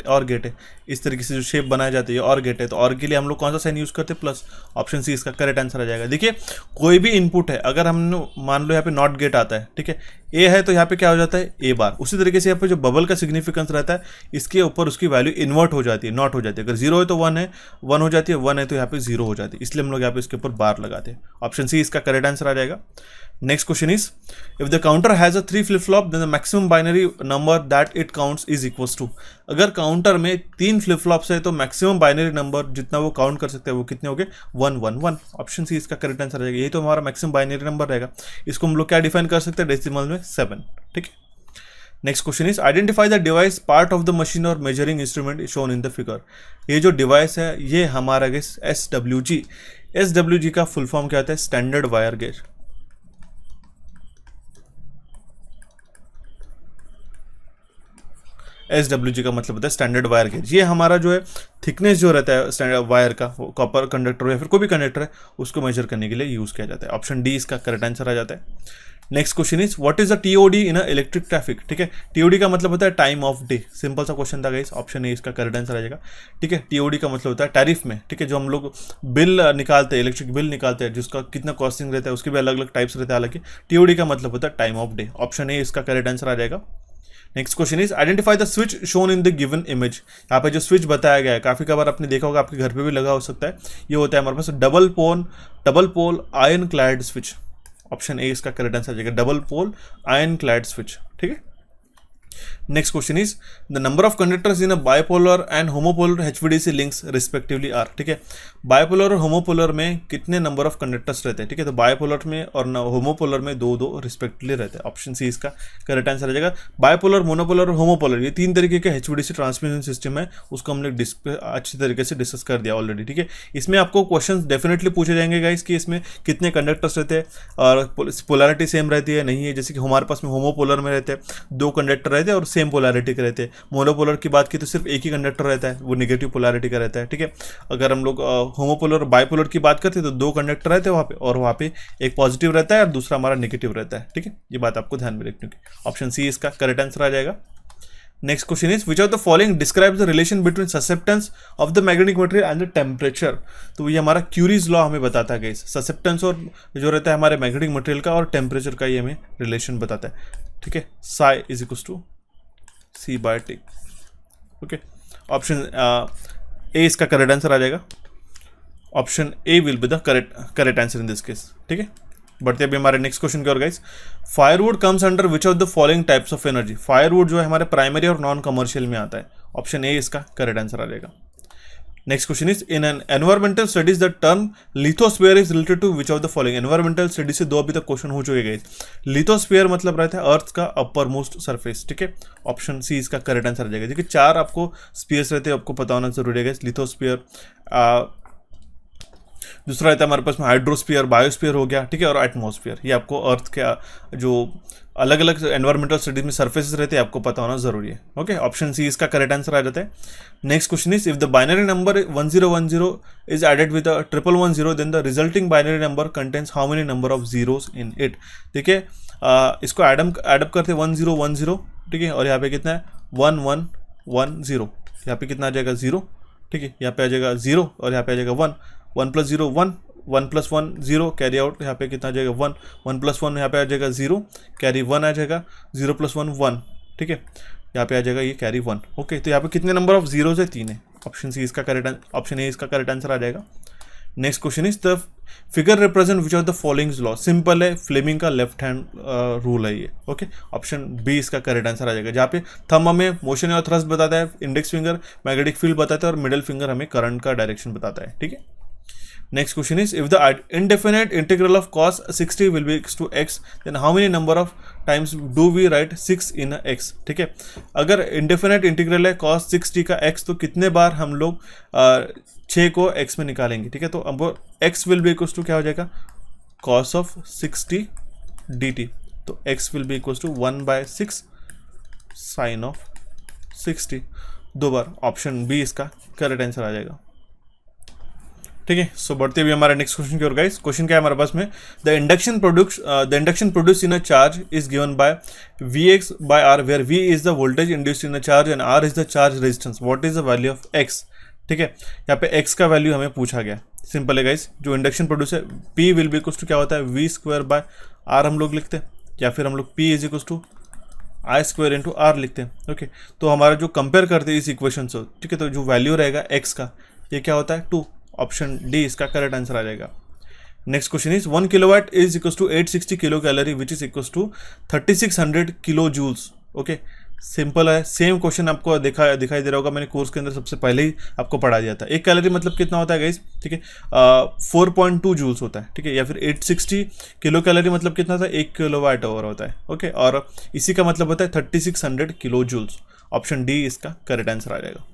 और गेट है। इस तरीके से जो शेप बनाया जाता है ये और गेट है, तो और के लिए हम लोग कौन सा साइन यूज़ करते हैं, प्लस। ऑप्शन सी इसका करेक्ट आंसर आ जाएगा। देखिए, कोई भी इनपुट है, अगर हमने मान लो यहाँ पे नॉट गेट आता है, ठीक है, ए है तो यहाँ पे क्या हो जाता है ए बार। उसी तरीके से यहाँ पे जो बबल का सिग्निफिकेंस रहता है इसके ऊपर उसकी वैल्यू इन्वर्ट हो जाती है, नॉट हो जाती है। अगर जीरो है तो वन है, वन हो जाती है, वन है तो यहाँ पे जीरो हो जाती है, इसलिए हम लोग यहाँ पे इसके ऊपर बार लगाते हैं। ऑप्शन सी इसका करेक्ट आंसर आ जाएगा। Next question is if the counter has a 3 flip flop then the maximum binary number that it counts is equals to. अगर काउंटर में 3 फ्लिप फ्लॉप्स है तो मैक्सिमम बाइनरी नंबर जितना वो count कर सकते हैं वो कितने हो गए, 1 1 1। ऑप्शन सी इसका करेक्ट आंसर रहेगा। ये तो हमारा मैक्सिमम बाइनरी नंबर रहेगा, इसको हम लोग क्या डिफाइन कर सकते हैं, डेसिमल में 7, ठीक है। Next question is identify the device part of the machine or measuring instrument shown in the figure. ये जो डिवाइस है ये हमारा गेज SWG। SWG का फुल फॉर्म क्या होता है, स्टैंडर्ड वायर गेज। SWG का मतलब होता है स्टैंडर्ड वायर गेज। ये हमारा जो है थिकनेस जो रहता है स्टैंडर्ड वायर का, कॉपर कंडक्टर या फिर कोई भी कंडक्टर है उसको मेजर करने के लिए यूज किया जाता है। ऑप्शन डी इसका करेक्ट आंसर आ जाता है। Next question is what is the TOD in a electric traffic, ठीक है। TOD का मतलब होता है टाइम ऑफ डे, सिंपल सा क्वेश्चन था गाइस। ऑप्शन ए इसका करेक्ट आंसर आ जाएगा, ठीक है। TOD का मतलब होता है टैरिफ में, ठीक है, जो हम लोग बिल निकालते हैं, इलेक्ट्रिक बिल निकालते हैं, जिसका कितना कॉस्टिंग रहता है उसके भी अलग अलग टाइप्स रहते हैं। हालांकि TOD का मतलब होता है time of day. Option A इसका करेक्ट आंसर आ जाएगा। Next question is identify the switch shown in the given image. यहाँ पे जो स्विच बताया गया है काफ़ी बार आपने देखा होगा, आपके घर पे भी लगा हो सकता है। ये होता है हमारे पास double pole iron clad switch. Option A इसका करेक्ट आंसर आ जाएगा, double pole iron clad switch, ठीक है। Next question is the number of conductors in a bipolar and homopolar HVDC links respectively are, ठीक है। बायपोलर और homopolar में कितने नंबर ऑफ कंडक्टर्स रहते हैं, ठीक है। तो बायपोलर में और होमोपोलर में दो दो रिस्पेक्टिवली रहते हैं। ऑप्शन सी इसका करेक्ट आंसर आ जाएगा। बायपोलर, मोनोपोलर और होमोपोलर ये 3 तरीके के HVDC ट्रांसमिशन सिस्टम है, उसको हमने अच्छी तरीके से डिस्कस कर दिया ऑलरेडी, ठीक है। इसमें आपको क्वेश्चन डेफिनेटली पूछे जाएंगे गाइस कि इसमें कितने कंडक्टर्स रहते हैं और पोलैरिटी सेम रहती है नहीं है। जैसे कि हमारे पास में होमोपोलर में रहते हैं 2 कंडक्टर रहते हैं और सेम पोलैरिटी के रहते हैं। मोनोपोलर की बात की तो सिर्फ एक ही कंडक्टर रहता है, वो नेगेटिव पोलैरिटी का रहता है, ठीक है। अगर हम लोग होमोपोलर और बाइपोलर की बात करते हैं तो 2 कंडक्टर रहते हैं वहाँ पे, और वहाँ पे एक पॉजिटिव रहता है और दूसरा हमारा नेगेटिव रहता है, ठीक है। ये बात आपको ध्यान में रखनी होगी। ऑप्शन सी इसका करेक्ट आंसर आ जाएगा। Next question is which of the following describes the relation between susceptance of the magnetic material and the temperature. तो ये हमारा क्यूरीज लॉ हमें बताता है गाइस, ससेप्टेंस और जो रहता है हमारे मैग्नेटिक मटेरियल का और टेम्परेचर का ये हमें रिलेशन बताता है, ठीक है। Psi is equals to C by T. Okay, option A इसका करेक्ट आंसर आ जाएगा। Option A will be the correct answer in this case. ठीक है, बढ़ते अभी हमारे नेक्स्ट क्वेश्चन की ओर guys. Firewood comes under which of the following types of energy. Firewood जो है हमारे प्राइमरी और नॉन कमर्शियल में आता है। ऑप्शन ए इसका करेक्ट आंसर आ जाएगा। Next question is in an environmental studies the term lithosphere is related to which of the following. Environmental studies से 2 अभी तक क्वेश्चन हो चुके गाइस। लिथोस्फीयर मतलब रहता है अर्थ का अपर मोस्ट सरफेस। ठीक है, ऑप्शन सी इसका करेक्ट आंसर आ जाएगा। देखिए 4 आपको स्पीयर्स रहते हैं, आपको पता होना जरूरी है गाइस। लिथोस्फीयर, दूसरा रहता है हमारे पास में हाइड्रोस्फीयर, बायोस्फीयर हो गया। ठीक है, और एटमॉस्फेयर। ये आपको अर्थ के जो अलग अलग एनवायरमेंटल स्टडीज में सर्फेसेस रहते हैं आपको पता होना जरूरी है। ओके, ऑप्शन सी इसका करेक्ट आंसर आ जाता है। Next question is if the binary number 1010 is added with 1110 then the resulting binary number contains how many number of zeros in it. देखिए इसको एडअप करते 1010। ठीक है, और यहाँ पे कितना है 1110। यहाँ पे कितना आ जाएगा 0। ठीक है, यहाँ पे आ जाएगा 0 और यहाँ पे आ जाएगा 1। 1 + 0 1, 1 + 1 0, कैरी आउट यहाँ पे कितना आ जाएगा 1, 1 + 1 यहाँ पे आ जाएगा 0, कैरी 1 आ जाएगा, 0 + 1 1। ठीक है, यहाँ पे आ जाएगा ये कैरी 1। ओके, तो यहाँ पे कितने नंबर ऑफ जीरोज है 3 है। ऑप्शन सी इसका करेक्ट, ऑप्शन ए इसका करेक्ट आंसर आ जाएगा। Next question is the figure represent which of the following law. Simple है, फ्लेमिंग का लेफ्ट हैंड रूल है ये। ओके, ऑप्शन बी इसका करेक्ट आंसर आ जाएगा। जहाँ पे थंब हमें मोशन और थ्रस्ट बताता है, इंडेक्स फिंगर मैग्नेटिक फील्ड बताता है और मिडिल फिंगर हमें करंट का डायरेक्शन बताता है। ठीक है, next question is if the indefinite integral of cos 60 will be equal to x then how many number of times do we write 6 in a x। ठीक है, अगर indefinite इंटीग्रल है cos 60 का x तो कितने बार हम लोग 6 को x में निकालेंगे। ठीक है, तो अब x will be equal to क्या हो जाएगा cos of 60 dt। तो x will be equal to 1/6 sin of 60। 2 बार, ऑप्शन बी इसका करेक्ट आंसर आ जाएगा। ठीक है, सो बढ़ते हुए हमारे नेक्स्ट क्वेश्चन की ओर गाइस। क्वेश्चन क्या है हमारे पास में, the induction produce in a charge is given by Vx/R where V is the voltage induced in a charge and R is the charge resistance. What is the value of x। ठीक है, यहाँ पे x का value हमें पूछा गया। Simple है guys, जो इंडक्शन प्रोड्यूस है P will be equal to क्या होता है V²/R हम लोग लिखते हैं, या फिर हम लोग P is equal to I² × R लिखते हैं। ओके, तो हमारा जो कंपेयर करते हैं इस इक्वेशन से, ठीक है, तो जो वैल्यू रहेगा x का ये क्या होता है 2। ऑप्शन डी इसका करेक्ट आंसर आ जाएगा। Next question is 1 kilowatt is equal to 860 kilo calorie which is equal to 3600 kilo joules. Okay, simple है, सेम क्वेश्चन आपको दिखाई दे रहा होगा, मैंने कोर्स के अंदर सबसे पहले ही आपको पढ़ा दिया था। 1 कैलोरी मतलब कितना होता है गाइस। ठीक है, 4.2 जूल्स होता है। ठीक है, या फिर 860 किलो कैलोरी मतलब कितना था 1 किलोवाट आवर होता है। ओके, और इसी का मतलब होता है 3600 किलो जूल्स। ऑप्शन डी इसका करेक्ट आंसर आ जाएगा।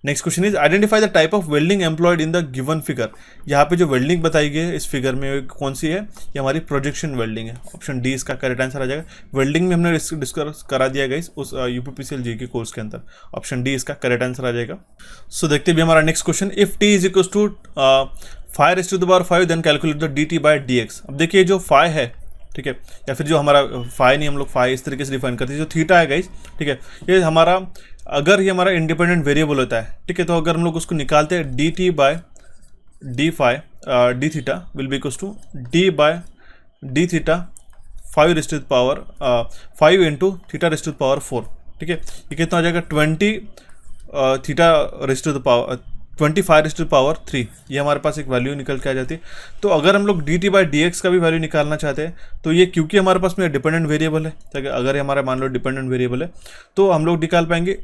Next question is identify the type of welding employed in the given figure. यहाँ पे जो वेल्डिंग बताई गई है इस फिगर में कौन सी है, ये हमारी प्रोजेक्शन वेल्डिंग है। ऑप्शन डी इसका करेक्ट आंसर आ जाएगा। वेल्डिंग में हमने डिस्कस करा दिया गया उस यूपीपीसीएल जी के कोर्स के अंदर। ऑप्शन डी इसका करेक्ट आंसर आ जाएगा। सो देखते भी हमारा next question, if T is equal to 5�5 then calculate the dt/dx। अब देखिए जो 5 है, ठीक है, या फिर जो हमारा 5 नहीं, हम लोग 5 इस तरीके से डिफाइन करते हैं, जो थीटा है गाइस। ठीक है, ये हमारा अगर ये हमारा इंडिपेंडेंट वेरिएबल होता है, ठीक है, तो अगर हम लोग उसको निकालते हैं dt/d theta will be equal to d/d theta 5 × θ⁴। ठीक है, ये कितना हो जाएगा 20 θ⁵ 25⁻3। ये हमारे पास एक वैल्यू निकल के आ जाती है। तो अगर हम लोग dt/dx का भी वैल्यू निकालना चाहते हैं तो ये क्योंकि हमारे पास में डिपेंडेंट वेरिएबल है, तो अगर ये हमारा मान लो डिपेंडेंट वेरिएबल है तो हम लोग निकाल पाएंगे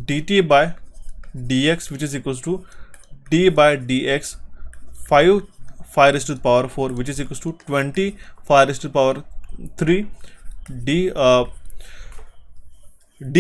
dt/dx which is equal to d/dx 5⁴ which is equal to 20⁻3 d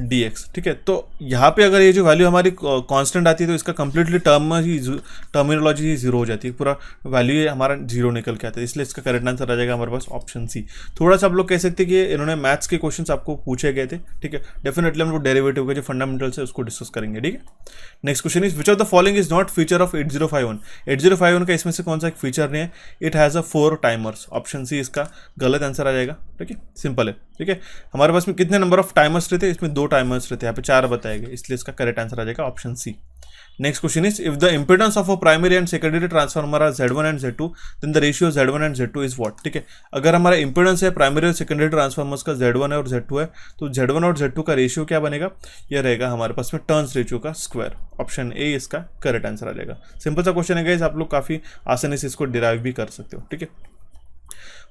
θ/dx। ठीक है, तो यहाँ पे अगर ये जो वैल्यू हमारी कांस्टेंट आती है तो इसका कंप्लीटली टर्मिनोलॉजी ही जीरो हो जाती है, पूरा वैल्यू ये हमारा जीरो निकल के आता है, इसलिए इसका करेक्ट आंसर आ जाएगा हमारे पास ऑप्शन सी। थोड़ा सा आप लोग कह सकते हैं कि इन्होंने मैथ्स के क्वेश्चंस आपको पूछे गए थे। ठीक है, डेफिनेटली हम लोग डेरिवेटिव के जो फंडामेंटल्स है उसको डिस्कस करेंगे। ठीक है, next question is which of the following is not feature of 8051। 8051 का इसमें से कौन सा एक फीचर नहीं है, it has a 4 timers. Option C इसका गलत आंसर आ जाएगा। ठीक है, सिंपल है। ठीक है, हमारे पास में कितने नंबर ऑफ टाइमर्स रहते हैं, इसमें 2 टाइमर्स रहते हैं, यहाँ पे 4 बताए गए, इसलिए इसका करेक्ट आंसर आ जाएगा option C. Next question is if the impedance of a primary and secondary transformer are Z1 and Z2 then the ratio Z1 and Z2 is what. ठीक है, अगर हमारा इंपेडेंस है प्राइमरी और सेकेंडरी ट्रांसफार्मर्स का Z1 है और Z2 है, तो Z1 और Z2 का रेशियो क्या बनेगा, यह रहेगा हमारे पास में टर्न्स रेशियो का स्क्वायर। ऑप्शन ए इसका करेक्ट आंसर आ जाएगा। सिंपल सा क्वेश्चन है गाइस, आप लोग काफी आसानी से इसको डिराइव भी कर सकते हो। ठीक है,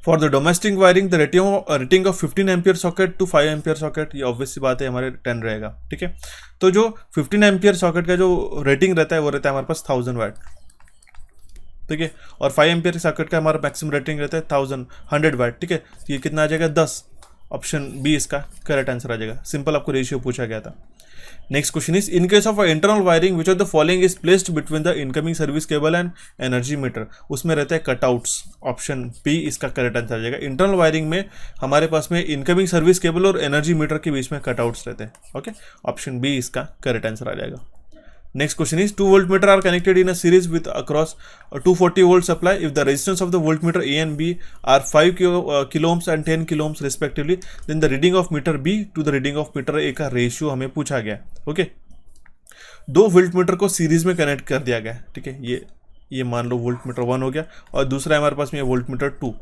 for the domestic wiring the rating of 15 ampere socket to 5 ampere socket, ये ऑब्वियस सी बात है हमारे 10 रहेगा। ठीक है, तो जो 15 एम्पियर सॉकेट का जो रेटिंग रहता है वो रहता है हमारे पास 1000 वाट। ठीक है, और 5 एम्पियर सॉकेट का हमारा मैक्सिमम रेटिंग रहता है 100 वाट। ठीक है, तो ये कितना आ जाएगा 10। ऑप्शन बी इसका करेक्ट आंसर आ जाएगा। सिंपल आपको रेशियो पूछा गया था। Next question is in case of internal wiring which of the following is placed between the incoming service cable and energy meter, उसमें रहते हैं कटआउट्स। ऑप्शन बी इसका करेक्ट आंसर आ जाएगा। इंटरनल वायरिंग में हमारे पास में इनकमिंग सर्विस केबल और एनर्जी मीटर के बीच में कटआउट्स रहते हैं। ओके, ऑप्शन बी इसका करेक्ट आंसर आ जाएगा। Next question is 2 voltmeter are connected in a series with across a 240 volt supply. If the resistance of the voltmeter A and B are 5 kilo ohms and 10 kilo ohms respectively, then the reading of meter B to the reading of meter A का ratio हमें पूछा गया। Okay, 2 voltmeter को series में connect कर दिया गया। ठीक है, ये मान लो वोल्टमीटर 1 हो गया और दूसरा हमारे पास में वोल्टमीटर 2।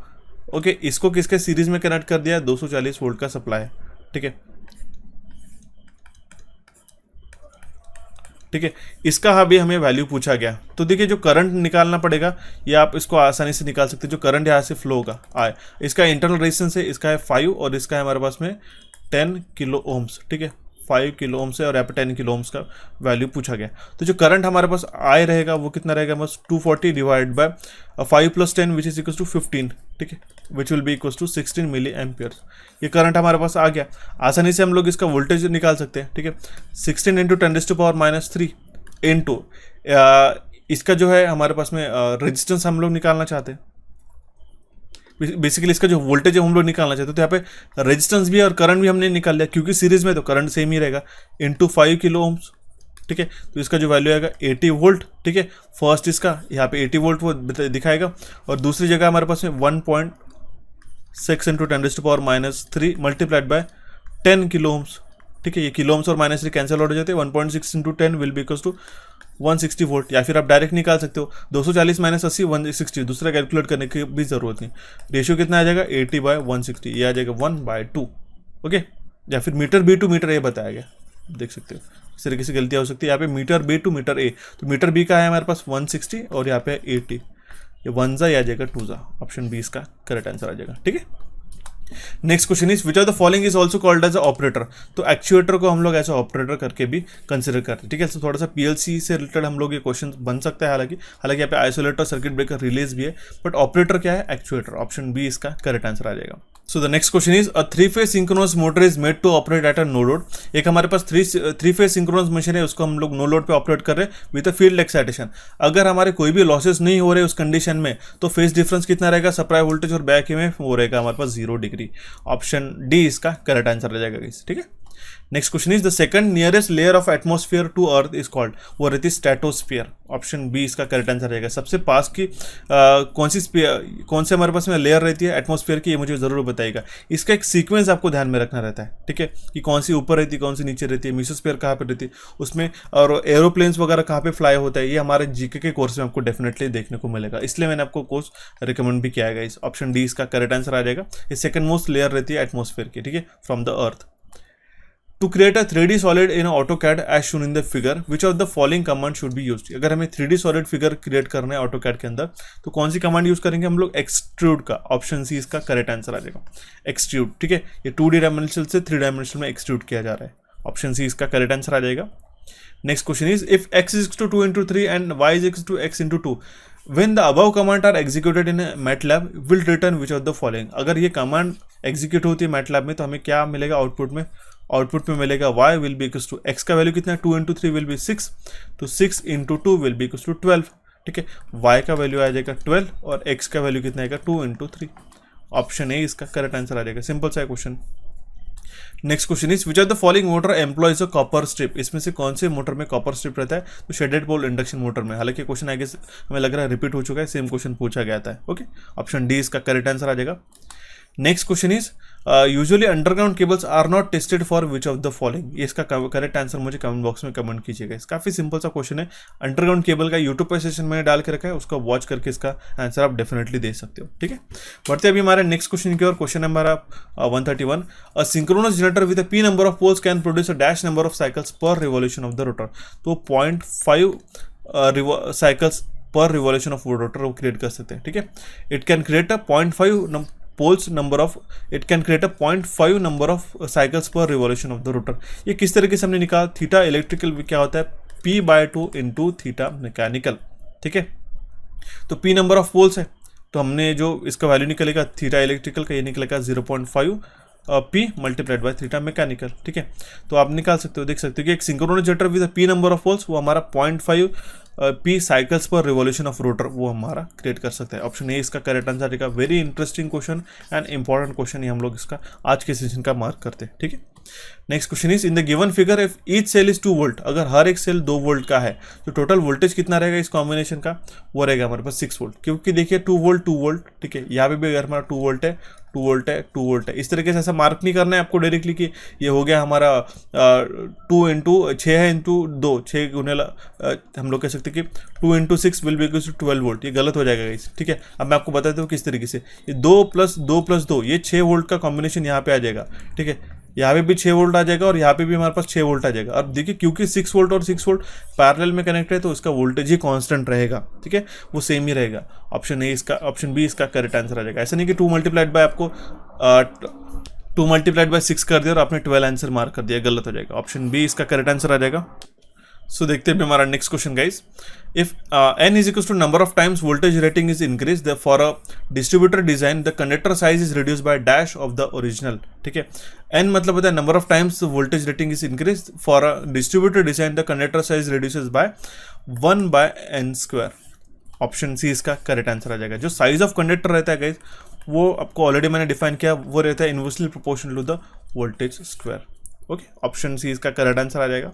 ओके, इसको किसके सीरीज में कनेक्ट कर दिया, 240 वोल्ट का सप्लाई है। ठीक है, ठीक है, इसका अभी हमें वैल्यू पूछा गया। तो देखिए जो करंट निकालना पड़ेगा ये आप इसको आसानी से निकाल सकते हैं। जो करंट यहाँ से फ्लो होगा आए, इसका इंटरनल रेजिस्टेंस है, इसका है 5 और इसका है हमारे पास में 10 किलो ओम्स। ठीक है, 5 किलो ओम्स है और यहाँ पे 10 किलो ओम्स का वैल्यू पूछा गया। तो जो करंट हमारे पास आए रहेगा वो कितना रहेगा, बस 240 divide by 5 + 10 which is equal to 15। ठीक है, which will be equal to 16 milli ampere. ये करंट हमारे पास आ गया। आसानी से हम लोग इसका वोल्टेज निकाल सकते हैं। ठीक है, 16 × 10⁻³ इंटू इसका जो है हमारे पास में रेजिस्टेंस हम लोग निकालना चाहते हैं। बेसिकली इसका जो वोल्टेज है हम लोग निकालना चाहते हैं, तो यहाँ पे रेजिस्टेंस भी है और करंट भी हमने निकाल लिया क्योंकि सीरीज में तो करंट सेम ही रहेगा, इंटू 5 किलो ओम्स। ठीक है, तो इसका जो वैल्यू आएगा 80 वोल्ट। ठीक है, फर्स्ट इसका यहाँ पे 80 वोल्ट वो दिखाएगा और दूसरी जगह हमारे पास में 1.6 × 10⁻³ मल्टीप्लाइड बाय 10 किलो ओम्स। ठीक है, ये किलो ओम्स और -3 कैंसिल आउट हो जाते हैं। 1.6 × 10 will be equals to 160 volt, या फिर आप डायरेक्ट निकाल सकते हो 240 - 80 160, दूसरा कैलकुलेट करने की भी जरूरत नहीं। रेशियो कितना आ जाएगा 80/160, ये आ जाएगा 1/2। ओके, या फिर meter B to meter A बताया गया, देख सकते हो इस तरीके से गलतियाँ हो सकती है। यहाँ पे meter B to meter A, तो मीटर B का है हमारे पास 160 और यहाँ पे 80, ये 1 जा आ जाएगा 2 जा। ऑप्शन बी इसका करेक्ट आंसर आ जाएगा। ठीक है, next question is which of the following is also called as operator. तो एक्चुएटर को हम लोग ऐसा ऑपरेटर करके भी कंसिडर करते हैं। ठीक है, तो थोड़ा सा पीएलसी से रिलेटेड हम लोग ये क्वेश्चन बन सकता है। हालांकि यहाँ पे आइसोलेटर, सर्किट ब्रेकर, रिलेज भी है, बट ऑपरेटर क्या है, एक्चुएटर। ऑप्शन बी इसका करेक्ट आंसर आ जाएगा। So the next question is a 3-phase synchronous motor is made to operate at a no load. एक हमारे पास 3-phase सिंक्रोनस मशीन है, उसको हम लोग नो लोड पे ऑपरेट कर रहे हैं विद अ फील्ड एक्साइटेशन। अगर हमारे कोई भी लॉसेस नहीं हो रहे उस कंडीशन में तो फेज डिफरेंस कितना रहेगा, सप्लाई वोल्टेज और बैक में वो रहेगा हमारे पास 0 डिग्री। ऑप्शन डी इसका करेक्ट आंसर रह जाएगा। ठीक है, next question is the second nearest layer of atmosphere to earth is called, वो रहती है स्ट्रेटोस्फीयर। ऑप्शन बी इसका करेक्ट आंसर रहेगा। सबसे पास की कौन से हमारे पास में लेयर रहती है एटमॉस्फेयर की, ये मुझे जरूर बताइएगा। इसका एक सीक्वेंस आपको ध्यान में रखना रहता है। ठीक है, कि कौन सी ऊपर रहती है, कौन सी नीचे रहती है, मेसोस्फीयर कहाँ पे रहती है उसमें, और एरोप्लेन्स वगैरह कहाँ पे फ्लाई होता है, ये हमारे जीके के कोर्स में आपको डेफिनेटली देखने को मिलेगा, इसलिए मैंने आपको कोर्स रिकमेंड भी किया है। इस ऑप्शन डी इसका करेक्ट आंसर आ जाएगा। ये सेकंड मोस्ट लेयर रहती है एटमॉस्फेयर की। ठीक है, from the earth. To create a 3D solid in AutoCAD as shown in the figure, which of the following command should be used? अगर हमें 3D solid figure क्रिएट करना है AutoCAD के अंदर तो कौन सी कमांड यूज करेंगे हम लोग, एक्सट्रूड का। ऑप्शन सी इसका करेक्ट आंसर आ जाएगा, एक्सट्रूड। ठीक है, ये 2D डायमेंशनल से 3 डायमेंशनल में एक्सट्रूड किया जा रहा है। ऑप्शन सी इसका करेक्ट आंसर आ जाएगा। Next question is if x is to 2 × 3 and y is to x × 2 when the above command are executed in MATLAB will return which of the following। अगर ये command execute होती है MATLAB में तो हमें क्या मिलेगा आउटपुट में, आउटपुट में मिलेगा y will be equals to x का वैल्यू कितना है 2 × 3 विल बी 6, तो 6 × 2 विल बी इक्वल्स टू 12। ठीक है, y का वैल्यू आ जाएगा 12 और x का वैल्यू कितना आएगा 2 × 3। ऑप्शन ए इसका करेक्ट आंसर आ जाएगा। सिंपल सा question. Next question is which of the following motor employees a copper strip. इसमें से कौन से मोटर में कॉपर स्ट्रिप रहता है, तो शेडेड पोल इंडक्शन मोटर में। हालांकि क्वेश्चन आगे हमें लग रहा है रिपीट हो चुका है, सेम क्वेश्चन पूछा गया था। ओके, ऑप्शन डी इसका करेक्ट आंसर आ जाएगा। Next question is usually underground cables are not tested for which of the following. ये इसका करेक्ट आंसर मुझे कमेंट बॉक्स में कमेंट कीजिएगा। काफ़ी सिंपल सा क्वेश्चन है। अंडरग्राउंड केबल का यूट्यूब पर सेशन मैंने डाल के रखा है, उसको वॉच करके इसका आंसर आप डेफिनेटली दे सकते हो। ठीक है, बढ़ते अभी हमारे नेक्स्ट क्वेश्चन की ओर। Question number 131, a synchronous generator with a P number of poles can produce a dash number of cycles per revolution of the rotor. तो 0.5 cycles per revolution of rotor वो क्रिएट कर सकते हैं। ठीक है, it can create a 0.5 poles number of, it can create a 0.5 number of cycles per revolution of the rotor. ये किस तरीके से हमने निकाला? थीटा इलेक्ट्रिकल क्या होता है? P/2 into theta mechanical. ठीक है, तो P नंबर ऑफ पोल्स है, तो हमने जो इसका वैल्यू निकलेगा थीटा इलेक्ट्रिकल का, ये निकलेगा 0.5 P multiplied by theta mechanical. ठीक है, तो आप निकाल सकते हो, देख सकते हो कि एक synchronous generator with P number of poles, वो हमारा 0.5 P cycles per revolution of rotor वो हमारा क्रिएट कर सकता है। ऑप्शन ए इसका करेक्ट आंसर रहेगा। Very interesting question and important question, ये हम लोग इसका आज के सेशन का मार्क करते हैं। ठीक है, next question is in the given figure if each cell is 2 volt, अगर हर एक सेल 2 वोल्ट का है तो टोटल वोल्टेज कितना रहेगा इस कॉम्बिनेशन का? वो रहेगा हमारे पास 6 वोल्ट, क्योंकि देखिए 2 वोल्ट। ठीक है, यहाँ पे भी अगर हमारा 2 वोल्ट है, 2 वोल्ट है, 2 वोल्ट है, इस तरीके से ऐसा मार्क नहीं करना है आपको डायरेक्टली कि ये हो गया हमारा 2 इंटू 6 है इंटू 2, 6 गुने हम लोग कह सकते हैं कि 2 into 6 will be equals to 12 volt. ये गलत हो जाएगा गाइस। ठीक है, अब मैं आपको बताता हूँ किस तरीके से। ये 2 प्लस 2 ये 6 वोल्ट का कॉम्बिनेशन यहाँ पे आ जाएगा। ठीक है, यहाँ पे भी 6 वोल्ट आ जाएगा और यहाँ पे भी हमारे पास 6 वोल्ट आ जाएगा। अब देखिए क्योंकि 6 वोल्ट और 6 वोल्ट पैरेलल में कनेक्ट है तो इसका वोल्टेज ही कांस्टेंट रहेगा। ठीक है, वो सेम ही रहेगा। ऑप्शन ए इसका, ऑप्शन बी इसका करेक्ट आंसर आ जाएगा। ऐसा नहीं कि 2 मल्टीप्लाइड बाय आपको 2 मल्टीप्लाइड बाय 6 कर दिया और आपने 12 आंसर मार्क कर दिया, गलत हो जाएगा। ऑप्शन बी इसका करेक्ट आंसर आ जाएगा। सो देखते हैं हमारा next question guys. If n is equal to number of times voltage rating is increase for a distributor design the conductor size is reduce by dash of the original. ठीक है, n मतलब होता है number of times voltage rating is increase for a distributor design the conductor size reduces by 1/n²। Option C इसका correct answer आ जाएगा। जो size of conductor रहता है गाइस वो आपको ऑलरेडी मैंने डिफाइन किया, वो रहता है inversely proportional to the voltage square. Okay, option C इसका करेक्ट आंसर आ जाएगा।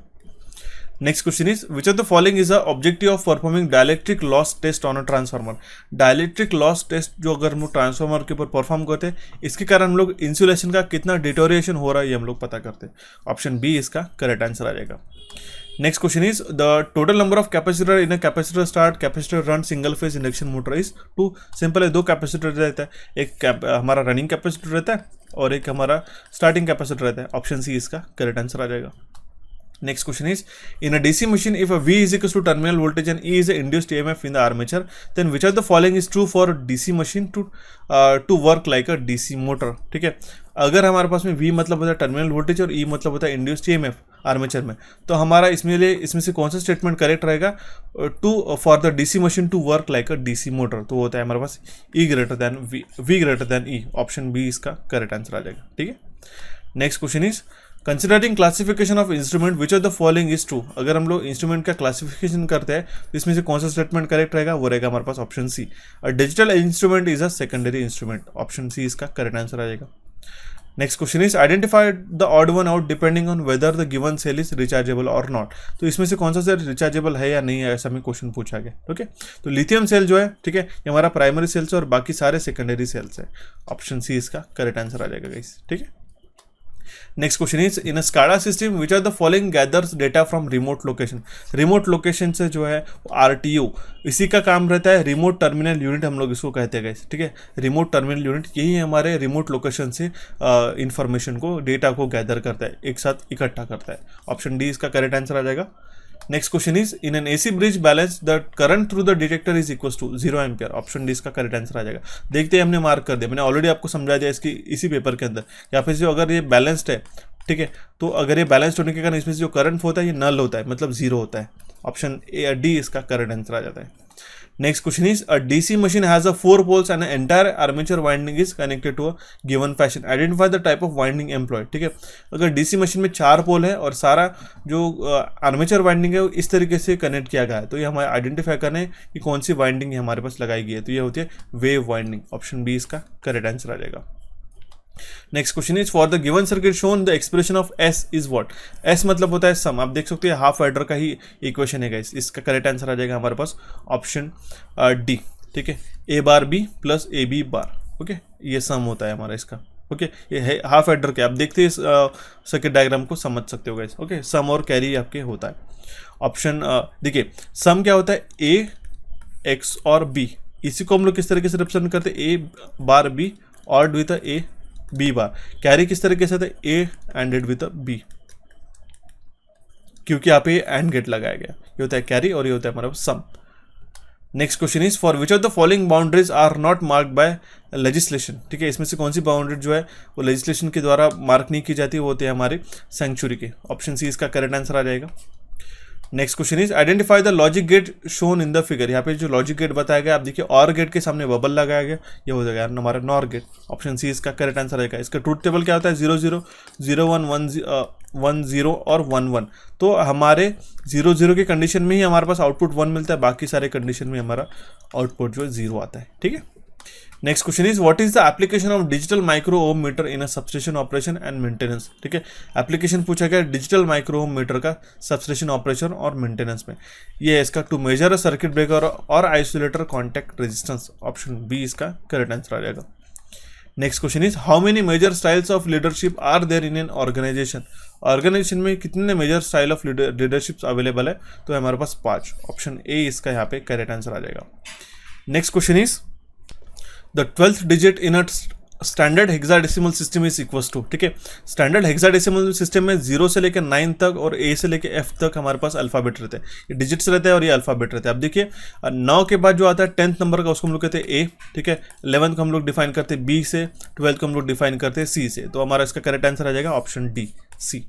Next question is which of the following is the objective of performing dielectric loss test on a transformer. Dielectric loss test जो अगर हम लोग transformer के ऊपर perform करते हैं, इसके कारण हम लोग इंसुलेशन का कितना डिटोरिएशन हो रहा है ये हम लोग पता करते हैं। ऑप्शन बी इसका करेक्ट आंसर आ जाएगा। Next question is the total number of capacitor in a capacitor start capacitor run single phase induction motor is 2। Simple है, 2 कैपेसिटर रहता है, एक हमारा रनिंग कैपेसिटर रहता है और एक हमारा स्टार्टिंग कैपेसिटर रहता है। ऑप्शन सी इसका करेक्ट आंसर आ जाएगा। Next question is, in a DC machine, if a V is equals to terminal voltage and E is the induced EMF in the armature, then which of the following is true for DC machine to work like a DC motor? ठीक है, अगर हमारे पास में V मतलब होता है terminal voltage और E मतलब होता है इंड्यूस्ड EMF आर्मेचर में, तो हमारा इसमें से कौन सा स्टेटमेंट करेक्ट रहेगा? For the DC machine to work like a DC motor, तो होता है हमारे पास E greater than V greater than E। Option B इसका करेक्ट आंसर आ जाएगा। ठीक है, next question is considering classification of instrument which of the following is true. अगर हम लोग इंस्ट्रूमेंट का क्लासिफिकेशन करते हैं तो इसमें से कौन सा स्टेटमेंट करेक्ट रहेगा? वो रहेगा हमारे पास option C, a digital instrument is a secondary instrument. Option C इसका करेक्ट आंसर आ जाएगा। Next question is identify the odd one out depending on whether the given cell is rechargeable or not. तो इसमें से कौन सा cell rechargeable है या नहीं है, ऐसा हमें क्वेश्चन पूछा गया। ओके, तो लिथियम सेल जो है, ठीक है, ये हमारा प्राइमरी सेल्स है और बाकी सारे सेकेंडरी सेल्स है। ऑप्शन सी इसका करेक्ट आंसर आ जाएगा गाइस। ठीक है, next question is in a SCADA system which are the following gathers data from remote location. Remote location से जो है RTU, इसी का काम रहता है रिमोट टर्मिनल यूनिट, हम लोग इसको कहते हैं गाइस। ठीक है, रिमोट टर्मिनल यूनिट यही हमारे रिमोट लोकेशन से इंफॉर्मेशन को, डेटा को गैदर करता है, एक साथ इकट्ठा करता है। ऑप्शन डी इसका करेक्ट आंसर आ जाएगा। Next question is in an AC bridge balance the current through the detector is equal to 0 ampere. Option D इसका करेक्ट आंसर आ जाएगा। देखते हैं, हमने मार्क कर दिया, मैंने ऑलरेडी आपको समझा दिया इसकी इसी पेपर के अंदर। यहाँ पे जो अगर ये बैलेंस्ड है, ठीक है, तो अगर ये बैलेंस्ड होने के कारण इसमें से जो करंट होता है ये नल होता है, मतलब 0 होता है। ऑप्शन ए डी इसका करेक्ट आंसर आ जाता है। Next question is a DC machine has a 4 poles and entire armature winding is connected to a given fashion. Identify the type of winding employed. ठीक है, अगर DC मशीन में 4 पोल है और सारा जो आर्मेचर वाइंडिंग है वो इस तरीके से कनेक्ट किया गया है, तो ये हमें आइडेंटिफाई करना है कि कौन सी वाइंडिंग हमारे पास लगाई गई है, तो ये होती है वेव वाइंडिंग। ऑप्शन बी इसका करेक्ट आंसर आ जाएगा। Next question is for the given circuit shown the expression of S is what. S मतलब होता है सम, आप देख सकते हैं हाफ एडर का ही इक्वेशन है गाइस। इसका करेक्ट आंसर आ जाएगा हमारे पास ऑप्शन डी। ठीक है, A bar B plus AB bar. Okay, ये सम होता है हमारा इसका। ओके, ये है हाफ एडर के, आप देखते हैं इस सर्किट डायग्राम को समझ सकते हो गाइस। ओके, सम और कैरी आपके होता है। ऑप्शन देखिए, सम क्या होता है, ए एक्स और बी, इसी को हम लोग किस तरीके से रिप्रेजेंट करते हैं, ए बार बी और with A B bar. Carry किस तरीके से था, ए एंडेड विद बी, क्योंकि यहाँ पे एंड गेट लगाया गया। ये होता है कैरी और ये होता है हमारा sum. Next question is for which of the following boundaries are not marked by legislation. ठीक है, इसमें से कौन सी बाउंड्री जो है वो लेजिस्लेशन के द्वारा मार्क नहीं की जाती, वो होते हैं हमारे सेंचुरी के। ऑप्शन सी इसका करेक्ट आंसर आ जाएगा। Next question is identify the logic gate shown in the figure. यहाँ पे जो लॉजिक गेट बताया गया, आप देखिए और गेट के सामने बबल लगाया गया, ये हो जाएगा हमारा नॉर गेट। ऑप्शन सी इसका करेक्ट आंसर आएगा। इसका ट्रूथ टेबल क्या होता है, 0 0 0 1 1 0 और 1 1। तो हमारे 0 0 के कंडीशन में ही हमारे पास आउटपुट 1 मिलता है, बाकी सारे कंडीशन में हमारा आउटपुट जो है 0 आता है। ठीक है, next question is what is the application of digital micro ohm meter in a substation operation and maintenance. ठीक है, एप्लीकेशन पूछा गया डिजिटल माइक्रो ओम मीटर का सबस्टेशन ऑपरेशन और मेंटेनेंस में। ये है इसका to measure a circuit breaker और isolator contact resistance. Option B इसका करेक्ट आंसर आ जाएगा। Next question is how many major styles of leadership are there in an organisation. Organisation में कितने major style of leadership available है, तो हमारे पास 5। Option A इसका यहाँ पे करेक्ट आंसर आ जाएगा। Next question is the 12th digit in a standard hexadecimal system is equals to. ठीक है, स्टैंडर्ड हेक्साडेसिमल सिस्टम में 0 से लेकर 9 तक और ए से लेकर एफ तक हमारे पास अल्फाबेट रहते हैं, ये डिजिट्स रहते हैं और ये अल्फाबेट रहते हैं। अब देखिए 9 के बाद जो आता है 10th नंबर का, उसको हम लोग कहते हैं ए। ठीक है, 11th को हम लोग डिफाइन करते हैं बी से, 12th को हम लोग डिफाइन करते हैं सी से। तो हमारा इसका करेक्ट आंसर आ जाएगा option D C.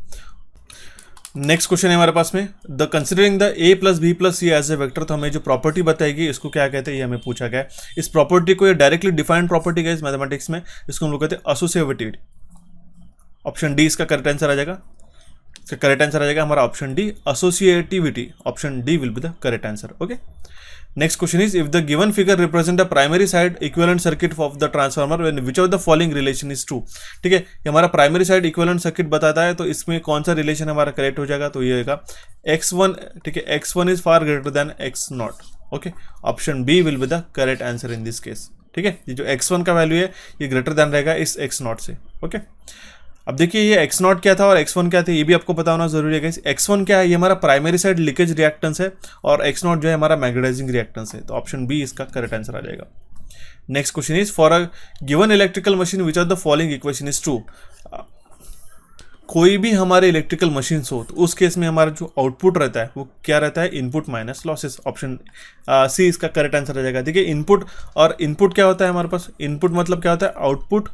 Next question है हमारे पास में the considering the A plus B plus C as a vector. तो हमें जो प्रॉपर्टी बताएगी इसको क्या कहते हैं, ये हमें पूछा गया है। इस प्रॉपर्टी को ये डायरेक्टली डिफाइंड प्रॉपर्टी है इस मैथमेटिक्स में, इसको हम लोग कहते हैं एसोसिएटिविटी। ऑप्शन डी इसका करेक्ट आंसर आ जाएगा। इसका करेक्ट आंसर आ जाएगा हमारा option D associativity. Option D will be the correct answer. Okay, next question is if the given figure represent the primary side equivalent circuit of the transformer when which of the following relation is true. ठीक है, ये हमारा primary side equivalent circuit बताता है, तो इसमें कौन सा रिलेशन हमारा करेक्ट हो जाएगा, तो ये होगा x1। ठीक है, x1 is far greater than x0। Okay, option B will be the correct answer in this case. ठीक है, ये जो x1 का वैल्यू है ये ग्रेटर देन रहेगा इस x0 से। ओके, अब देखिए ये x0 क्या था और x1 क्या था, ये भी आपको पता होना जरूरी है गाइस। x1 क्या है, ये हमारा प्राइमरी साइड लीकेज रिएक्टेंस है और x0 जो है हमारा मैग्नेटाइजिंग रिएक्टेंस है। तो ऑप्शन बी इसका करेक्ट आंसर आ जाएगा। Next question is for a given electrical machine which of the following equation is true. कोई भी हमारे इलेक्ट्रिकल मशीन हो तो उस केस में हमारा जो आउटपुट रहता है वो क्या रहता है, input minus losses. Option C इसका करेक्ट आंसर आ जाएगा। देखिए इनपुट और इनपुट क्या होता है हमारे पास, इनपुट मतलब क्या होता है, आउटपुट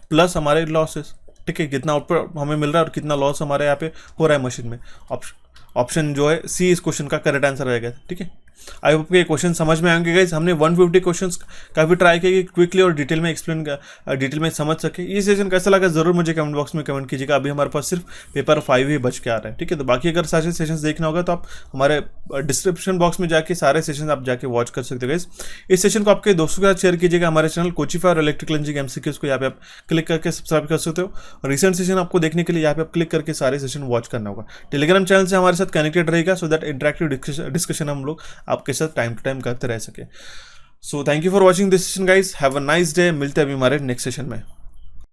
प्लस हमारे लॉसेस। ठीक है, कितना आउटपुट हमें मिल रहा है और कितना लॉस हमारे यहाँ पे हो रहा है मशीन में। ऑप्शन जो है सी इस क्वेश्चन का करेक्ट आंसर रहेगा। ठीक है, आई होप ये क्वेश्चन समझ में आएंगे गाइस। हमने 150 क्वेश्चंस काफ़ी ट्राई किए क्विकली और डिटेल में एक्सप्लेन डिटेल में समझ सके। ये सेशन कैसा लगा जरूर मुझे कमेंट बॉक्स में कमेंट कीजिएगा। अभी हमारे पास सिर्फ पेपर 5 ही बच के आ रहा है। ठीक है, तो बाकी अगर सारे सेशंस देखना होगा तो आप हमारे डिस्क्रिप्शन बॉक्स में जाके सारे सेशन आप जाके वॉच कर सकते हो गाइस। इस सेशन को आपके दोस्तों के साथ शेयर कीजिएगा। हमारे चैनल कोचिफाई और इलेक्ट्रिकल इंजीनियरिंग एमसीक्यूज को यहाँ पे आप क्लिक करके सब्सक्राइब कर सकते हो। रिसेंट सेशन आपको देखने के लिए यहाँ पे आप क्लिक करके सारे सेशन वॉच करना होगा। टेलीग्राम चैनल से हमारे साथ कनेक्टेड रहेगा सो दैट इंटरेक्टिव डिस्कशन हम लोग आपके साथ टाइम टू टाइम करते रह सके। So thank you for watching this session guys, have a nice day. मिलते हैं अभी हमारे नेक्स्ट सेशन में।